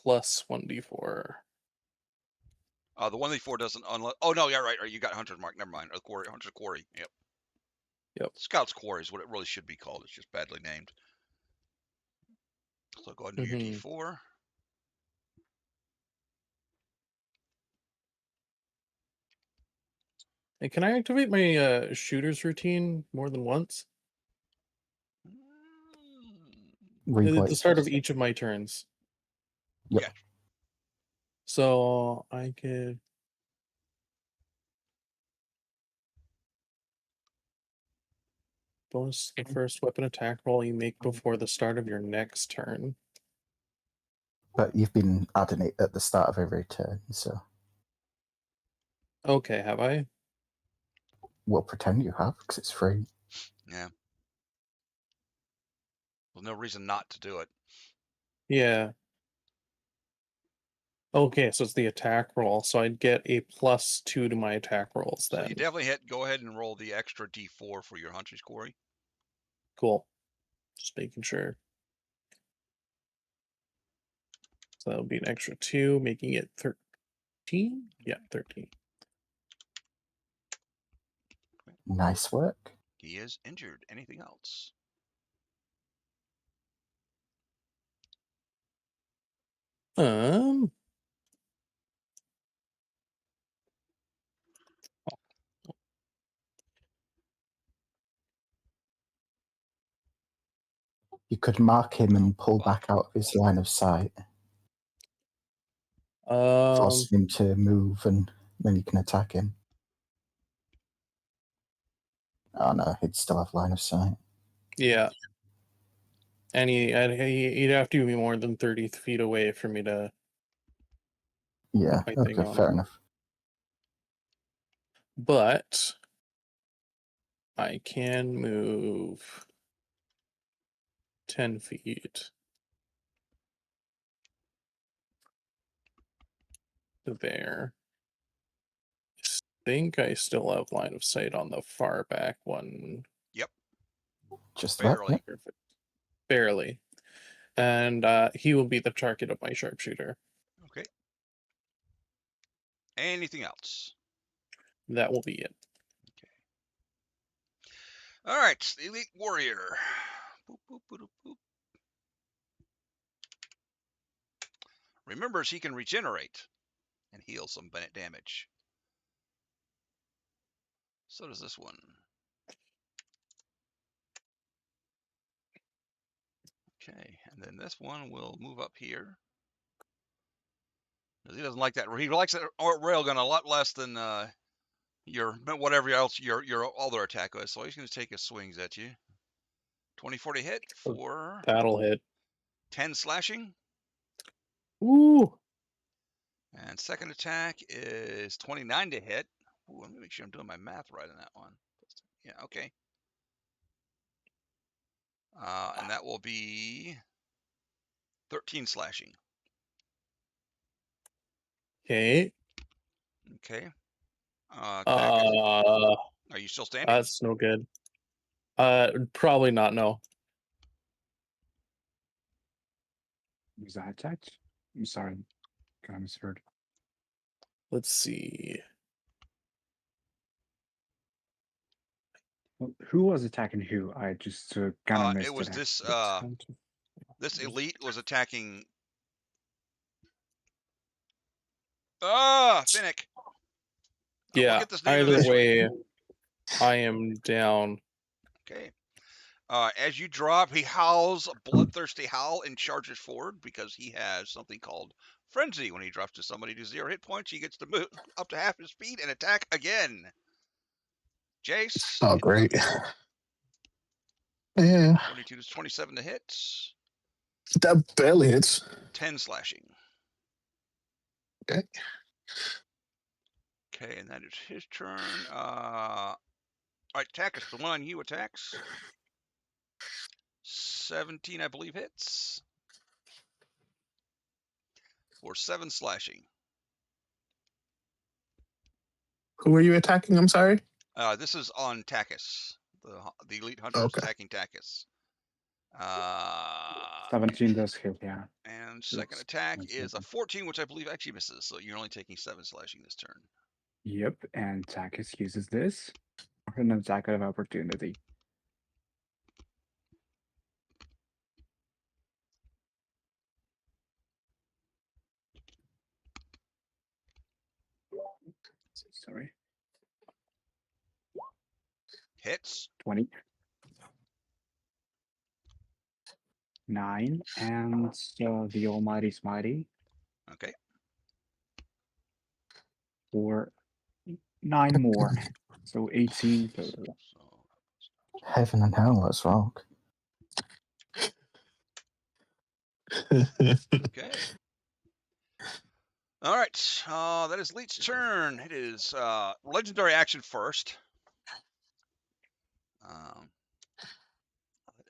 plus 1d4. The 1d4 doesn't unless. Oh no, yeah, right. You got Hunter's Mark. Never mind. Or quarry. Hunter's Quarry. Yep. Yep. Scout's Quarry is what it really should be called. It's just badly named. So go ahead and do your d4. And can I activate my shooter's routine more than once? At the start of each of my turns. Yep. Yeah. So I could. Bonus the first weapon attack roll you make before the start of your next turn. But you've been adding it at the start of every turn, so Okay, have I? we'll pretend you have, because it's free. Yeah. There's no reason not to do it. Yeah. Okay, so it's the attack roll. So I'd get a +2 to my attack rolls So then. you definitely hit. Go ahead and roll the extra d4 for your Hunter's Quarry. Cool. Just making sure. So that'll be an extra 2, making it 13? Yeah, 13. Nice work. He is injured. Anything else? Um. You could mark him and pull back out of his line of sight. Force him to move, and then you can attack him. Oh no, he'd still have line of sight. Yeah. And he'd have to be more than 30 feet away for me to. Yeah, put my thing okay, on fair him. enough. But I can move 10 feet to there. I think I still have line of sight on the far back one. Yep. Just barely. Yep. Perfect. Barely. And he will be the target of my sharpshooter. Okay. Anything else? That will be it. Okay. All right, the Elite Warrior. Boop, boop, boop, boop. remembers he can regenerate and heal some damage. So does this one. Okay, and then this one will move up here. He doesn't like that. He likes that railgun a lot less than your whatever else your other attack was. So he's going to take his swings at you. 24 to hit for That'll hit. 10 slashing. Ooh. And second attack is 29 to hit. Ooh, let me make sure I'm doing my math right on that one. Yeah, okay. And that will be 13 slashing. Okay. Okay. Are you still standing? That's no good. Probably not. No. Was that attacked? I'm sorry. I misheard. Let's see. Well, who was attacking who? I just kind of missed it was this this elite was attacking. Finnick. Yeah. We'll get this name Either eventually. way, I am down. Okay. As you drop, he howls a bloodthirsty howl and charges forward because he has something called Frenzy. When he drops to somebody to 0 hit points, he gets to move up to half his speed and attack again. Jace. Oh, great. Yeah. 22 to 27 to hit. That barely hits. 10 slashing. Okay. Okay, and that is his turn. All right, Takis, the one on you attacks. 17, I believe, hits. For 7 slashing. Who are you attacking? I'm sorry. This is on Takis. The elite hunter is Okay. attacking Takis. 17 does hit, yeah. And second attack is a 14, which I believe actually misses. So you're only taking 7 slashing this turn. Yep, and Takis uses this for an attack of opportunity. Sorry. Hits. 20. 9, and the Almighty Smitey Okay. for 9 more. So 18 total. Heaven and hell, let's rock. Okay. All right. That is Leet's turn. It is legendary action first.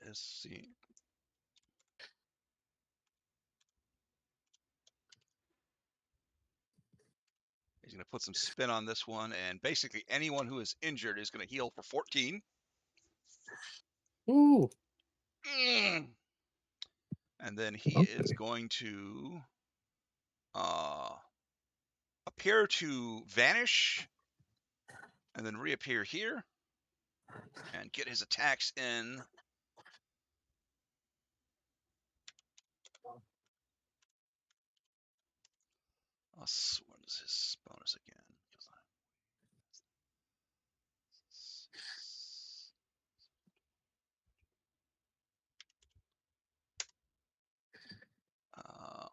Let's see. He's going to put some spin on this one, and basically anyone who is injured is going to heal for 14. Ooh. And then he is going to appear to vanish and then reappear here and get his attacks in. What is his bonus again?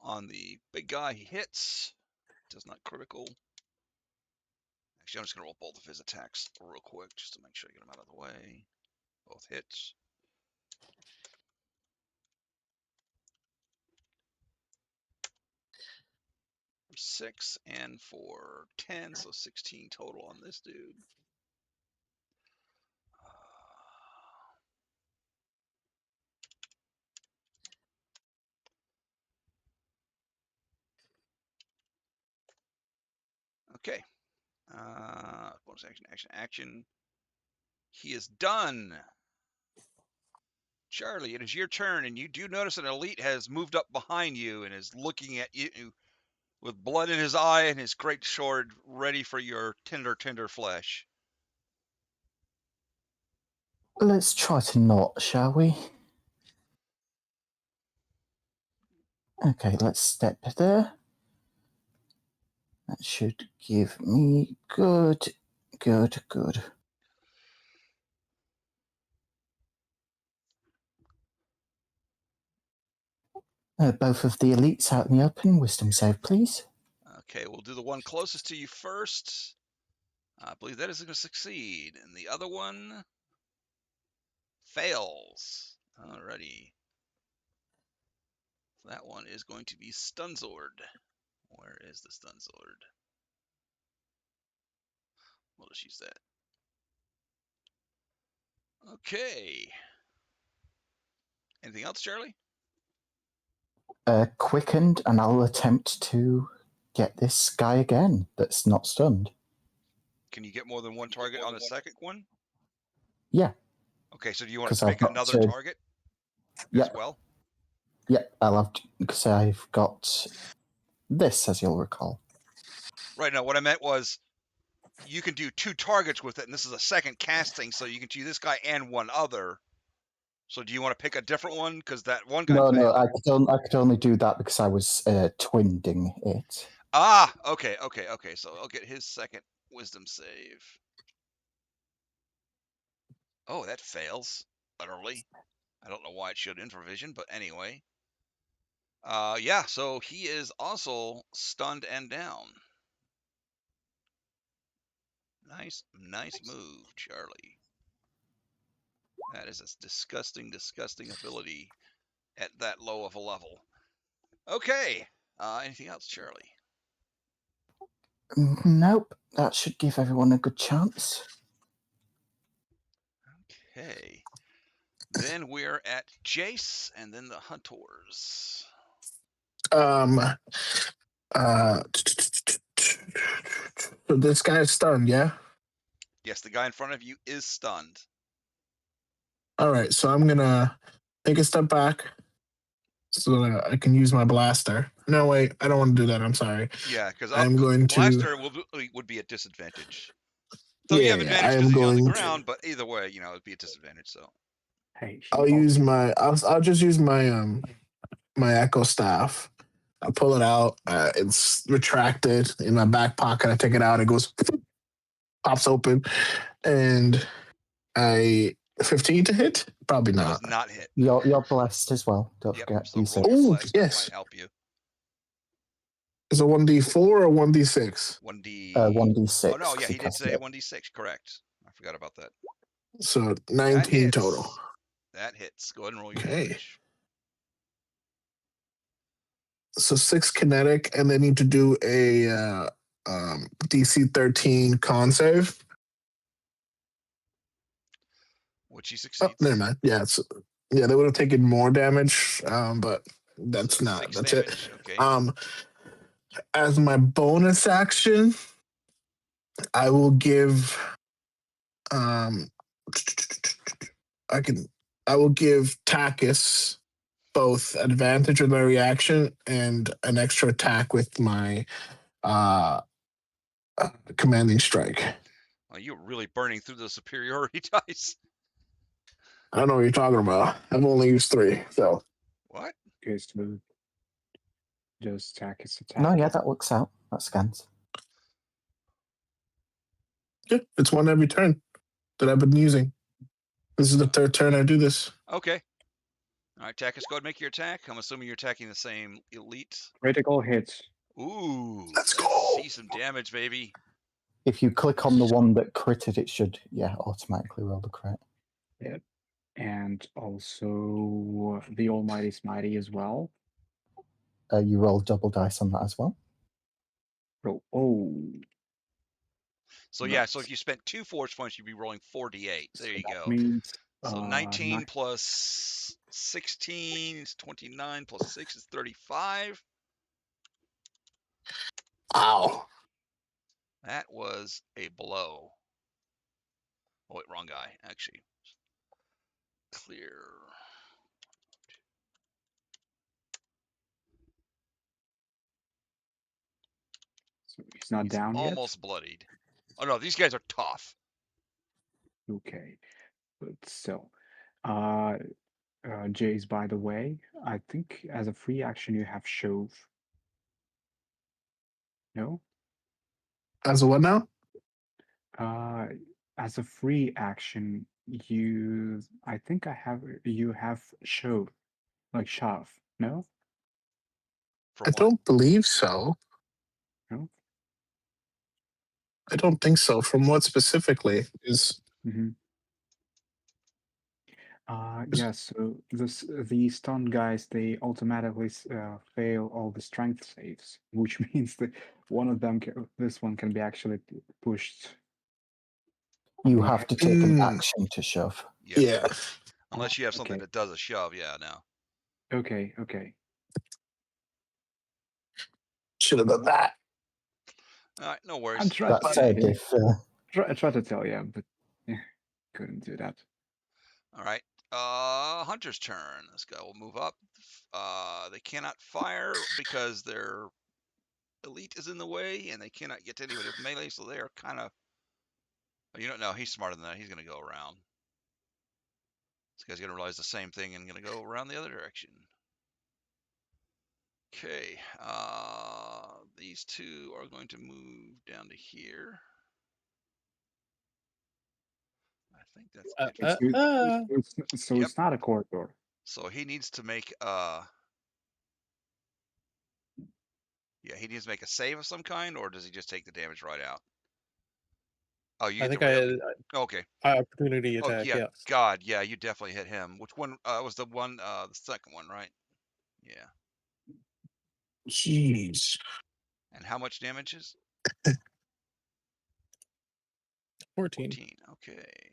On the big guy, he hits. Does not critical. Actually, I'm just going to roll both of his attacks real quick just to make sure I get them out of the way. Both hits. For 6 and for 10, so 16 total on this dude. Okay. Bonus action. He is done. Charlie, it is your turn, and you do notice an elite has moved up behind you and is looking at you with blood in his eye and his great sword ready for your tender flesh. Let's try to not, shall we? Okay, let's step there. That should give me good. Both of the elites out in the open. Wisdom save, please. Okay, we'll do the one closest to you first. I believe that is going to succeed. And the other one fails. Alrighty. That one is going to be Stunzord. Where is the Stunzord? We'll just use that. Okay. Anything else, Charlie? Quickened, and I'll attempt to get this guy again that's not stunned. Can you get more than one target on the second one? Yeah. Okay, so do you want 'Cause to I've pick got another to- target Yeah. as well? Yeah, I'll have to, because I've got this, as you'll recall. Right, now what I meant was you can do 2 targets with it, and this is a second casting, so you can do this guy and one other. So do you want to pick a different one? Because that one guy failed. No, I could only do that because I was twinding it. Ah, okay. So I'll get his second wisdom save. Oh, that fails utterly. I don't know why it showed infravision, but anyway. Yeah, so he is also stunned and down. Nice move, Charlie. That is a disgusting ability at that low of a level. Okay. Anything else, Charlie? Nope, that should give everyone a good chance. Okay. Then we're at Jace and then the Huntors. So this guy's stunned, yeah? Yes, the guy in front of you is stunned. All right, so I'm gonna take a step back so that I can use my blaster. No, wait, I don't want to do that. I'm sorry. Yeah, because I'm going to. blaster would be a disadvantage. So you have Yeah, I advantage am because he's on the going ground, but either way, it'd be a disadvantage. So Hey, I'll use my. I'll just use my my echo staff. I pull it out. It's retracted in my back pocket. I take it out. It goes, pops open, and I 15 to hit. Probably does not. not hit. You're blessed as well. Don't Yep. forget. So You roll said your Ooh, blast. That yes. might help you. Is it 1d4 or 1d6? 1d. 1d6. Oh no, yeah, he did cast say it. 1d6. Correct. I forgot about that. So That 19 hits. total. That hits. Go ahead and roll your Okay. damage. So 6 kinetic, and they need to do a DC 13 con save. Which he Oh, succeeds. never mind. Yeah, they would have taken more damage, but that's So not. 6 That's damage. it. Okay. As my bonus action, I will give. I will give Takis both advantage with my reaction and an extra attack with my commanding strike. Well, you're really burning through the superiority dice. I don't know what you're talking about. I've only used 3, so. What? Okay, smooth. Just attack his attack. No, yeah, that works out. That scans. Yeah, it's one every turn that I've been using. This is the 3rd turn I do this. Okay. All right, Takis, go ahead and make your attack. I'm assuming you're attacking the same elite. Critical hits. Ooh, Let's go. see some damage, baby. If you click on the one that critted, it should, automatically roll the crit. Yep. And also the Almighty Smitey as well. You roll double dice on that as well. Oh. So yeah, so if you spent 2 force points, you'd be rolling 4d8. There you go. Means, So 19 plus 16 is 29 plus 6 is 35. Ow. That was a blow. Oh wait, wrong guy, actually. Clear. So he's not down almost bloodied. Oh no, these guys are tough. yet? Okay. But so, Jace, by the way, I think as a free action you have shove. No? As a what now? Uh, as a free action, I think you have shove, like shove. No? For I what? don't believe so. No? I don't think so. From what specifically is? Mm-hmm. Yeah, so the stunned guys, they automatically fail all the strength saves, which means that one of them, this one can be actually pushed. You The have to take an Mm, action to shove. Yeah. yeah, Unless you have something Okay, that does a shove. Yeah. No. okay. should have done that. All right. No I'm worries. trying That to But tell said, you. if I tried to tell you, but yeah, couldn't do that. All right. Hunter's turn. This guy will move up. They cannot fire because their elite is in the way, and they cannot get to anybody with melee, so they are kind of. You don't know. He's smarter than that. He's going to go around. This guy's going to realize the same thing and going to go around the other direction. Okay. These two are going to move down to here. I think that's it. Okay, so Yep. it's not a corridor. So he needs to make yeah, he needs to make a save of some kind, or does he just take the damage right out? Oh, you I get the think right. I Okay. Okay. opportunity Oh attack. yeah. Yes. God, yeah, you definitely hit him. Which one was the one? The second one, right? Yeah. jeez, And how much damage is? 14. 14. Okay.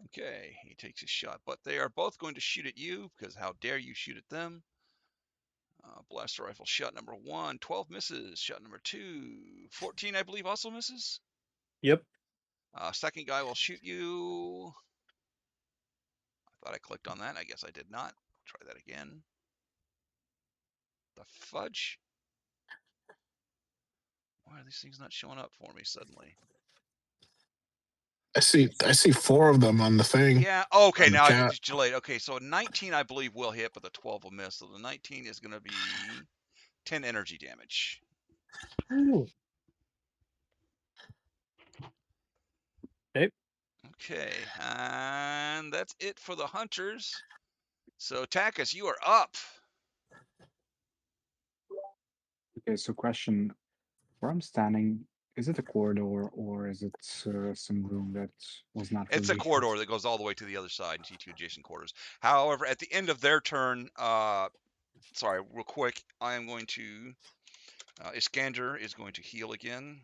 Okay, he takes his shot, but they are both going to shoot at you because how dare you shoot at them? Blaster rifle shot number 1, 12 misses. Shot number 2, 14, I believe, also misses. Yep. Second guy will shoot you. I thought I clicked on that. I guess I did not. Try that again. The fudge. Why are these things not showing up for me suddenly? I see 4 of them on the thing Yeah. Okay. on the Now I chat. just delayed. Okay. So 19, I believe, will hit, but the 12 will miss. So the 19 is going to be 10 energy damage. Ooh. Okay. Okay. And that's it for the hunters. So Takis, you are up. Okay, so question: where I'm standing, is it a corridor or is it some room that was not It's a really corridor that goes all the way to the other side into two adjacent quarters. However, at the end of their turn, sorry, real quick, I am going to Iskander is going to heal again.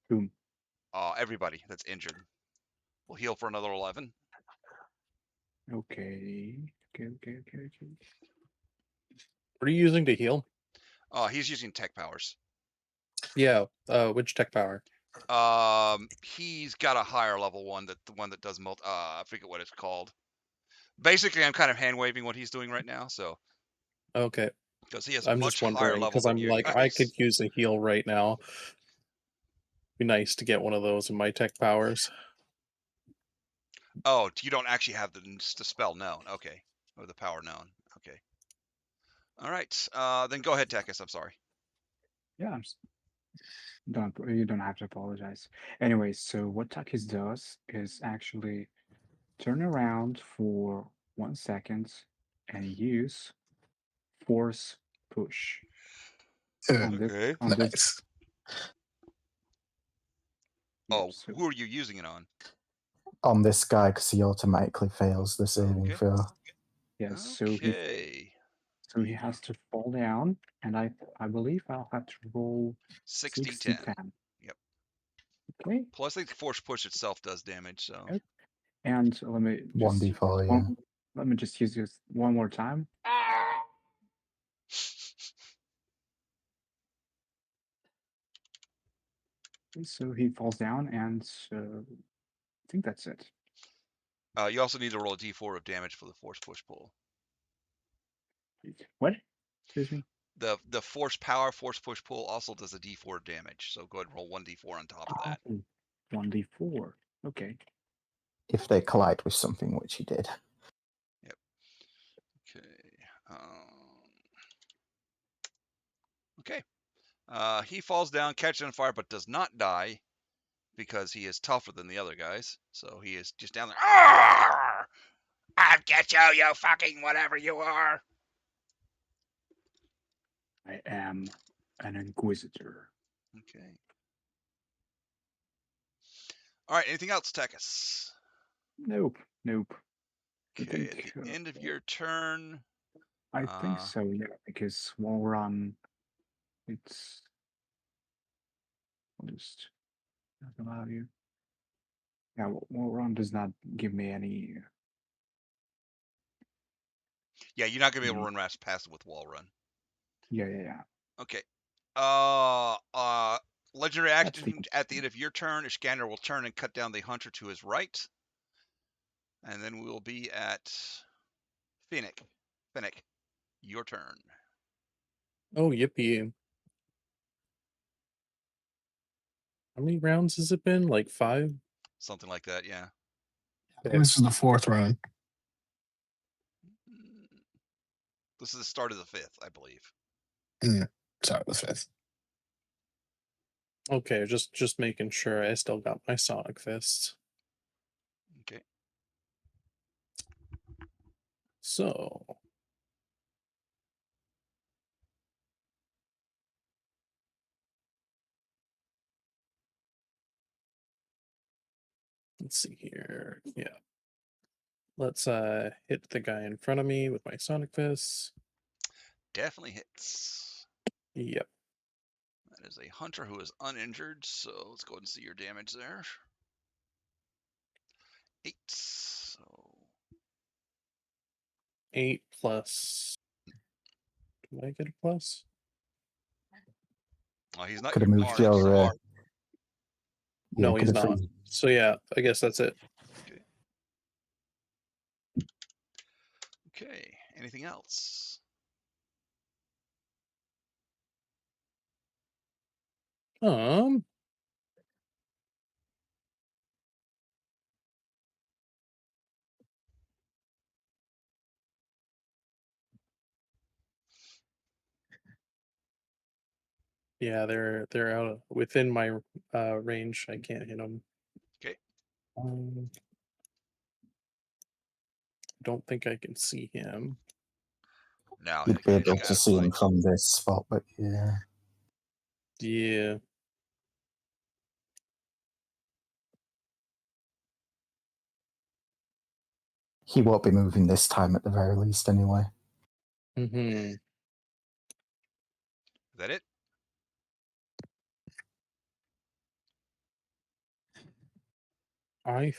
Boom. Everybody that's injured will heal for another 11. Okay. What are you using to heal? He's using tech powers. Yeah. Which tech power? He's got a higher level one, that the one that does I forget what it's called. Basically, I'm kind of hand waving what he's doing right now, so Okay. because he has I'm much just higher wondering level because than I'm you like I could guys. use a heal right now. Be nice to get one of those in my tech powers. Oh, you don't actually have the spell known. Okay. Or the power known. Okay. All right. Then go ahead, Tekis. I'm sorry. Yeah, you don't have to apologize. Anyway, so what Takis does is actually turn around for 1 second and use force push on this Okay. on this. Nice. Yep, Oh, so who are you using it on? on this guy, because he automatically fails the saving Okay. throw. yes, Okay. so he has to fall down, and I believe I'll have to roll 60 60 10. 10. Yep. Okay. Plus, I think the force push itself does damage, so. Yep. And let me just 1d4, yeah. let me just use this one more time. So he falls down, and I think that's it. You also need to roll a d4 of damage for the force push pull. What? Excuse me? The force power, force push pull also does a d4 damage. So go ahead and roll 1d4 on top of that. 1d4. Okay. If they collide with something, which he did. Yep. Okay. Okay. He falls down, catches on fire, but does not die because he is tougher than the other guys. So he is just down there. Arr! I'll get you, you fucking whatever you are. I am an inquisitor. Okay. All right. Anything else, Tekis? Nope. Nope. Okay. At the end of your turn. I think so, yeah, because wall run, it's. I'll just allow you. Yeah, wall run does not give me any. Yeah, you're not gonna be able to run past it with wall run. Yeah. Okay. Legendary action at the end of your turn, Iskander will turn and cut down the hunter to his right. And then we will be at Finnick. Finnick, your turn. Oh, yippee. How many rounds has it been? Like 5? Something like that, yeah. This is the 4th round. This is the start of the 5th, I believe. Sorry, the 5th. Okay, just making sure I still got my Sonic Fist. Okay. So let's see here. Yeah. Let's hit the guy in front of me with my Sonic Fist. Definitely hits. Yep. That is a hunter who is uninjured, so let's go ahead and see your damage there. 8. So 8 plus. Do I get a plus? Oh, he's not Could have your moved mark. your. No, he's could have not. So yeah, I guess that's it. Okay. Okay. Anything else? Yeah, they're out within my range. I can't hit them. Okay. Don't think I can see him. Now You'd be able got to see him from this spot, but yeah. Yeah. He won't be moving this time at the very least, anyway. Mm-hmm. Is that it? I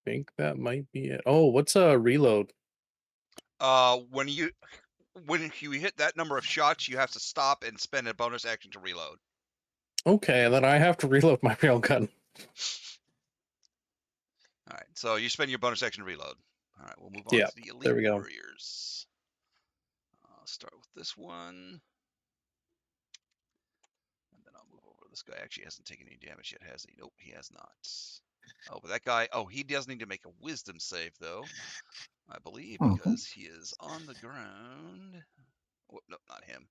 think that might be it. Oh, what's a reload? When you hit that number of shots, you have to stop and spend a bonus action to reload. Okay, then I have to reload my railgun. All right, so you spend your bonus action to reload. All right, we'll move on Yeah, to the elite there we go. warriors. I'll start with this one, and then I'll move over. This guy actually hasn't taken any damage yet, has he? Nope, he has not. Oh, but that guy, oh, he does need to make a wisdom save, though, I believe, because he is on the ground. Oh, no, not him.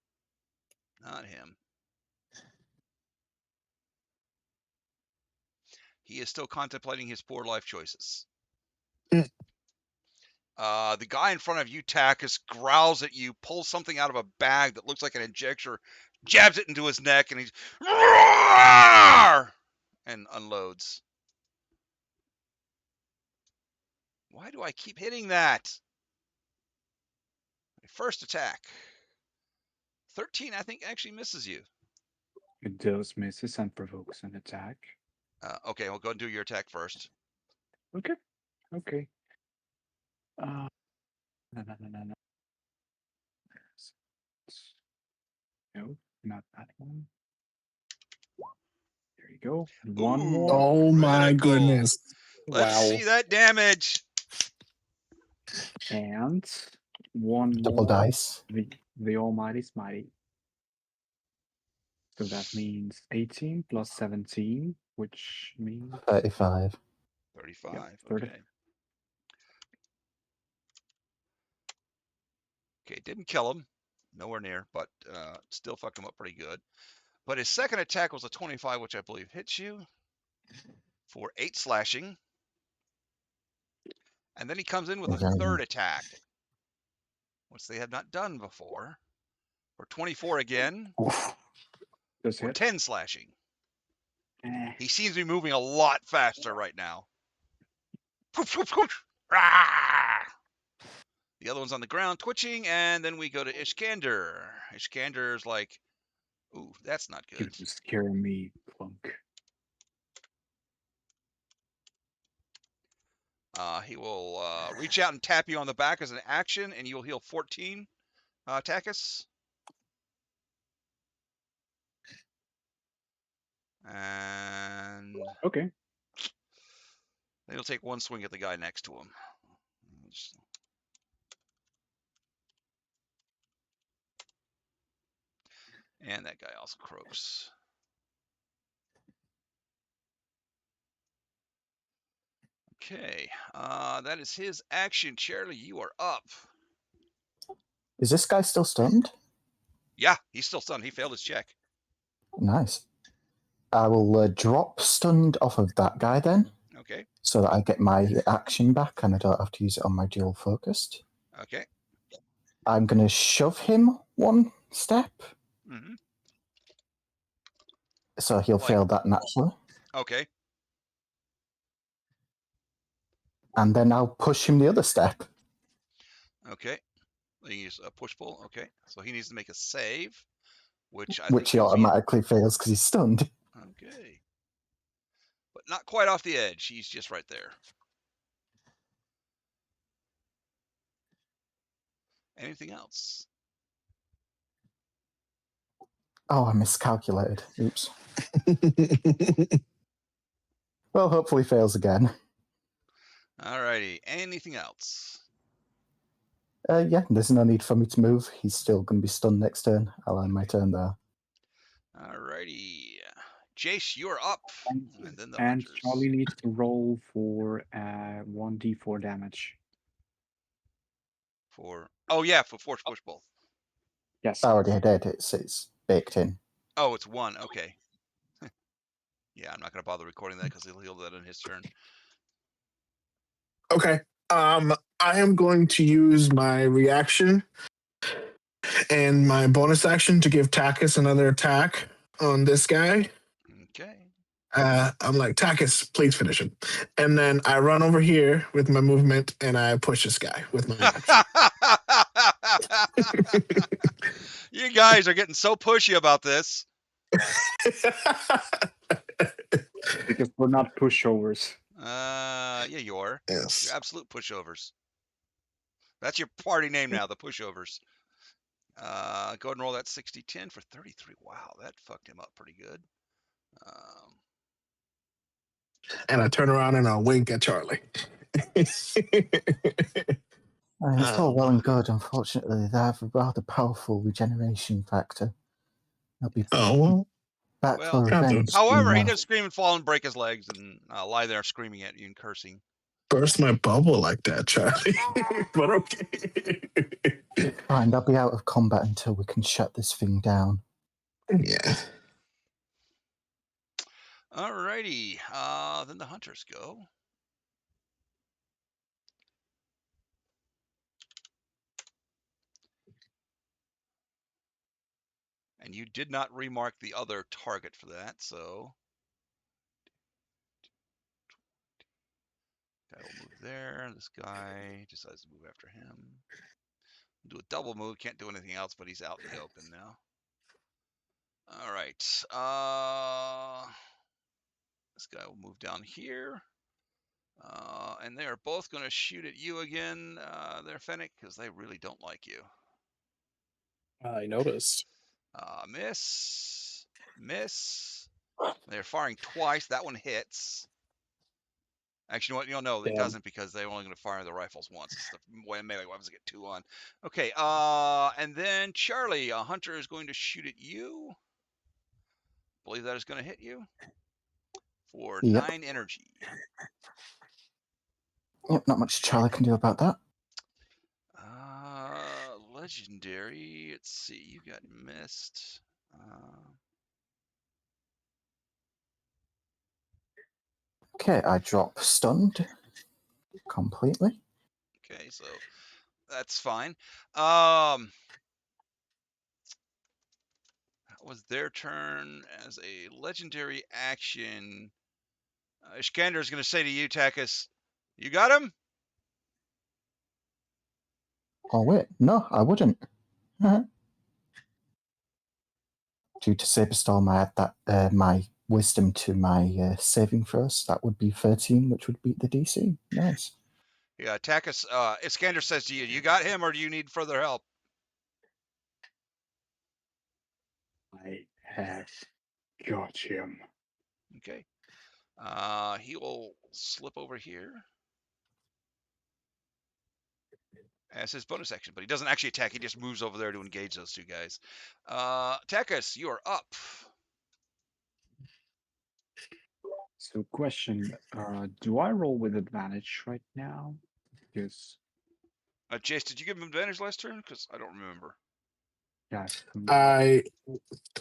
Not him. He is still contemplating his poor life choices. The guy in front of you, Takis, growls at you, pulls something out of a bag that looks like an injector, jabs it into his neck, and he's and unloads. Why do I keep hitting that? My first attack. 13, I think, actually misses you. It does misses and provokes an attack. Okay, we'll go and do your attack first. Okay. No. No, not that one. There you go. One Ooh, more. Oh my critical. goodness. Let's Wow. see that damage. And one Double more. dice. The Almighty Smighty. So that means 18 plus 17, which means 35. 35. Yeah, 30. Okay. Okay, didn't kill him. Nowhere near, but still fucked him up pretty good. But his second attack was a 25, which I believe hits you for 8 slashing. And then he comes in with a third attack, which they had not done before, for 24 again, Does for hit. 10 slashing. Eh. He seems to be moving a lot faster right now. Poof, poof, poof. Rah! The other one's on the ground twitching, and then we go to Ishkander. Ishkander's like, ooh, that's not good. You scare me, Clunk. He will reach out and tap you on the back as an action, and you will heal 14, Takis. And Okay. then he'll take one swing at the guy next to him. And that guy also croaks. Okay, that is his action. Charlie, you are up. Is this guy still stunned? Yeah, he's still stunned. He failed his check. Nice. I will drop stunned off of that guy then. Okay. So that I get my action back and I don't have to use it on my dual focused. Okay. I'm going to shove him one step. Mm-hmm. So he'll Like, fail that naturally. okay. And then I'll push him the other step. Okay. He use a push pull. Okay. So he needs to make a save, which I Which think he gives me. automatically fails because he's stunned. Okay. But not quite off the edge. He's just right there. Anything else? Oh, I miscalculated. Oops. Well, hopefully fails again. Alrighty. Anything else? Yeah, there's no need for me to move. He's still going to be stunned next turn. I'll end my turn there. Alrighty. Jace, you're up. And then the And hunters. Charlie needs to roll for 1d4 damage. For force push pull. Yes. I already did. It's baked in. Oh, it's 1. Okay. Yeah, I'm not gonna bother recording that because he'll heal that in his turn. Okay. I am going to use my reaction and my bonus action to give Takis another attack on this guy. Okay. I'm like, Takis, please finish him. And then I run over here with my movement and I push this guy with my action. You guys are getting so pushy about this. Because we're not pushovers. Yeah, you are. Yes. You're absolute pushovers. That's your party name now, the pushovers. Go ahead and roll that 60-10 for 33. Wow, that fucked him up pretty good. And I turn around and I wink at Charlie. It's all well and good. Unfortunately, they have a rather powerful regeneration factor. I'll be back Well, for revenge. however, he does scream and fall and break his legs and lie there screaming at you and cursing. Burst my bubble like that, Charlie. But okay. Fine, I'll be out of combat until we can shut this thing down. Yeah. Alrighty. Then the hunters go. And you did not remark the other target for that, so guy will move there. This guy decides to move after him. Do a double move. Can't do anything else, but he's out in the open now. All right. This guy will move down here. And they are both going to shoot at you again, there, Fennec, because they really don't like you. I noticed. Miss. Miss. They're firing twice. That one hits. Actually, you know what? You'll know it Damn. doesn't because they're only going to fire the rifles once. It's the melee weapons that get 2 on. Okay, and then Charlie, a hunter is going to shoot at you. Believe that is going to hit you for Yep. 9 energy. Yep, not much Charlie can do about that. Legendary. Let's see. You got missed. Okay, I drop stunned completely. Okay, so that's fine. That was their turn as a legendary action. Iskander is going to say to you, Takis, you got him? Oh wait, no, I wouldn't. Due to Saber Storm, I add that my wisdom to my saving throws. That would be 13, which would beat the DC. Nice. Yeah, Takis, Iskander says to you, you got him or do you need further help? I have got him. Okay. He will slip over here as his bonus action, but he doesn't actually attack. He just moves over there to engage those 2 guys. Takis, you are up. So, question: do I roll with advantage right now? Because Jace, did you give him advantage last turn? Because I don't remember. yeah,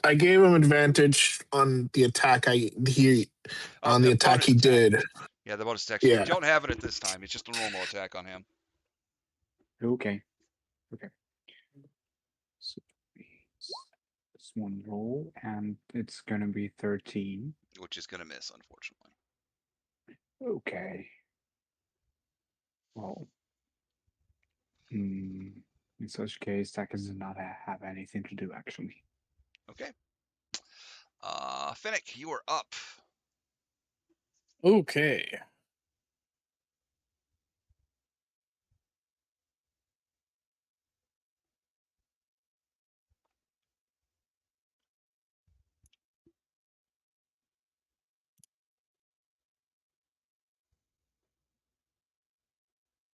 I gave him advantage on the attack. On the attack bonus he did. Yeah, the bonus attack. Yeah. You don't have it at this time. It's just a normal attack on him. okay. So this one roll, and it's gonna be 13. Which is going to miss, unfortunately. Okay. Well, in such case, Takis does not have anything to do, actually. Okay. Finnick, you are up. Okay.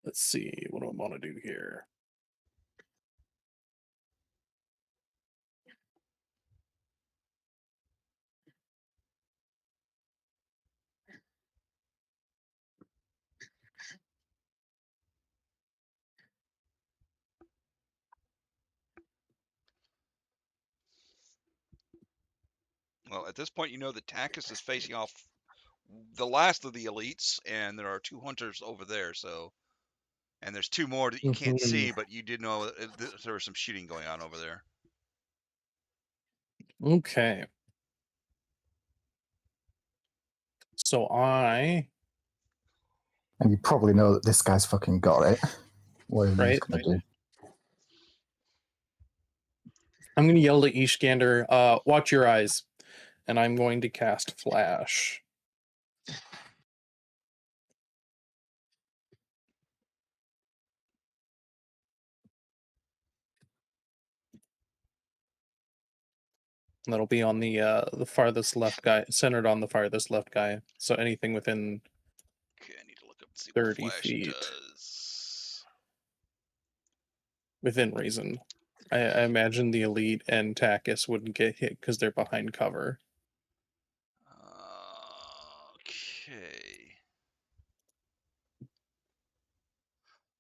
Let's see. What do I want to do here? Well, at this point, you know that Takis is facing off the last of the elites, and there are 2 hunters over there. So, and there's 2 more that you can't see, but you did know that there was some shooting going on over there. Okay. So And you probably know that this guy's fucking got it. Whatever he's gonna do. I'm going to yell to Ishgander, watch your eyes. And I'm going to cast Flash. That'll be on the farthest left guy, centered on the farthest left guy. So anything within Okay, I need to look up and see 30 what Flash feet. does. Within reason. I imagine the elite and Takis wouldn't get hit because they're behind cover. Okay.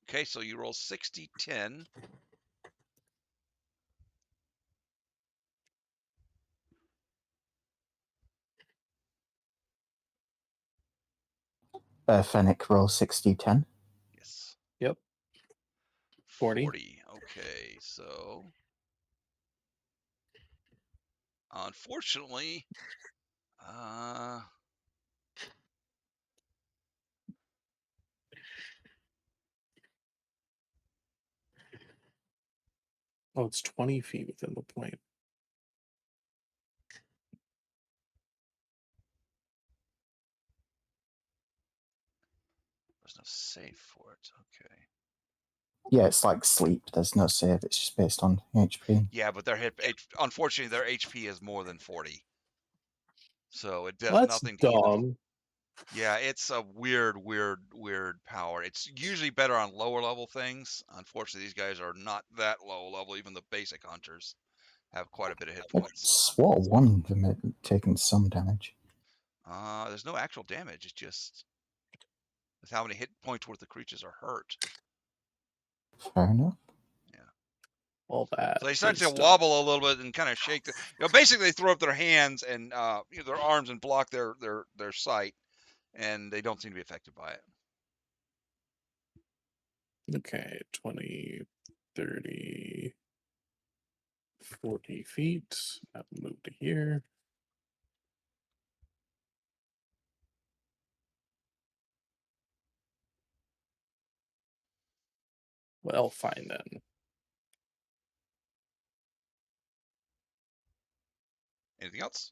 Okay, so you roll 60, 10. Fennec roll 60, 10. Yes. Yep. 40. Okay, so unfortunately, Oh, it's 20 feet within the point. there's no save for it. Okay. Yeah, it's like sleep. There's no save. It's just based on HP. Yeah, but their unfortunately, their HP is more than 40. So it does Well, that's nothing to either. dumb. Yeah, it's a weird power. It's usually better on lower level things. Unfortunately, these guys are not that low level. Even the basic hunters have quite a bit of hit I points. swore one of them had taken some damage. There's no actual damage. It's just how many hit points worth of creatures are hurt. Fair enough. All that. So they start to is done. wobble a little bit and kind of shake. Basically they throw up their hands and their arms and block their sight, and they don't seem to be affected by it. Okay, 20, 30, 40 feet. I'll move to here. Well, fine then. Anything else?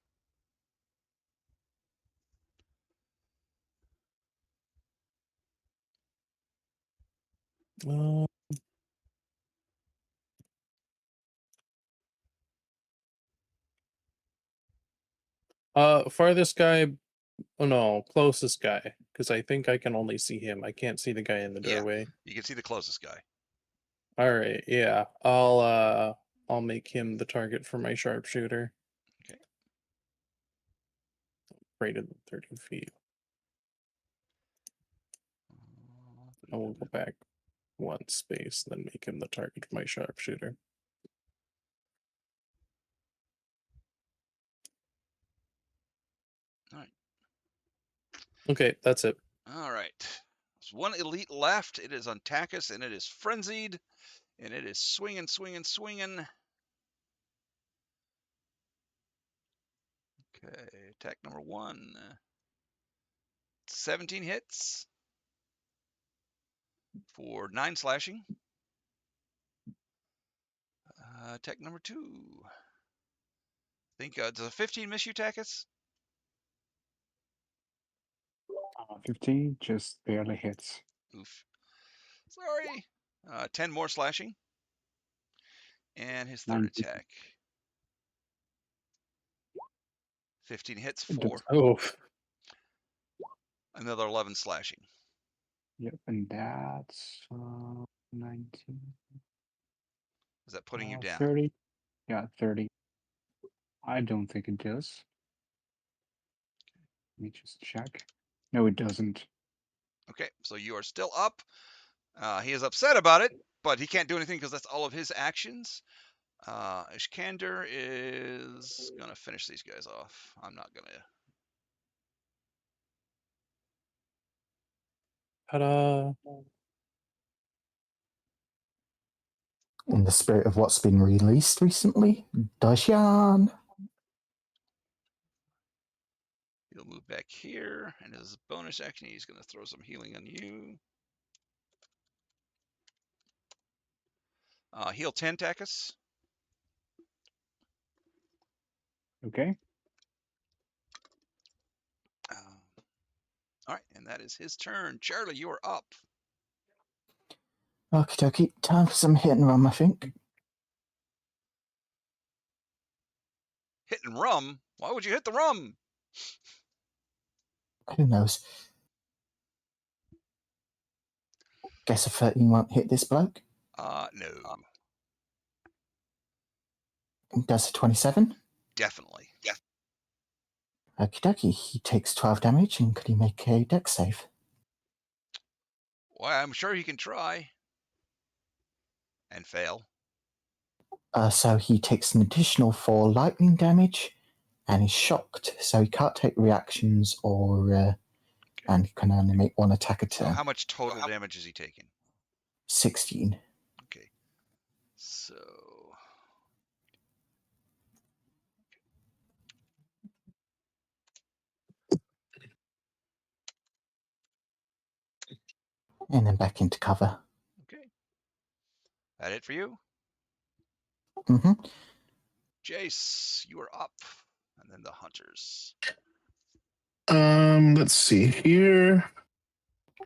Farthest guy. Oh no, closest guy. Because I think I can only see him. I can't see the guy in the Yeah. doorway. You can see the closest guy. All right, yeah. I'll make him the target for my sharpshooter. Okay. Greater than 30 feet. I will go back one space, then make him the target for my sharpshooter. All right. Okay, that's it. All right. There's one elite left. It is on Takis, and it is frenzied, and it is swinging. Okay, attack number 1. 17 hits for 9 slashing. Attack number 2. I think does a 15 miss you, Takis? 15 just barely hits. Oof. Sorry. 10 more slashing. And his third 19. attack. 15 hits It does. for Oh, another 11 slashing. Yep, and that's 19. Is that putting you down? 30. Yeah, 30. I don't think it does. Let me just check. No, it doesn't. Okay, so you are still up. He is upset about it, but he can't do anything because that's all of his actions. Ishkander is going to finish these guys off. I'm not going to. ta-da. In the spirit of what's been released recently, Darshan. He'll move back here, and as a bonus action, he's going to throw some healing on you. Heal 10, Takis. Okay. All right, and that is his turn. Charlie, you are up. Okie dokie. Time for some hit and run, I think. Hitting rum? Why would you hit the rum? Who knows? Guess a 13 won't hit this bloke. No. Does a 27? Definitely. Yeah. Okie dokie. He takes 12 damage, and could he make a dex save? Well, I'm sure he can try. And fail. So he takes an additional 4 lightning damage, and he's shocked, so he can't take reactions or and he can only make 1 attack a So turn. how much total damage is he taking? 16. Okay. So And then back into cover. okay. That it for you? Mm-hmm. Jace, you are up. And then the hunters. Let's see here.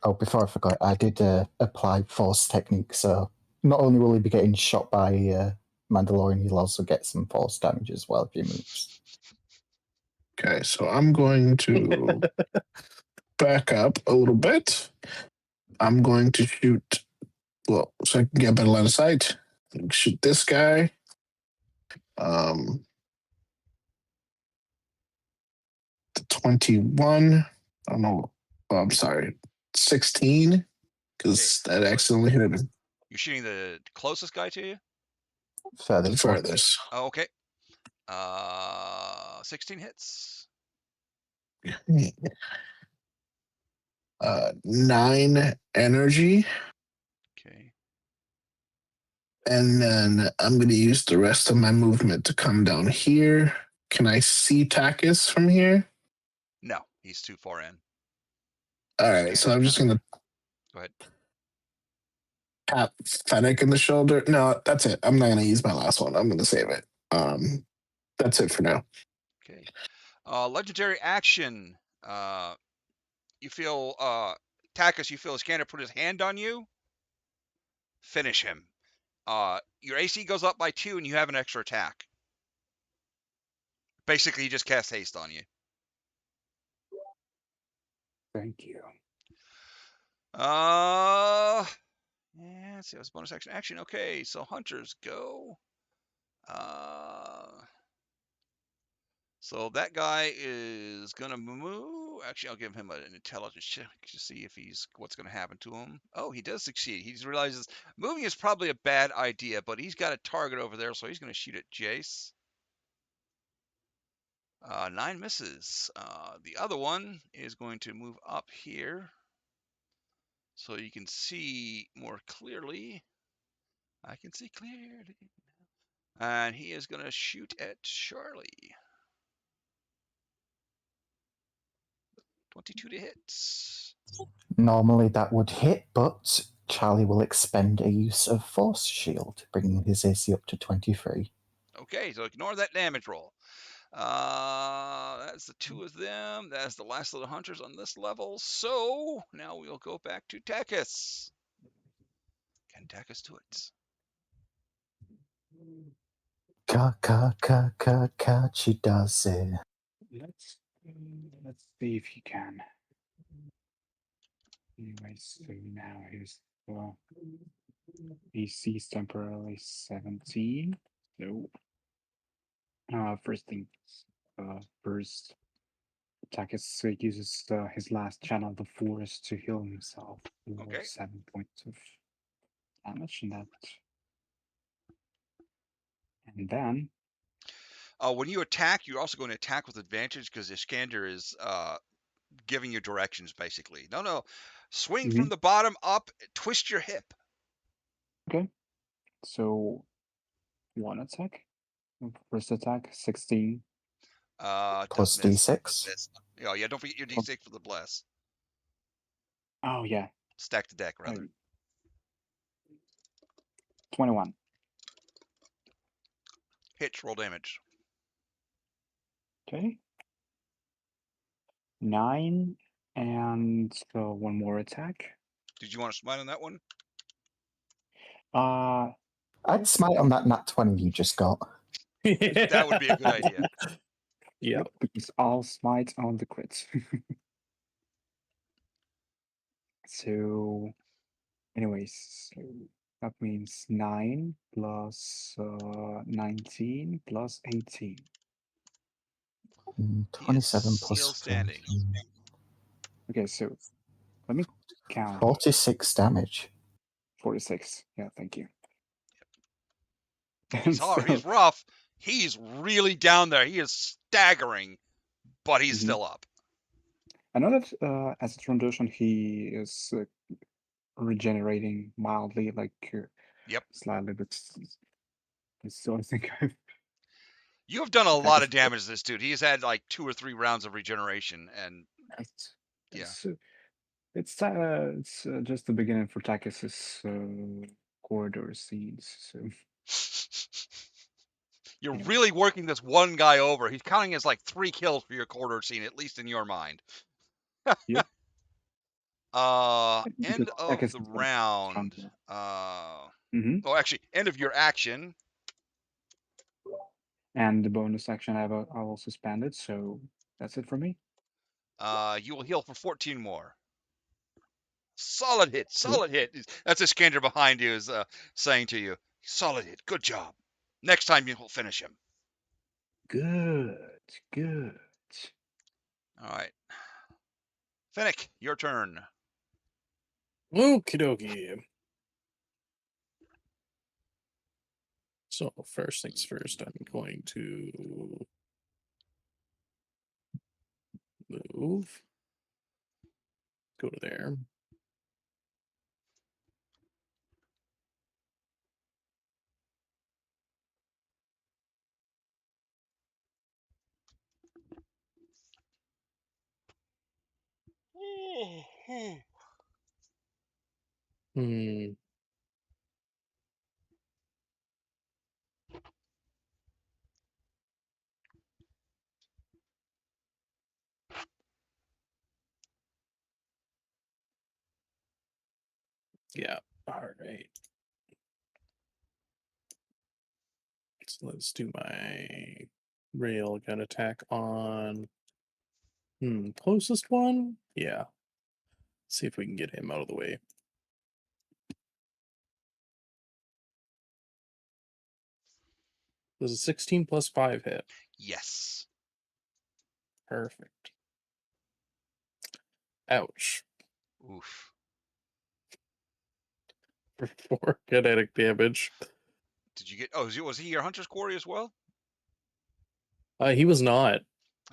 Oh, before I forgot, I did apply force technique, so not only will he be getting shot by Mandalorian, he'll also get some force damage as well if he moves. Okay, so I'm going to back up a little bit. I'm going to shoot. Well, so I can get a better line of sight. Shoot this guy. 21. I don't know. Oh, I'm sorry. 16. Because that accidentally hit him You're shooting the closest guy to you? the Furthest one. furthest. Oh, okay. 16 hits. 9 energy. Okay. And then I'm going to use the rest of my movement to come down here. Can I see Takis from here? No, he's too far in. All right, so I'm just going to Go ahead. tap Fennec in the shoulder. No, that's it. I'm not going to use my last one. I'm going to save it. That's it for now. Okay. Legendary action. You feel Takis, you feel a scanner put his hand on you. Finish him. Your AC goes up by 2 and you have an extra attack. Basically, he just cast haste on you. Thank you. Yeah, let's see, that's bonus action. Okay, so hunters go. So that guy is gonna move. Actually, I'll give him an intelligence check to see if he's what's gonna happen to him. Oh, he does succeed. He realizes moving is probably a bad idea, but he's got a target over there, so he's gonna shoot at Jace. 9 misses. The other one is going to move up here, so you can see more clearly. I can see clearly. And he is going to shoot at Charlie. 22 to hit. Normally that would hit, but Charlie will expend a use of Force Shield, bringing his AC up to 23. Okay, so ignore that damage roll. That's the 2 of them. That's the last of the hunters on this level. So now we'll go back to Takis. Can Takis do it? She does it. Let's see if he can. Anyway, so now here's AC is temporarily 17. So first thing first Takis uses his last channel of the force to heal himself for Okay. 7 points of damage, and then when you attack, you're also going to attack with advantage because Iskander is giving you directions, basically. No. Swing from the bottom up, twist your hip. Okay. So 1 attack. First attack, 16. Plus Does miss. D6. Oh, yeah, don't forget your D6 for the bless. Oh, yeah. Stack the deck, rather. 21. Hits, roll damage. Okay. 9, and so 1 more attack. Did you want to smite on that one? I'd smite on that nat 20 you just got. That would be a good idea. Yeah. Because I'll smite on the crits. So, anyways, so that means 9 plus 19 plus 18. 27 plus still standing. 20. Okay, so let me count. 46 damage. 46. Yeah, thank you. He's hard. He's rough. He's really down there. He is staggering, but he's still up. I know that as a transition, he is regenerating mildly, like Yep. slightly, but still, I think I've. You have done a lot of damage to this dude. He has had like 2 or 3 rounds of regeneration, and It's just the beginning for Takis's corridor scenes. So you're really working this one guy over. He's counting as like 3 kills for your corridor scene, at least in your mind. Yep. End of the round. Oh, actually, end of your action. And the bonus action I'll also spend it, so that's it for me. You will heal for 14 more. Solid hit, Cool. solid hit. That's a scanner behind you is saying to you, solid hit, good job. Next time you will finish him. Good. Good. All right. Finnick, your turn. Okie dokie. So first things first, I'm going to move. Go to there. Hmm. Yeah. All right. So let's do my railgun attack on closest one. Yeah. See if we can get him out of the way. Does a 16 plus 5 hit? Yes. Perfect. Ouch. Oof. For 4 kinetic damage. Did you get? Oh, was he your hunter's quarry as well? He was not.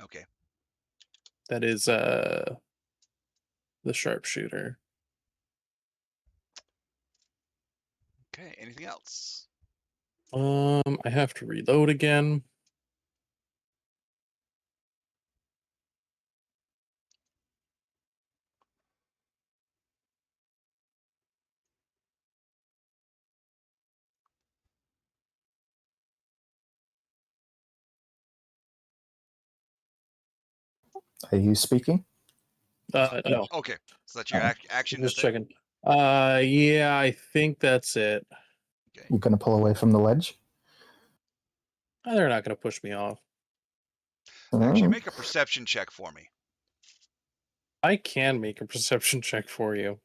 Okay. That is the sharpshooter. Okay. Anything else? I have to reload again. Are you speaking? No. Okay. So that's your Oh, action. Just That's it. checking. Yeah, I think that's it. Okay. you're going to pull away from the ledge? They're not going to push me off. Actually, Oh, make a perception check for me. I can make a perception check for you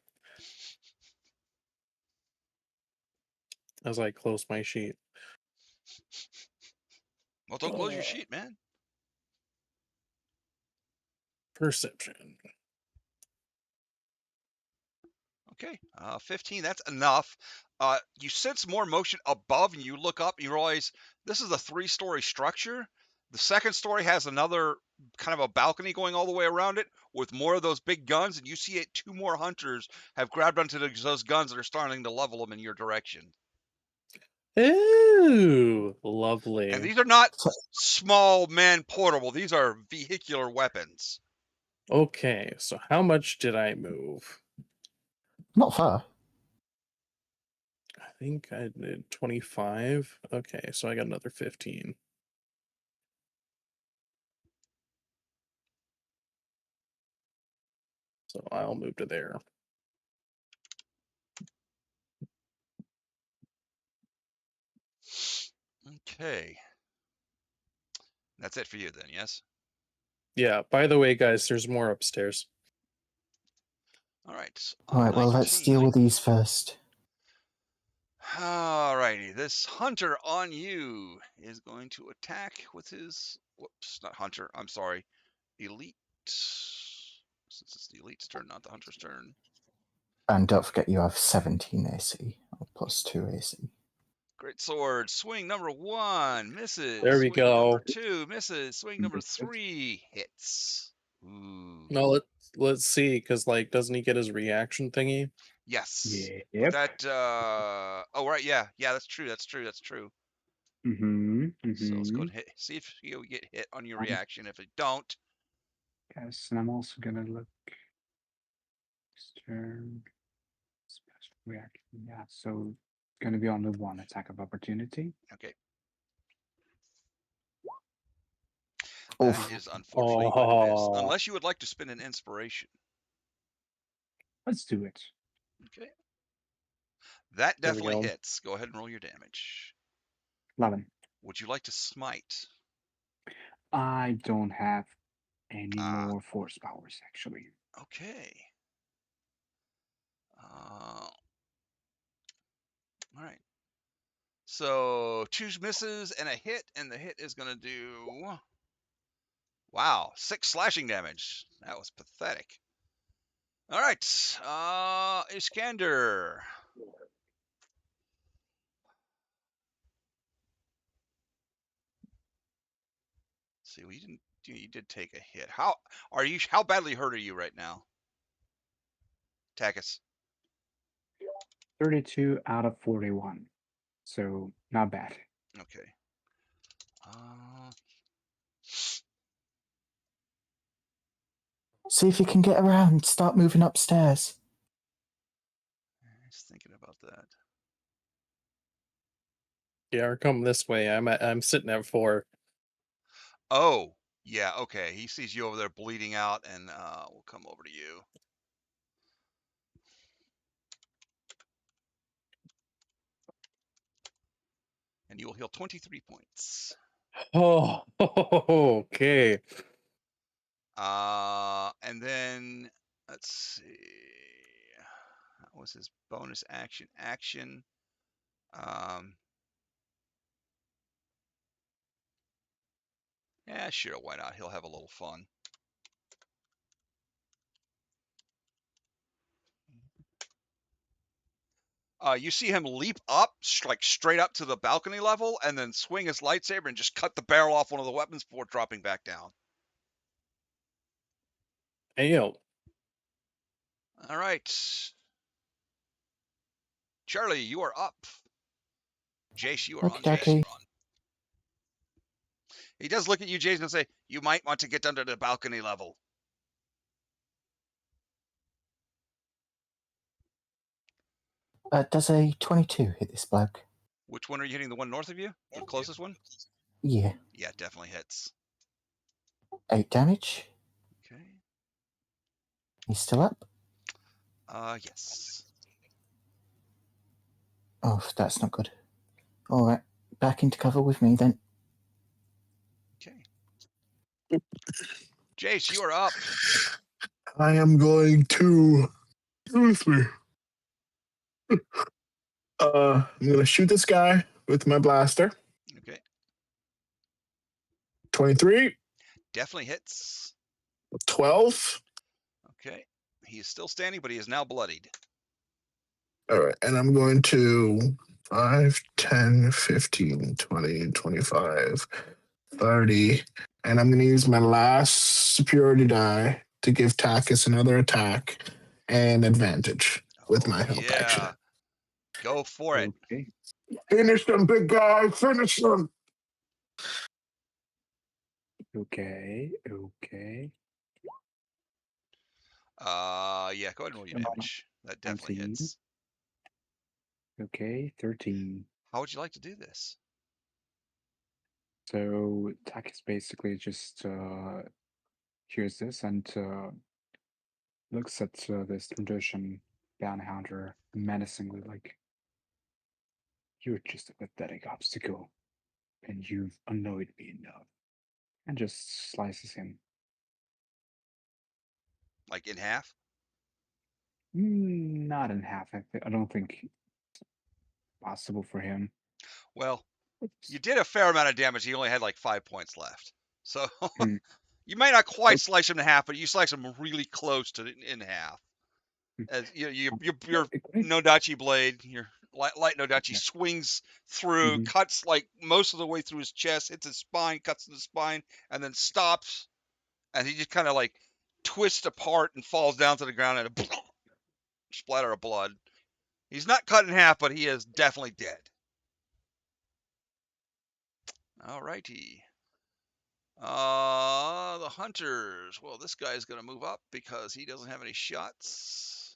as I close my sheet. Well, don't close your sheet, man. Perception. Okay. 15. That's enough. You sense more motion above, and you look up. And you realize this is a 3-story structure. The second story has another kind of a balcony going all the way around it with more of those big guns, and you see it. 2 more hunters have grabbed onto those guns that are starting to level them in your direction. Ooh, And lovely. these are not so, small man portable. These are vehicular weapons. Okay, so how much did I move? not far. I think I did 25. Okay, so I got another 15. So I'll move to there. Okay. That's it for you then, yes? Yeah, by the way, guys, there's more upstairs. All right. All right, well, let's deal 19. with these first. Alrighty, this hunter on you is going to attack with his. Whoops, not hunter. I'm sorry, elite. Since it's the elite's turn, not the hunter's turn. And don't forget you have 17 AC, or plus 2 AC. Great sword. Swing number 1 misses. There we Swing number go. 2 misses. Swing number Understood. 3 hits. Ooh. No, let's see, because like, doesn't he get his reaction thingy? Yes. But Yep. that. Oh right, yeah, that's true. That's true. That's true. Mm-hmm. So let's go Mm-hmm. and see if you get hit on your reaction. If it don't, Yes, and I'm also gonna look this turn. Special reaction. Yeah, so it's gonna be on the 1 attack of opportunity. okay. That Oof. is unfortunately going to miss. Oh, Unless you would like to spend an inspiration. Let's do it. Okay. That there we definitely go. hits. Go ahead and roll your damage. 11. Would you like to smite? I don't have any Ah. more force powers, actually. Okay. All right. So 2 misses and a hit, and the hit is going to do, wow, 6 slashing damage. That was pathetic. All right, Iskander. See, we didn't. You did take a hit. How are you? How badly hurt are you right now, Takis? 32 out of 41. So, not bad. Okay. See if you can get around. Start moving upstairs. Just thinking about that. Yeah, or come this way. I'm sitting at 4. Oh, yeah. Okay. He sees you over there bleeding out, and we'll come over to you. And you will heal 23 points. Oh, okay. And then let's see. What was his bonus action? Yeah, sure. Why not? He'll have a little fun. You see him leap up, like straight up to the balcony level, and then swing his lightsaber and just cut the barrel off one of the weapons before dropping back down. Hey, yo. All right. Charlie, you are up. Jace, you are on deck. Okay. He does look at you, Jason, and say, you might want to get under the balcony level. Does a 22 hit this bloke? Which one are you hitting? The one north of you? The closest one? Yeah. Yeah, definitely hits. 8 damage. Okay. He's still up? Yes. Oh, that's not good. Alright, back into cover with me then. Okay. Jace, you are up. I am going to. With me. I'm gonna shoot this guy with my blaster. Okay. 23, Definitely hits. 12. Okay. He is still standing, but he is now bloodied. All right, and I'm going to 5, 10, 15, 20, 25, 30, and I'm going to use my last superiority die to give Takis another attack and advantage with my help action. Go for it. Okay. Finish them, big guy. Finish them. Okay. Yeah, go ahead and roll your damage. That definitely 19. hits. Okay, 13. How would you like to do this? So Takis basically just hears this and looks at this tradition bounty hunter menacingly, like, you're just a pathetic obstacle, and you've annoyed me enough, and just slices him. Like in half? Not in half. I don't think it's possible for him. Well, you did a fair amount of damage. He only had like 5 points left. So Hmm. you might not quite slice him in half, but you slice him really close to in half. As your Nodachi blade, your light Nodachi Yeah. swings through, cuts like most of the way through his chest, hits his spine, cuts the spine, and then stops. And he just kind of like twists apart and falls down to the ground and a splatter of blood. He's not cut in half, but he is definitely dead. All righty. The hunters. Well, this guy's going to move up because he doesn't have any shots.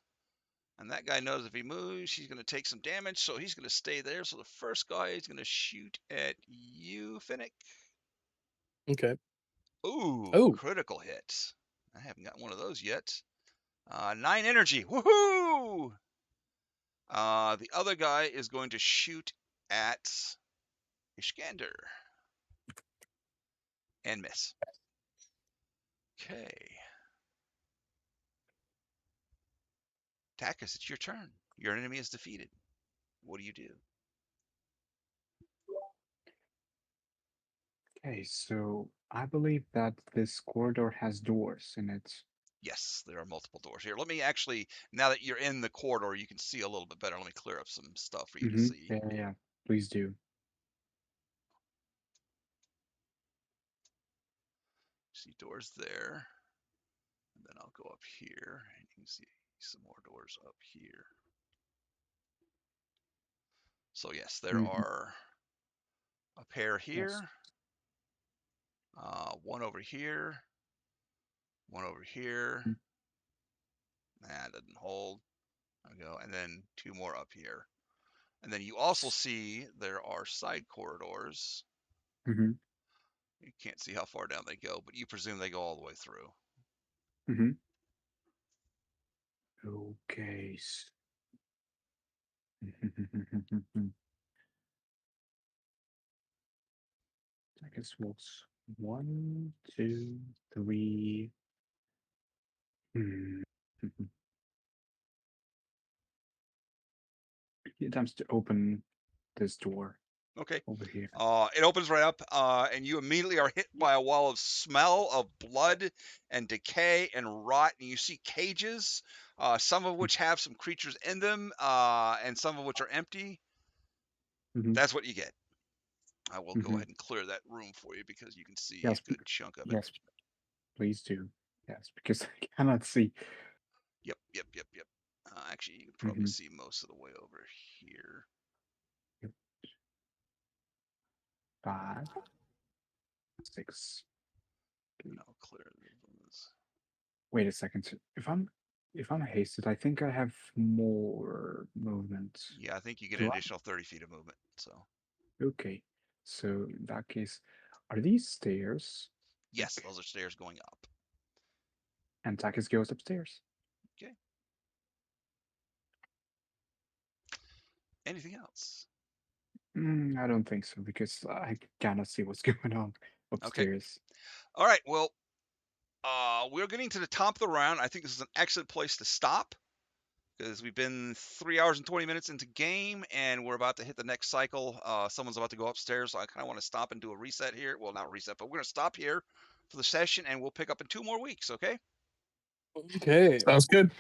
And that guy knows if he moves, he's going to take some damage, so he's going to stay there. So the first guy is going to shoot at you, Finnick. Okay. Ooh, Oh. critical hit. I haven't got one of those yet. 9 energy. Woohoo! The other guy is going to shoot at Iskander and miss. Okay. Takis, it's your turn. Your enemy is defeated. What do you do? Okay, so I believe that this corridor has doors in it. Yes, there are multiple doors here. Let me actually, now that you're in the corridor, you can see a little bit better. Let me clear up some stuff for you to see. Yeah, yeah. Please do. See doors there. And then I'll go up here and you can see some more doors up here. So yes, there Mhm. are a pair Yes. here, one over here, one over here. Mm. That doesn't hold. There we go. And then two more up here. And then you also see there are side corridors. Mm-hmm. You can't see how far down they go, but you presume they go all the way through. Mm-hmm. Okay. I guess what's 1, 2, 3. Hmm. It attempts to open this door Okay. over here. It opens right up, and you immediately are hit by a wall of smell of blood and decay and rot. And you see cages, some of which have some creatures in them, and some of which are empty. Mm-hmm. That's what you get. I will go Mm-hmm. ahead and clear that room for you because you can see Yes, a good chunk of it. yes, please do. Yes, because I cannot see. Yep. Actually, you can probably Mm-hmm. see most of the way over here. Yep. 5, 6. I'll clear this. Wait a second. So if I'm hasted, I think I have more movement. Yeah, I think you get an Do I? additional 30 feet of movement. So Okay. So in that case, are these stairs? yes, Like, those are stairs going up. and Takis goes upstairs. Okay. Anything else? I don't think so because I cannot see what's going on Okay. upstairs. All right. Well, we're getting to the top of the round. I think this is an excellent place to stop because we've been 3 hours and 20 minutes into game, and we're about to hit the next cycle. Someone's about to go upstairs, so I kind of want to stop and do a reset here. Well, not reset, but we're going to stop here for the session, and we'll pick up in 2 more weeks. Okay. Okay. Sounds good.